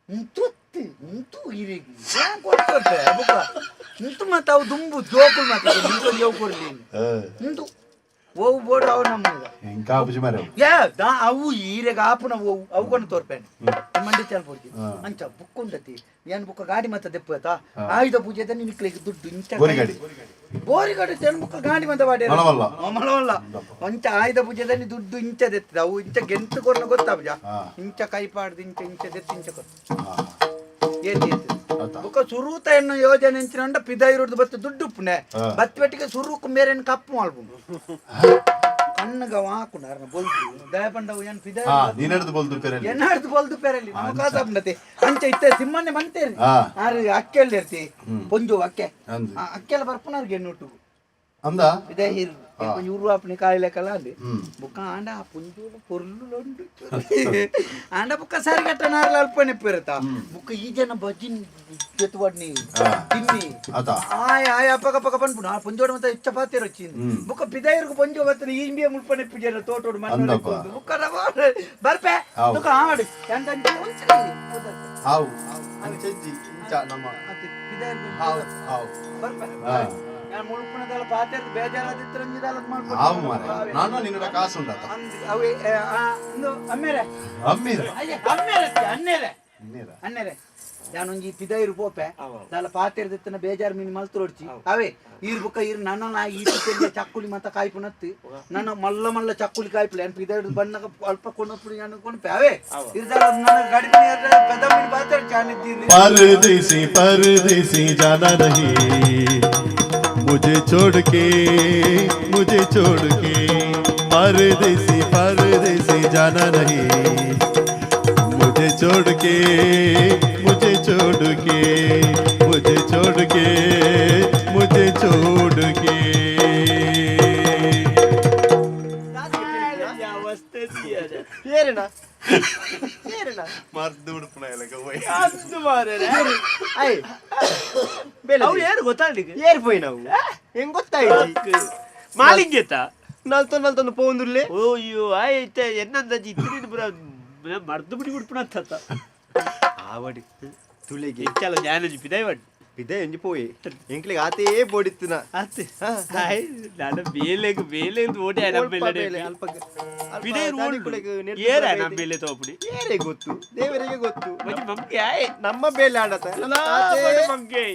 ಇಂತು ಹಿರಿಗಿ ಕೊಡ್ಕೊಟ್ಟೆ ಬುಕ್ಕ ಇಂತು ಮಾತ ಅವು ದುಂಬು ಜೋಕುಳು ಮಾತ ಜೋಕು ಕೊಡ್ಲಿ ಇಂತು ಓವು ಬೋಡು ಅವು ನಮ್ಮಗ ಅವು ಈರೆಗ ಆಪುನ ಓವು ಅವು ಕೊಂಡು ತೋರ್ಪೇನೆ ಮಂಡಿ ಚಲ್ಪಡ್ತಿ ಅಂಚ ಬುಕ್ ಉಂಟತಿ ಏನ್ ಬುಕ್ಕ ಗಾಡಿ ಮತ್ತ ದೆಪ್ಪತ ಆಯುಧ ಪೂಜೆದ ನಿಕ್ಲಿಕ್ಕೆ ದುಡ್ಡು ಇಂಚ ಬೋರಿಗಡೆ ತೆನ್ ಬುಕ್ಕ ಗಾಡಿ ಮತ ಬಾಡಿ ಮಲವಲ್ಲ ಒಂಚ ಆಯುಧ ಪೂಜೆದಲ್ಲಿ ದುಡ್ಡು ಇಂಚ ದೆತ್ತದ ಅವು ಇಂಚ ಗೆಂತು ಕೊರ್ನ ಗೊತ್ತಾಬಜ ಇಂಚ ಕೈ ಪಾಡ್ದು ಇಂಚ ದೆತ್ತು ಇಂಚ ಕೊತ್ತ ಏತಿ ಬುಕ್ಕ ಸುರೂತ ಎನ್ನು ಯೋಜನೆ ಇಂಚಿನ ಪಿದೈರುಡ್ದು ಬತ್ತು ದುಡ್ಡು ಉಪ್ಪುನೆ ಬತ್ವೆಟ್ಟಿಗೆ ಸುರುಕು ಮೇರೇನು ಕಪ್ಪು ಮಾಡ್ಬೋದು ಕಣ್ಣಗ ಹಾಕುಂಡ ಬೋಲ್ತು ದಯಪಂಡವು ಏನು ಪಿದೈ ಎನ್ನಾಡ್ದು ಬೋಲ್ದು ಪೇರಲ್ಲಿ ಕಾಸಾಬ್ನತೆ ಅಂಚ ಇತ್ತೆ ಸಿಮ್ಮನ್ನೆ ಬಂತೇರಿ ಆರು ಅಕ್ಕೆಲ್ಲ ಇರ್ತಿ ಪೊಂಜು ಅಕ್ಕೆಲ್ಲ ಬರ್ಪುನಾರ್ಗೆ ಎನ್ನುಟ್ಟು ಪಿದೈ ಹಿರು ಕೊಂచెం అప్పుడు కాయలేకలా అండి బుక్క ఆండ ఆ పుంజులు పొర్లు ఆండ బుక్క సరిగట్ట నారలు అల్పని పెడతా బుక్క ఈ జన బజ్జిని చెట్టువాడిని తిన్ని ఆయ పక్క పక్క పనుకున్నా ఆ పుంజోడు మొత్తం ఇచ్చపాతీరు వచ్చింది బుక్క పిదైరుకు పుంజు వస్తుంది ఈ బియ్యం ముల్పని పిజల తోటోడు మన బుక్క బర్పే బుక్క ఆడు ఎంత ಮುಳುಪುಣದಲ್ಲ ಪಾತೆರ್ದು ಬೇಜಾರಾದಿತ್ತು ರಂಜಿದಲ್ಲ ಮಾಡ್ಕೊಂಡು ನಾನು ನಿನ್ನ ಕಾಸು ಉಂಟ ಅವೆ ಅಮ್ಮೇರೆ ಅನ್ನೇರೆ ಯಾನೊಂಜಿ ಪಿದೈರು ಪೋಪೆ ದಾಲ ಪಾತೆರ್ದಿತ್ತನ ಬೇಜಾರು ಮೀನು ಮಲ್ತುರೋಡ್ಚಿ ಅವೇ ಈರ್ ಬುಕ್ಕ ಈರ್ ನನ್ನ ಈ ಪಿತೆಗೆ ಚಕ್ಕುಲಿ ಮತ್ತ ಕಾಯ್ಪುನತ್ತಿ ನನ್ನ ಮಲ್ಲ ಚಕ್ಕುಲಿ ಕಾಯ್ಪುಲಿ ಏನು ಪಿದೈರು ಬಣ್ಣಗ ಅಲ್ಪ ಕೊಂಡಪುಡಿ ಅನ್ಕೊಂಡ್ಪೆ ಅವೇ ಇರ್ದಾಲ ನನ್ನ ಗಾಡಿ ಪೆದ ಮೀನು ಪಾತೆರ್ ಚಾನಿದ್ದೀರಿ परदेसी जाना नहीं मुझे छोड़ के परदेसी जाना नहीं मुझे छोड़ के ఏరిపోయినావు ఏం గొత్తాయి మాలింగేత నల్తొంದು పోందుర్లే ಓಯ್ಯೋ ಆಯ್ತೆ ಎನ್ನಂದಜಿ ಇತ್ತಿನ ಬರ ಮರ್ದು ಬಿಡಿ ಬಿಡ್ಪುಣತ್ತ ఆవడి తులిగి ಹೆಚ್ಚಲ್ಲ ಜ್ಞಾನಜಿ ಪಿದೈವಡ್ ಇದೇ ಎಂಜಿపోయి ಎಂಕ್ಲಿಗೆ ಆತೇ ಬೋಡಿತ್ತಿನ ಅತ್ತೆ ಹಾಯ್ ನಾನು ಬೇಲೆ ಓಡಿ ನಮ್ಮೆಲ್ಲಡೆ ಪಿದೈ ರೂಲ್ ಏರ ನಮ್ಮೆಲ್ಲೆ ತೋಪುಡಿ ಏರೇ ಗೊತ್ತು ದೇವರಿಗೆ ಗೊತ್ತು ಮಮ್ಗೆ ಆಯ್ ನಮ್ಮ ಬೇಲೆ ಆಡತ ಮಮ್ಗೆ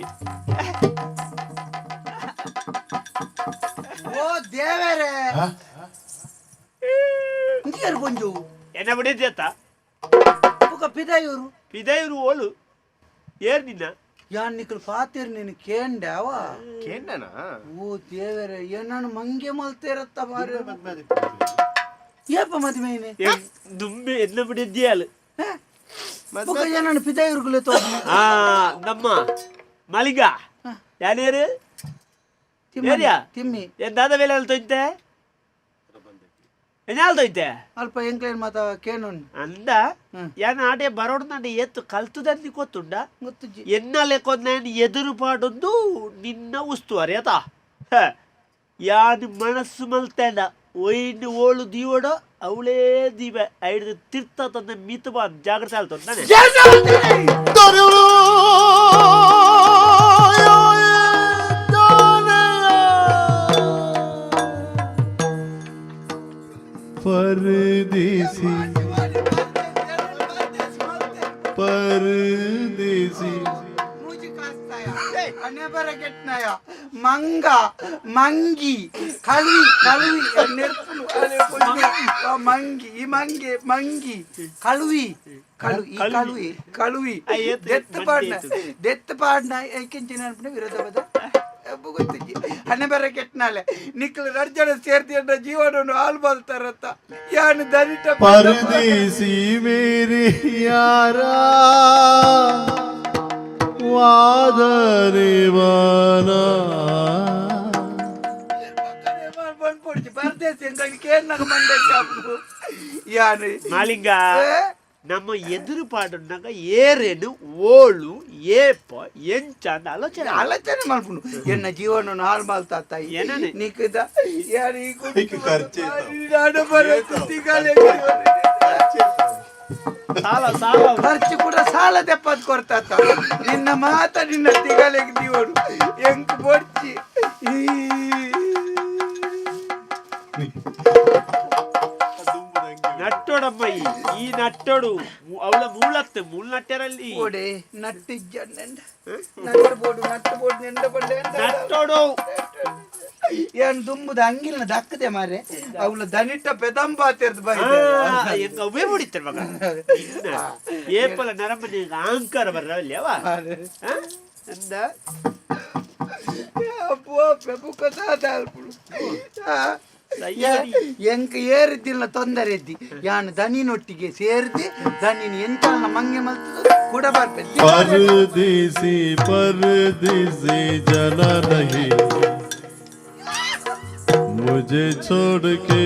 ಓ ದೇವರೇ ಇಂಕೇರು ಪೊಂಜು ಎನ್ನ ಬಿಡಿದ್ಯತ್ತ ಬುಕ್ಕ ಪಿದೈರು ಓಳು ಏರ್ ನಿನ್ನ ಯಾನ್ ನಿಕ್ಕಲು ಪಾತಿರ್ ನೀನು ಕೇಂಡವ ಕೇಂಡನ ಓ ದೇವರೇ ಏನಾನು ಮಂಗೆ ಮಲ್ತೇರತ್ತ ಬಾರಿ ಏಪ ಮದ್ಮೇನೆ ದುಂಬೆ ಎನ್ನ ಬಿಡಿದ್ಯಾಲು ಬುಕ್ಕ ಏನಾನು ಪಿದೈರುಗುಲೆ ತೋ ನಮ್ಮ ಮಲಿಗ ಯಾನೇರು ತಿಮ್ಮಿ ಎಂದಾದ ವೇಳೆ ಅಲ್ಲಿ ತೊಯ್ತೆ ಎನ್ನಾಲ್ ತೊಯ್ತೆ ಅಲ್ಪ ಎಂಕ್ಲೇನ್ ಮಾತ ಕೇನೊಂದು ಅಂದ ಯಾನ ಆಡೆ ಬರೋಡ್ನಂಡ ಎತ್ತು ಕಲ್ತುದಲ್ಲಿ ಗೊತ್ತುಂಡ ಗೊತ್ತುಜ್ಜಿ ಎನ್ನಲೆ ಕೊಂದೇನು ಎದುರು ಪಾಡೊಂದು ನಿನ್ನ ಉಸ್ತುವಾರಿ ಆತ ಯಾನು ಮನಸ್ಸು ಮಲ್ತೇಂಡ ಒಯ್ನು ಓಳು ದೀವಡೋ ಅವಳೇ ದೀಪ ಐದು ತೀರ್ಥ ತಂದ ಮಿತ ಬಾ ಜಾಗ್ರತೆ ಆಲ್ತ ನಾನೇ परदेसी परदेसी ಮಂಗ ಮಂಗಿ ಕಳುವಿ ಕಳುವಿ ನೆರ್ಪುಲು ಮಂಗಿ ಈ ಮಂಗೆ ಮಂಗಿ ಕಳುವಿ ಕಳುವಿ ಕಳುವಿ ಕಳುವಿ ದೆತ್ತು ಪಾಡ್ನ ಏಕೆಂಚಿನ ವಿರೋಧ ಬದ ಗೊತ್ತಿಜ್ಜಿ ಹಣೆ ಬರ ಕೆಟ್ಟನಾಲೆ ನಿಕ್ಲು ರಡ್ಜನ ಸೇರ್ತಿ ಅಂದ ಜೀವನವನ್ನು ಹಾಳು ಬಲ್ತಾರತ್ತ ಯಾನು ದನಿಟ परदेसी मेरे यारा वादरेवाना ಪರದೇಸಿ ಕೇಳಿನಾಗ ಮಂಡ ಯಾನು ಮಾಲಿಂಗ ನಮ್ಮ ಎದುರು ಪಾಡುನಾಗ ಏರೇನು ಓಳು ಏಪ ಎಂಚ ಅಂತ ಆಲೋಚನೆ ಆಲೋಚನೆ ಮಾಡ್ಬಿಡು ಎನ್ನ ಜೀವನವನ್ನು ಹಾಳು ಮಾಡ್ತಾ ತಾಯಿ ಏನನೆ ನಿಕ್ಕದ ಯಾರು ಸಾಲ ಸಾಲ ಖರ್ಚು ಕೂಡ ಸಾಲ ತೆಪ್ಪದ್ ಕೊಡ್ತಾತ ನಿನ್ನ ಮಾತ ನಿನ್ನ ತಿಗಲೆಗೆ ದೀವನು ಎಂಕ್ ಬಡ್ಚಿ ನಟ್ಟೋಡಮ್ಮ ಈ ನಟ್ಟೋಡು ಅವಳ ಮೂಲತ್ತೆ ಮೂಲ ನಟ್ಟರಲ್ಲಿ ಓಡೆ ನಟ್ಟಿಜ್ಜ ನಟ್ಟು ಬೋಡು ನೆಂದ ಬಂಡೆ ನಟ್ಟೋಡು ಏನ್ ದುಂಬುದ ಹಂಗಿಲ್ಲ ದಕ್ಕದೆ ಮಾರೆ ಅವಳ ದನಿಟ್ಟ ಪೆದಂಬಾತಿರ್ದು ಎಂಗ ಅವೇ ಹೊಡಿತಾರೆ ಮಗ ಏಪಲ ನರಮ್ಮನೆ ಅಹಂಕಾರ ಬರ್ರಲ್ಲಿ ಅವ ಅಂದ ಅಪ್ಪೋ ಪೆಬುಕದ ಎಂಕ ಏರಿದ್ದಿಲ್ಲ ತೊಂದರೆ ಇದ್ದಿ ಯಾನು ದನಿನೊಟ್ಟಿಗೆ ಸೇರಿದಿ ದನಿನ ಎಂಚಾಲ ಮಂಗೆ ಮಲ್ತದ ಕೂಡ ಬರ್ಬೇಕು परदेसी परदेसी जना नहीं मुझे छोड़ के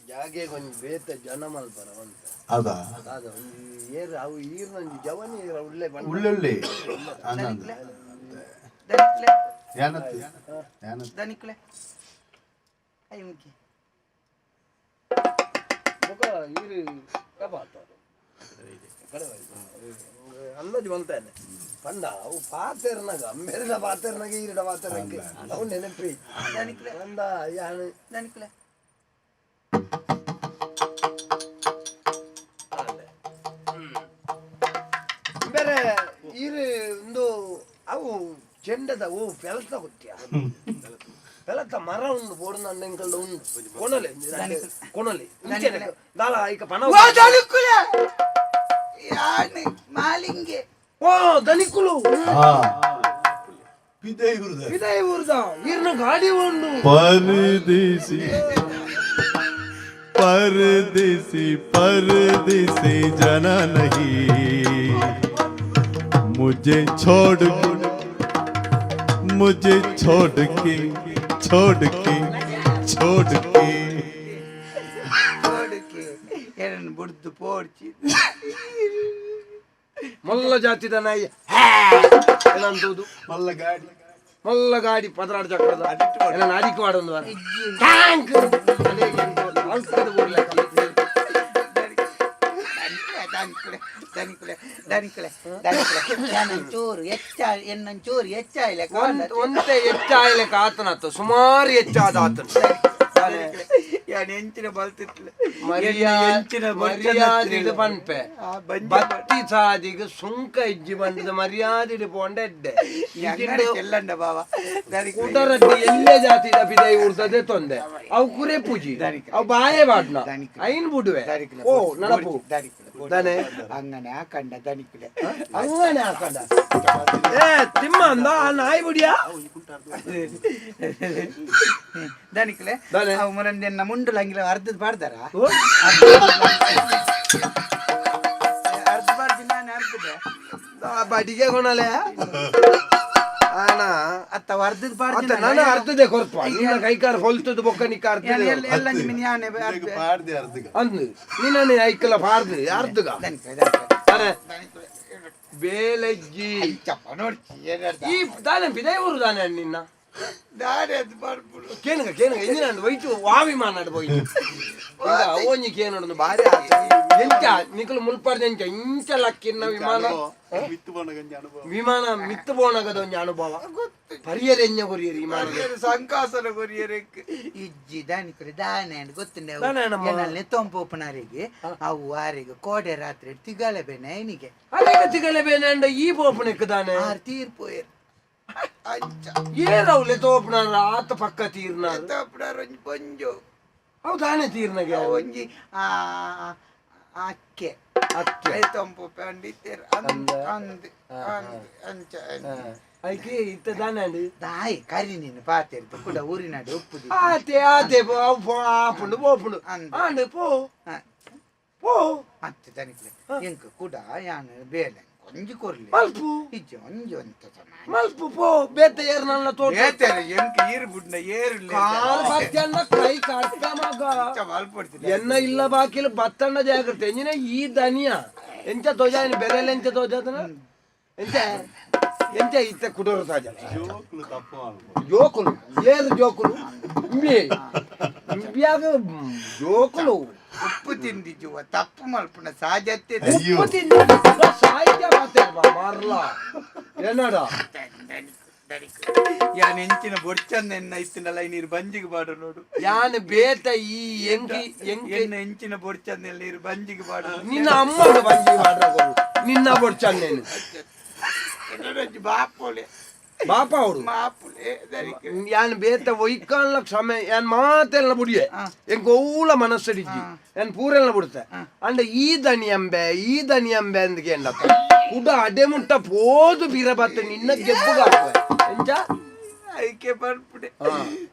ಜಾಗೆ ಕೊಂಚ ಬೇತ ಜನ ಮಲ್ಪರ अदा ಏರ್ ಅವು ಈರ್ ನಂಜಿ ಜವನಿ ಉಳ್ಳೆ उल्लुल्ली ದನಿಕ್ಲೆ यानत ದನಿಕ್ಲೆ ಐ ಮುಗಿ ಮುಖ ಈರು ಕಬಾತಾರು ಅನ್ನೋದು ಬಂತಾನೆ ಪಂಡ ಅವು ಪಾತೆರ್ನಾಗ ಮೆರಿದ ಪಾತೆರ್ನಾಗ ಈರಿಡ ಪಾತೆರ್ನಾಗ ಅವು ನೆನಪಿ ದನಿಕ್ಲೆ ಪಂಡ ಯಾನು ದನಿಕ್ಲೆ ಬೇರೆ ಈರು ಒಂದು ಅವು ಚೆಂಡದ ಓ ಪೆಲತ ಗೊತ್ತಿಯ ಪೆಲತ ಮರ ಉಂಡು ಬೋರ್ನ ಅಂಡೆಂಕಲ್ದ ಉಂಡು ಕೊಣಲೆ ಕೊಣಲೆ ದಾಲ ಈಗ ಪಣ ದನಿಕ್ಲೆ ಯಾನು ಮಾಲಿಂಗೆ ಓ ದನಿಕುಲು पिदई गुरुदा ಇದೇ ಊರ್ದ ಈರ್ನ ಗಾಡಿ ಉಂಡು परदेसी परदेसी परदेसी जना नहीं मुझे छोड़ के ಏನನ್ನು ಬಿಡ್ದು ಪೋಡ್ಚಿ ಮಲ್ಲ ಜಾತಿದ ನಾಯಿ ಏನಂತುದು ಮಲ್ಲ ಗಾಡಿ ಪದರಾಡ ಚಕ್ರದ ಏನನ್ನ ಅಡಿಕೆ ಮಾಡೊಂದು ವಾರ ಟ್ಯಾಂಕ್ ಅಲ್ಕದ ಬೋರ್ಲೆಕ್ಕ ಎನ್ನಂಚೂರು ಹೆಚ್ಚಾಯಿಲ್ಲ ಒಂದೇ ಹೆಚ್ಚಾಯ್ಲೆ ಆತನತ್ತು ಸುಮಾರು ಹೆಚ್ಚಾದ ಆತನ ಯಾನ್ ಎಂಚಿನ ಬಲ್ತಿತ್ಲೆ ಮರ್ಯಾದೆ ಪನ್ಪೆ ಬತ್ತಿ ಸಾದಿಗೆ ಸುಂಕ ಇಜ್ಜಿ ಬಂದದ ಮರ್ಯಾದೆ ಪೊಂಡೆಡ್ಡೆ ಚೆಲ್ಲಂಡ ಬಾವ ಕುಟರಡ್ಡಿ ಎಲ್ಲೇ ಜಾತಿದ ಬಿದೈ ಉಡ್ತದೆ ತೊಂದೆ ಅವು ಕುರೆ ಪೂಜಿ ಅವು ಬಾಯೆ ಬಾಡ್ನ ಐನ್ ಬಿಡುವೆ ಓ ನಡಪು ದನೆ അങ്ങനെ ആക്കണ്ട തനിക്കില്ല അങ്ങനെ ആക്കണ്ട ഏ തിമ്മ എന്താ ആ നായ് പിടിയാ ದನಿಕ್ಲೆ ಅವರನ್ನ ನನ್ನ ಮುಂಡು ಹಂಗಿಲ್ಲ ಅರ್ಧದ ಬಾಡ್ದಾರ ಅರ್ಧ ಬಾಡ್ದಿ ನಾನು ಅರ್ಧದ ಬಡಿಗೆ ಕೊಣಲೆ ಆನ ಅತ್ತ ವರ್ಧದ ಮತ್ತೆ ಪಾಡ್ದೆ ನಾನು ಅರ್ಧದೆ ಕೊರ್ಪ ನಿನ್ನ ಕೈಕಾರ ಹೊಲ್ತದ ಬೊಕ್ಕ ನಿಕ್ಕ ಅರ್ಧದೆ ಎಲ್ಲ ನಿಮಿನ ಯಾನೆ ಪಾಡ್ದೆ ಅರ್ಧಗ ಅಂದ್ ನಿನ್ನ ಐಕಲ ಪಾರ್ದು ಅರ್ಧಗ ಅರೆ ಬೇಲಜ್ಜಿ ಈ ದಾನೆ ಬಿದೈ ಊರು ದಾನೆ ನಿನ್ನ ಕೇನಗ ಕೇನಗ ಎಂಜಿನ ವೈಟು ವಾವಿ ಮಾನಾಡ್ ಹೋಯ್ತು ಈಗ ಓಂಜಿ ಕೇನೋಡು ಬಾರಿ ಎಂಚ ನಿಕಲು ಮುಲ್ಪಾಡ್ದೆ ಎಂಚ ಇಂಚ ಲಕ್ಕಿನ ವಿಮಾನ ವಿಮಾನ ಮಿತ್ತು ಬೋಣಗದ ಒಂಜಿ ಅನುಭವ ಪರಿಯರೆ ಎಂಜ ಕೊರಿಯರಿ ವಿಮಾನ ಸಂಕಾಸನ ಕೊರಿಯರೆ ಇಜ್ಜಿ ದಾನಿಕರು ದಾನೆ ಗೊತ್ತುಂಡೆ ತೊಂಪೋಪನರಿಗೆ ಅವು ಆರಿಗೆ ಕೋಡೆ ರಾತ್ರಿ ತಿಗಳೆ ಬೇನೆ ಐನಿಗೆ ಅನೇಕ ತಿಗಳೆ ಬೇನೆ ಅಂಡ ಈ ಪೋಪನಕ್ಕೆ ದಾನೆ ತೀರ್ಪೋಯರ್ ಏನವ್ಲೆ ತೋಪನಾರ ಆತ ಪಕ್ಕ ತೀರ್ನಾರ ಕೊಂಜು ಹೌದಾನೆ ತೀರ್ನಗೆ ಒಂಜಿ ಅಕ್ಕೆ ಅಕ್ಕೆ ತೊಂಪು ಪಂಡಿತೇರ್ ಅದಕ್ಕೆ ಇತ್ತ ದಾನೆ ಅಂಡು ದಾಯಿ ಕರಿ ನೀನು ಪಾತಿರ್ತು ಕೂಡ ಊರಿನಾಡು ಉಪ್ಪುದಿ ಆತೆ ಆತೆ ಆಪುಂಡು ಪೋಪುಂಡು ಆಂಡು ಪೋ ಪೋ ಮತ್ತೆ ತನಿಕ್ಲೆ ಎಂಕ ಕೂಡ ಯಾನು ಬೇಲೆ ಒಂಜಿ ಕೊರ್ಲಿ ಮಲ್ಪು ಇಜ್ಜಿ ಒಂಜಿ ಒಂತ ಮಲ್ಪು ಪೋ ಬೇತೆ ಏರ್ ನನ್ನ ತೋಟ ಏತೇರೆ ಎಂಕ ಈರು ಬುಡ್ನ ಏರುಲ್ಲ ಕಾಲ್ ಬತ್ತಣ್ಣ ಕೈ ಕಟ್ಟ ಮಗ ಮಲ್ಪಡ್ತಿಲ್ಲ ಎನ್ನ ಇಲ್ಲ ಬಾಕಿಲು ಬತ್ತಣ್ಣ ಜಾಗ್ರತೆ ಎಂಜಿನ ಈ ದನಿಯ ಎಂಚ ತೋಜಾನಿ ಬೆರೆಲ್ಲ ಎಂಚ ತೋಜಾದನ ಎಂಚ ಎಂಚ ಇತ್ತ ಕುಡೋರು ತಾಜ ಜೋಕುಲು ಏರು ಜೋಕುಲು ಇಂಬಿಯಾಗ ಜೋಕುಲು ಉಪ್ಪು ತಿಂದಿಜುವ ತಪ್ಪು ಮಲ್ಪುನ ಸಾಜತ್ತೆ ಉಪ್ಪು ತಿಂದಿ ಸಾಹಿತ್ಯ ಮಾತಾಡ್ಬಾ ಮಾರ್ಲ ಏನಡ ಯಾನ್ ಎಂಚಿನ ಬೊಡ್ಚಂದ ಎನ್ನ ಇತ್ತಿನಲ್ಲ ನೀರು ಬಂಜಿಗೆ ಬಾಡು ನೋಡು ಯಾನ್ ಬೇತ ಈ ಎಂಗಿ ಎನ್ನ ಎಂಚಿನ ಬೊಡ್ಚಂದ ನೀರು ಬಂಜಿಗೆ ಬಾಡು ನಿನ್ನ ಅಮ್ಮನ ಬಂಜಿ ಮಾಡ್ರ ನಿನ್ನ ಬೊಡ್ಚಂದೇನು ಬಾಪೋಲೆ ಬಾಪ ಅವಡು ಮಾಪುಲೆ ಯಾನ್ ಬೇತ ಒಯ್ಕಾನ್ಲ ಕ್ಷಮೆ ಯಾನ್ ಮಾತೆಲ್ಲ ಬುಡಿಯೆ ಎಂಗ್ ಗೋಲ ಮನಸ್ಸಡಿಜ್ಜಿ ಯಾನ್ ಪೂರೆಲ್ಲ ಬಿಡುತ್ತೆ ಅಂಡ ಈ ದನಿ ಅಂಬೆ ಅಂದ್ಗೆ ಎಂಡತ್ತ ಕುಡ ಅಡೆ ಮುಟ್ಟ ಪೋದು ಬೀರ ಬತ್ತ ನಿನ್ನ ಗೆಬ್ಬುಗ ಎಂಚ ಐಕೆ ಬರ್ಪುಡೆ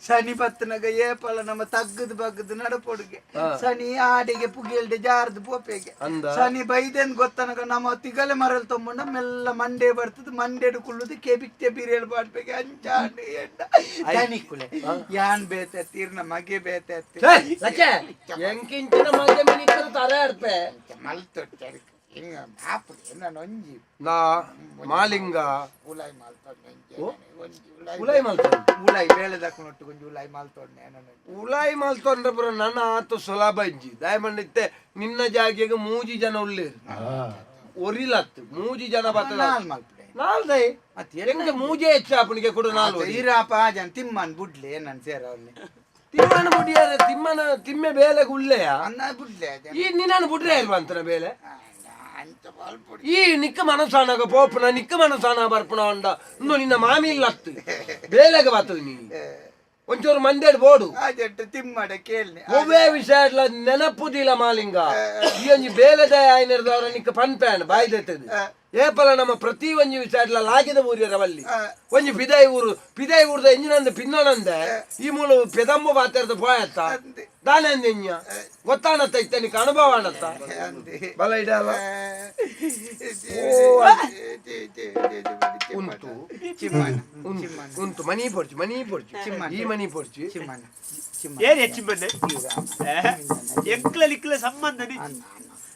ಶನಿ ಪತ್ತನಗ ಏಪಲ ನಮ್ಮ ತಗ್ಗದ ಬಗ್ಗದ ನಡಪೊಡುಗೆ ಶನಿ ಆಡಿಗೆ ಪುಗಿಲ್ಡೆ ಜಾರ್ದು ಪೋಪೆಗೆ ಶನಿ ಬೈದೆನ್ ಗೊತ್ತನಗ ನಮ್ಮ ತಿಗಲೆ ಮರಲ್ ತೊಂಬಂಡ ಮೆಲ್ಲ ಮಂಡೆ ಬರ್ತದ ಮಂಡೆಡು ಕುಳ್ಳುದು ಕೆಬಿಕ್ತೆ ಬೀರೇಳು ಬಾಡ್ಬೇಕೆ ಅಂಚಾಡಿ ಎಂಡ ದನಿಕುಲೆ ಯಾನ್ ಬೇತೆ ತೀರ್ನ ಮಗೆ ಬೇತೆ ಎಂಕಿಂಚಿನ ಮಗೆ ಮಿನಿಕರು ತಾರೆ ಆಡ್ಪೆ ಮಲ್ತೊಟ್ಟೆ ಹಿಂಗ ಮಾಪುಲೆ ನಾನು ಒಂಜಿ ನಾ ಮಾಲಿಂಗ ಉಲಾಯ್ ಮಾಲ್ತೊಂಡೆ ಉಲಾಯ್ ಮಾಲ್ತೊಂಡೆ ಉಲಾಯ್ ಬೇಳೆ ದಕ್ಕೊಂಟ್ಟು ಕೊಂಚ ಉಲಾಯ್ ಮಾಲ್ತೊಂಡೆ ಉಲಾಯ್ ಮಾಲ್ತೊಂಡ್ರೆ ಬರೋ ನನ್ನ ಆತು ಸುಲಭ ಇಜ್ಜಿ ದಯಮಂಡಿತ್ತೆ ನಿನ್ನ ಜಾಗಿಗೆ ಮೂಜಿ ಜನ ಉಳ್ಳೇರು ಒರಿಲತ್ತು ಮೂಜಿ ಜನ ಬರ್ತದ ನಾಲ್ದೈ ಹೆಂಗೆ ಮೂಜೆ ಹೆಚ್ಚಾಪನಿಗೆ ಕೊಡು ನಾಲ್ಕು ಈರಾಪ ಜನ ತಿಮ್ಮನ್ ಬುಡ್ಲೆ ನನ್ ಸೇರ ಅವ್ರನ್ನ ತಿಮ್ಮನ ಬುಡಿಯಾರೆ ತಿಮ್ಮೆ ಬೇಲೆಗೆ ಉಳ್ಳೆಯ ಅನ್ನ ಬುಡ್ಲೆ ಈ ನಿನ್ನ ಬುಡ್ರೆ ಇಲ್ವಂತನ ಬೇಲೆ ಈ ನಿಕ್ಕ ಮನಸಾನಾಗ ಪೋಪುನ ನಿಕ್ಕ ಮನಸಾನ ಬರ್ಪುನ ಅಂಡ ಇನ್ನು ನಿನ್ನ ಮಾಮಿ ಇಲ್ಲತ್ತು ಬೇಲೆಗೆ ಬರ್ತದ ನೀ ಒಂಚೂರು ಮಂದೇಡ್ ಬೋಡು ತಿಮ್ಮಡ ಕೇಳಿ ಒವ್ವೇ ವಿಷಯ ನೆನಪುದಿಲ್ಲ ಮಾಲಿಂಗ ಈ ಒಂಜಿ ಬೇಲೆದ ಆಯ್ನರ್ದವ್ರ ನಿಕ್ಕ ಪನ್ಪ್ಯಾನ್ ಬಾಯ್ದೆತ್ತದು ಏಪಲ ನಮ್ಮ ಪ್ರತಿ ಒಂಜಿ ವಿಷಯ ಲಾಗಿದ ಊರಿರವಲ್ಲಿ ಒಂಜಿ ಪಿದೈ ಊರ್ದ ಎಂಜಿನಂದ ಪಿನ್ನೊನಂದೆ ಈ ಮೂಲ ಪೆದಂಬ ಬಾತಿರ್ದ ಪೋಯತ್ತ ದಾನಂದ ಎಂಜ ಗೊತ್ತಾಣತ್ತ ಇತ್ತ ನಿಕ್ಕ ಅನುಭವ ಆಣತ್ತ ಬಲ ಇಡಲ್ಲ ಉಂಟು ಉಂಟು ಮನಿ ಪೊಡ್ಚಿ ಈ ಮನಿ ಪೊಡ್ಚಿ ಏನ್ ಹೆಚ್ಚಿಮ್ಮನೆ ಎಂಕ್ಲ ಸಂಬಂಧ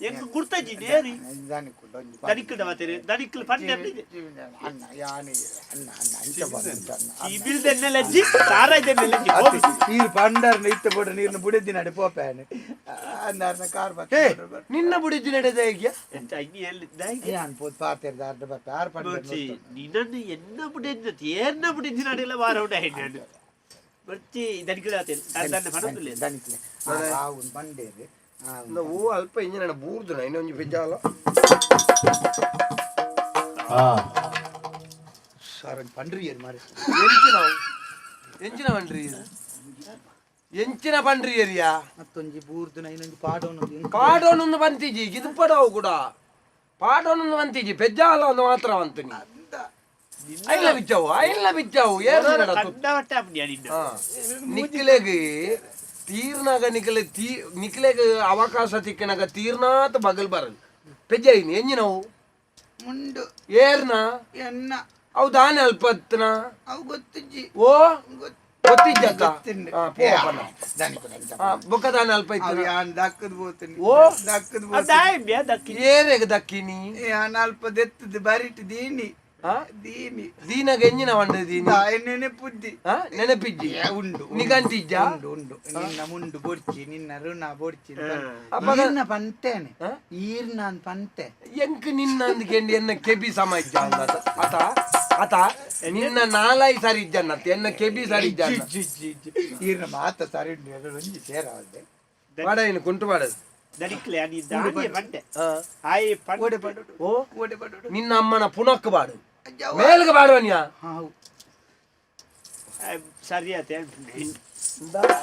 ಎಂಕ್ ಗುರ್ತಾಜಿ ನೇರಿ ದನಿಕ್ಕದ ಮಾತೇನೆ ದನಿಕ್ಕಲು ಪಂಡೆ ಈ ಬಿಲ್ದೆನ್ನೆಲ್ಲಜ್ಜಿ ಸಾರಾಯ್ದೆನ್ನೆಲ್ಲಜ್ಜಿ ನೀರು ಪಂಡರ್ನ ಇತ್ತ ಬೋಡ ನೀರ್ನ ಬುಡಿದ್ದಿ ನಡೆ ಪೋಪೇನೆ ಅಂದಾರ್ನ ಕಾರ್ ಬತ್ತೆ ನಿನ್ನ ಬುಡಿದ್ದಿ ನಡೆದ ಹೇಗೆ ಎಂತ ಅಗ್ನಿ ಎಲ್ಲಿದ್ದ ಯಾನ್ ಪೋದ್ ಪಾತೆರ್ದ ಅರ್ಧ ಬತ್ತ ಆರ್ ಪಂಡ ನಿನ್ನನ್ನು ಎನ್ನ ಬುಡಿದ್ದ ಏರ್ನ ಬುಡಿದ್ದಿ ನಡೆಲ್ಲ ವಾರ ಉಂಟ ಹೆಣ್ಣು ಬರ್ಚಿ ದನಿಕ್ಕದ ಆತೇನೆ ಅದನ್ನ ಪಣದುಲ್ಲ ದನಿಕ್ಲೆ ಆವುನ್ ಬಂಡೇರಿ ನಾವು ಅಲ್ಪ ಇಂಜಿನ ಬೂರ್ದು ಇನ್ನೊಂದು ಬೆಜ್ಜಾಲ ಸರ್ ಪಂಡ್ರಿಯರ್ ಮಾರಿ ಎಂಚಿನ ಪಂಡ್ರಿಯರಿಯಾ ಮತ್ತೊಂಜಿ ಬೂರ್ದು ಇನ್ನೊಂದು ಪಾಡೋನೊಂದು ಬಂತಿಜಿ ಇದು ಪಡವು ಕೂಡ ಪಾಡೋನೊಂದು ಬಂತಿಜಿ ಬೆಜ್ಜಾಲ ಒಂದು ಮಾತ್ರ ಬಂತು ಐಲ್ಲ ಬಿಚ್ಚವು ಏನು ನಿಕ್ಲೆಗೆ ತೀರ್ನಾಗ ನಿಕ್ಲೆಗೆ ಅವಕಾಶ ತಿಕ್ಕನಾಗ ತೀರ್ನಾತ ಬಗಲ್ ಬರಲ್ ಪೆಜ್ಜೈನಿ ಎಂಜಿನವು ಮುಂಡು ಏರ್ನ ಎನ್ನ ಅವು ದಾನ ಅಲ್ಪ ಹತ್ತನ ಅವು ಗೊತ್ತಿಜ್ಜಿ ಓ ಗೊತ್ತಿದ್ದ ಗೊತ್ತಿಂಡು. ಬೊಕ್ಕ ದಾನ ಅಲ್ಪ ಇತ್ತು ಅವು ಯಾನ್ ದಕ್ಕದ್ ಬೋತೀನಿ ಓ ದಕ್ಕದ್ ಅದಾಯ್ ಬ್ಯಾ ದಕ್ಕಿ ಏರೆಗೆ ದಕ್ಕಿನಿ ಯಾನ್ ಅಲ್ಪ ದೆತ್ತದ ಬರಿಟ್ ದೀನಿ ದೀನಿ ದೀನಗೆ ಎಂಜಿನ ಬಂಡ ದೀನಿ ನೆನಪುದ್ದಿ ನೆನಪಿಜ್ಜಿ ಉಂಡು ನಿಗಂತಿಜ್ಜ ಉಂಡು ನಿನ್ನ ಮುಂಡು ಬೊಡ್ಚಿ ನಿನ್ನ ಋಣ ಬೊಡ್ಚಿ ಅಪ್ಪಗ- ಈರ್ನ ಪಂತೇನೆ ಈರ್ನ ಪಂತೆ ಎಂಕ್ ನಿನ್ನ ಅಂದ್ಕೆಂಡು ಎನ್ನ ಕೆಬಿ ಸಮ ಇಜ್ಜ ಅಂದ ಆತ ಆತ ನಿನ್ನ ನಾಲಾಯಿ ಸರಿ ಇಜ್ಜನ್ನತ್ ಎನ್ನ ಕೆಬಿ ಸರಿ ಇಜ್ಜನ್ನ ಈರ್ನ ಮಾತ ಸರಿ ಉಂಡು ಎರಡೊಂಜಿ ಸೇರವಲ್ದೆ ಮಾಡ ಇನ್ನು ಕುಂಟು ಮಾಡದು ದಡಿಕ್ಲೆ ಅನಿ ದಾನಿ ಬಂಡೆ ಆಯ್ ಓಡೆ ಪಂಡೆ ಪಡು ಓ ಓಡೆ ಪಡು ನಿನ್ನ ಅಮ್ಮನ ಪುನಕ್ ಬಾಡು ಮೇಲ್ಗೆ ಬಾಡುವನ್ಯಾ ಹಾವು ಸರಿ ಆತೆ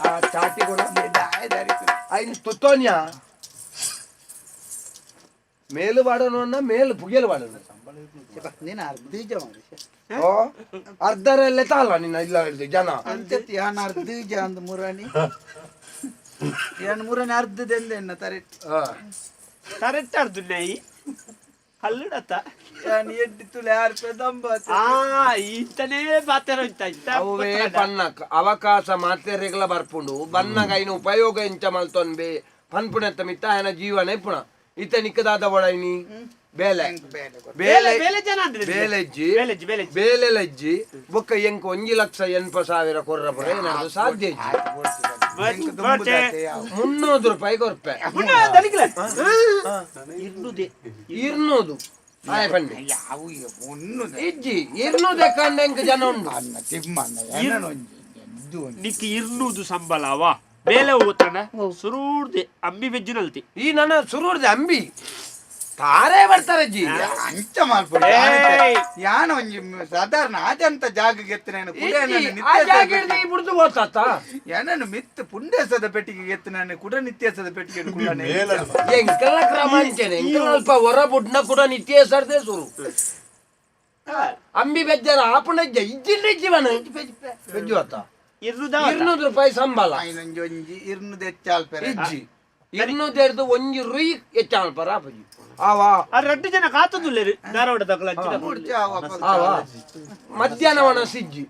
ಆ ಚಾಟಿ ಕೊಡ ದಾಯ ದಾರಿತು ಐನ್ ತುತ್ತೋನ್ಯಾ ಮೇಲು ಬಾಡೋನು ಅನ್ನ ಮೇಲು ಪುಗಿಯಲು ಬಾಡೋನು ನೀನು ಅರ್ಧೀಜ ಮಾಡಿ ಓ ಅರ್ಧರಲ್ಲೇ ತಾಳ ನಿನ್ನ ಇಲ್ಲ ಹಿಡ್ದು ಜನ ಅಂತೇತಿ ಯಾನ್ ಅರ್ಧೀಜ ಅಂದ್ ಮುರಾಣಿ ಯಾನ್ ಮುರಾಣಿ ಅರ್ಧದೆಂದೆನ್ನ ತರೆಟ್ ಕರೆಕ್ಟ್ ಅರ್ದು ನಾಯಿ ಹಲ್ಲುಡತ್ತ ಯಾನ್ ಎಡ್ಡಿ ತುಲೆ 6 ರೂಪಾಯಿ ದಂಬಾತ ಈತನೇ ಬಾತೆರ ಇತ್ತ ಅವೇ ಪನ್ನಕ್ ಅವಕಾಶ ಮಾತೆರೆಗ್ಲ ಬರ್ಪುಂಡು ಬನ್ನಗ ಐನು ಉಪಯೋಗ ಎಂಚ ಮಲ್ತೊನ್ ಪನ್ಪುಣೆತ್ತ ಮಿತ್ತ ಆಯನ ಜೀವನ ಪುಣ ಇತ್ತ ನಿಕ್ಕದಾದ ಒಳೈನಿ ಬೇಲೆ ಬೇಲೆ ಬೇಲೆ ಜನ ಅಂದ್ರೆ ಬೇಲೆಜ್ಜಿ ಬೇಲೆಜ್ಜಿ ಬೇಲೆಜ್ಜಿ ಬೇಲೆಲಜ್ಜಿ ಬೊಕ್ಕ ಎಂಕ್ 1,80,000 ಕೊರ್ರ ಪುರ ಏನಾದ್ರು ಸಾಧ್ಯ ಇಜ್ಜಿ 300 ರೂಪಾಯಿ ಕೊರ್ಪೆ ಇರ್ನೂದು ಆಯ ಪಂಡಿ ಯಾವ ಒನ್ನು ಇಜ್ಜಿ ಇರ್ನೂದೆ ಕಂಡ ಎಂಕ್ ಜನ ಉಂಡು ಅನ್ನ ತಿಮ್ಮನ್ನ ಏನೊಂಜಿ ಇದು ನಿಕ್ಕಿ ಇರ್ನೂದು ಸಂಬಳವಾ ಬೇಲೆ ಹೋತನ ಸುರೂರ್ದೆ ಅಂಬಿ ಬೆಜ್ಜಿನಲ್ತಿ ಈ ನನ್ನ ಸುರುಡ್ದೆ ಅಂಬಿ ತಾರೆ ಬರ್ತಾರೆ ಅಜ್ಜಿ ಅಂಚ ಮಾಡ್ಬಿಡಿ ಯಾನ ಒಂಜಿ ಸಾಧಾರಣ ಆದಂತ ಜಾಗಕ್ಕೆ ಎತ್ತಿನ ಬಿಡ್ದು ಹೋತಾತ ಏನನ್ನು ಮಿತ್ತು ಪುಂಡೇಸದ ಪೆಟ್ಟಿಗೆ ಎತ್ತಿನ ಕೂಡ ನಿತ್ಯಸದ ಪೆಟ್ಟಿಗೆ ಎಂಕಲ್ಲ ಕ್ರಮ ಅಂಚೆನೆ ಎಂಕಲ್ಲ ಅಲ್ಪ ಹೊರ ಬುಡ್ನ ಕೂಡ ನಿತ್ಯ ಸರ್ದೆ ಸುರು ಅಂಬಿ ಬೆಜ್ಜರ ಆಪುಣಜ್ಜ ಇಜ್ಜಿಲ್ಲ ಜೀವನ ಬೆಜ್ಜು ಆತ 200 ರೂಪಾಯಿ ಸಂಬಳ ಒಂಜಿ ಇರ್ನುದು ಹೆಚ್ಚಾಲ್ಪೆರೆ ಇಜ್ಜಿ 200 ಒಂಜಿ ರುಯಿ ಹೆಚ್ಚಾಲ್ಪರ ಆಪಜಿ ಆವಾ ರಡ್ಡು ಜನ ಕಾತುದುಲ್ಲೇರು ಧಾರವಾಡ ತಗೊಳ ಆವಾ ಮಧ್ಯಾಹ್ನವನ ಸಿಜ್ಜಿ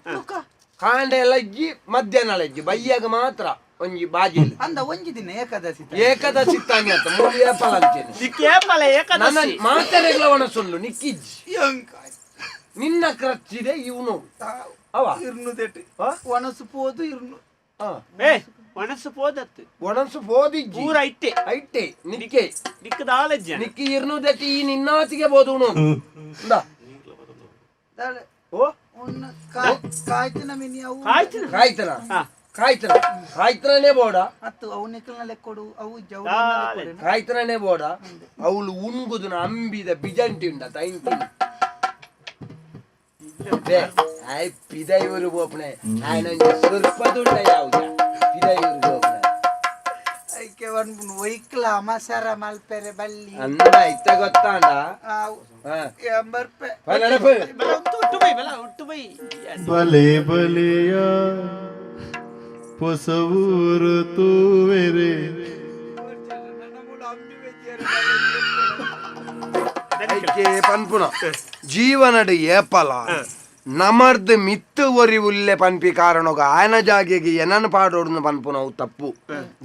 ಕಾಂಡ ಎಲ್ಲ ಇಜ್ಜಿ ಮಧ್ಯಾಹ್ನ ಇಜ್ಜಿ ಬಯ್ಯಾಗ ಮಾತ್ರ ಒಂಜಿ ಬಾಜಿ ಅಂದ ಒಂಜಿ ದಿನ ಏಕಾದಶಿ ಏಕದಶಿ ತಾನಿ ಅಂತ ಮೂಲಿಯ ಫಲ ಅಂಚೇನೆ ನಿಕ್ಕೇಪಲ ನನ್ನ ಏಕದಶಿ ಮಾತೆರೆಗ್ಲವನ ಸುಳ್ಳು ನಿಕ್ಕಿಜ್ಜಿ ನಿನ್ನ ಕ್ರಚ್ಚಿದೆ ಇವನು ಅವ ಇರ್ನುದೆಟ್ಟು ಒಣಸು ಪೋದು ಇರ್ನು ಏ ಮನಸ್ಸು ಪೋದತ್ತು ಒಣಸು ಹೋದಿಜ್ಜಿ ಪೂರ ಇಟ್ಟೆ ಐಟೆ ನಿಕ್ಕೆ ನಿಕ್ಕದ ಆಲಜ್ಜ ನಿಕ್ಕಿ ಇರ್ನುದೆಟ್ಟಿ ಈ ನಿನ್ನಾತಿಗೆ ಬೋದು ಓ ಕಾಯ್ತಿನ ಮಿನಿ ಅವು ಆಯ್ತು ಕಾಯ್ತನ ಕಾಯ್ತನ ಕಾಯ್ತನೇ ಬೋಡ ಮತ್ತು ಅವು ನಿಕ್ಕಲ್ನಲ್ಲೇ ಕೊಡು ಅವು ಜೌ ಕಾಯ್ತನೇ ಬೋಡ ಅವಳು ಉಣ್ಗುದು ಅಂಬಿದ ಬಿಜಂಟಿ ಉಂಡ ತೈಂತಿ ಪಿದೈವರು ಬೋಪಣೆ ಆಯ್ನೊಂದು ಸ್ವಲ್ಪದುಂಡ ಯಾವ್ದ ಪಿದೈವರು ಬೋಪಣೆ ಐಕೆ ಒಂದು ಒಯ್ಕಲ ಅಮಸಾರ ಮಲ್ಪೆರೆ ಬಲ್ಲಿ ಅಂದ ಇತ್ತ ಗೊತ್ತಾಂಡ ಎಂಬರ್ಪೆ ಒಟ್ಟು ಬೈ ಬಲ ಒಟ್ಟು ಬೈ ಬಲೆ ಬಲೆಯ ಹೊಸವೂರು ತೂವೆರೆ ಪನ್ಪುನ ಜೀವನಡ್ ಏಪಲ ನಮರ್ದ್ ಮಿತ್ತು ಒರಿ ಉಲ್ಲೆ ಪನ್ಪಿ ಕಾರಣಗ ಆಯನ ಜಾಗೆಗೆ ಏನನ್ ಪಾಡೋಡ್ನು ಪನ್ಪುನವು ತಪ್ಪು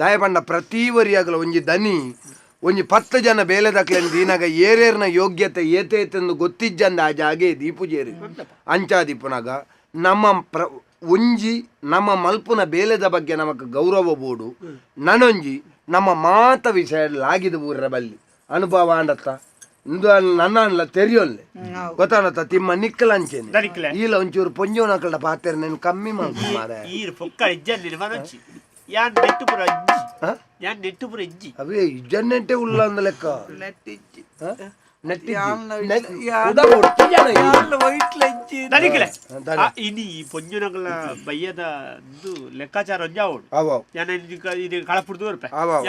ದಯ ಪಂಡ ಪ್ರತಿ ವರಿಯಾಗಲ ಒಂಜಿ ದನಿ ಒಂಜಿ 10 ಜನ ಬೇಲೆದಕ್ಲೆನ್ ದೀನಾಗ ಏರೇರ್ನ ಯೋಗ್ಯತೆ ಏತೇತೆಂದು ಗೊತ್ತಿಜ್ಜಂದ ಆ ಜಾಗೆ ದೀಪುಜೇರಿ ಅಂಚಾದಿಪ್ಪುನಾಗ ನಮ್ಮ ಒಂಜಿ ನಮ್ಮ ಮಲ್ಪುನ ಬೇಲೆದ ಬಗ್ಗೆ ನಮಕ್ ಗೌರವ ಬೋಡು ನನೊಂಜಿ ನಮ್ಮ ಮಾತ ವಿಷಯಲಾಗಿದ ಊರ ಬಲ್ಲಿ ಅನುಭವ ಅಂಡತ್ತ ನನ್ನ ತೆರಿಯೋಲ್ಲೆ ಗೊತ್ತಾನತ್ತ ತಿಮ್ಮ ನಿಕ್ಕಲಂಚೇನೆ ಇಲ್ಲ ಒಂಚೂರು ಪೊಂಜೋನಕಳ ಪಾತ್ರ నేను ಕಮ್ಮಿ ಮಾಡ್ತೀನಿ ಮಾರೆ ಈರ್ ಪೊಕ್ಕ ಇಜ್ಜಲ್ಲಿ ಮನಚಿ ಯಾನ್ ನೆಟ್ಟುಪುರ ಇಜ್ಜಿ ಯಾನ್ ನೆಟ್ಟುಪುರ ಇಜ್ಜಿ ಅವೇ ಇಜ್ಜನ್ನೆಂಟೆ ಉಲ್ಲ ಅಂದ ಲೆಕ್ಕ ನೆಟ್ಟಿಜ್ಜಿ ನೆಟ್ಟಿ ಇನಿ ಪೊಂಜುನಗಳ ಬಯ್ಯದ ಲೆಕ್ಕಾಚಾರ ಒಂಜಾವೋಡು ಅವ ಯಾನ ಇದು ಕಳಪುಡ್ದು ರೂಪಾಯಿ ಅವ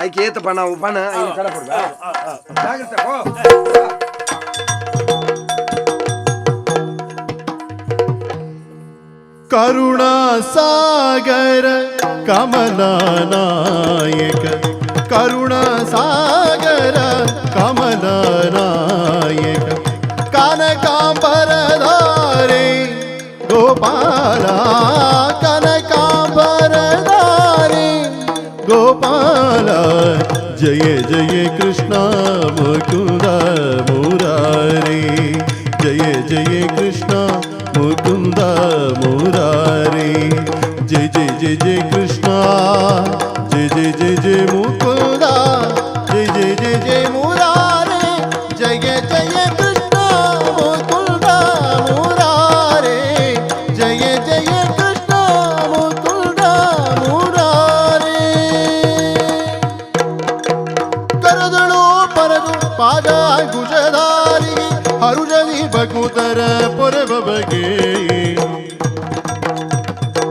ಐಕೆ ಏತ ಪಣ ಪಣ ಐನು ಕಳಪುಡ್ದ ಜಾಗ್ರತೆ ಪೋ ಕರುಣಾ ಸಾಗರ ಕಮಲನಾಯಕ ಕರುಣಾ ಸಾಗರ ಕಮಲನಾಯಕ ಕನಕಾಂಬರದ ಗೋಪಾಲ ಕನಕಾಂಬರಧಾರಿ ಗೋಪಾಲ ಜಯ ಜಯ ಕೃಷ್ಣ ಮುಕುಂದ ಮುರಾರಿ ಜಯ ಜಯ ಕೃಷ್ಣ ಮುಕುಂದ ಮುರಾರಿ ಜಯ ಜಯ ಜಯ ಜಯ ಕೃಷ್ಣ ಜಯ ಜಯ ಜಯ ಜಯ ಮುಕುಂದ ಜಯ ಜಯ ಜಯ ಜಯ ಮುರಾರಿ ಜಯ ಜಯ ಕೃಷ್ಣ ಮುಕುಂದ ಮುರಾರಿ ಜಯ ಜಯ ಕೃಷ್ಣ ಮುಕುಂದ ಮುರಾರಿ ಕರದಳು ಪರದು ಪಾದ ಕುಶಧಾರಿ ಹರುಷದಿ ಭಕುತರ ಪೊರೆವ ಬಗೆ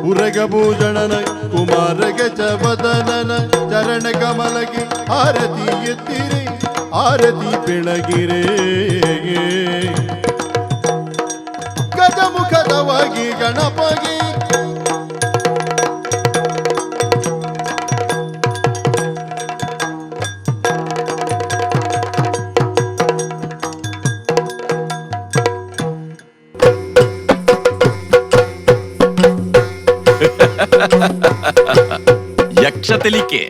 ಉರಗಭೂಷಣನ ಕುಮಾರ ಗಜವದನನ ಚರಣ ಕಮಲಗೆ ಆರತಿ ಎತ್ತಿರೆ ಆರತಿ ಬೆಳಗಿರೆ ಗಜಮುಖದವಾಗಿ ಗಣಪಗೆ ಯಕ್ಷತೆಲಿಕೆ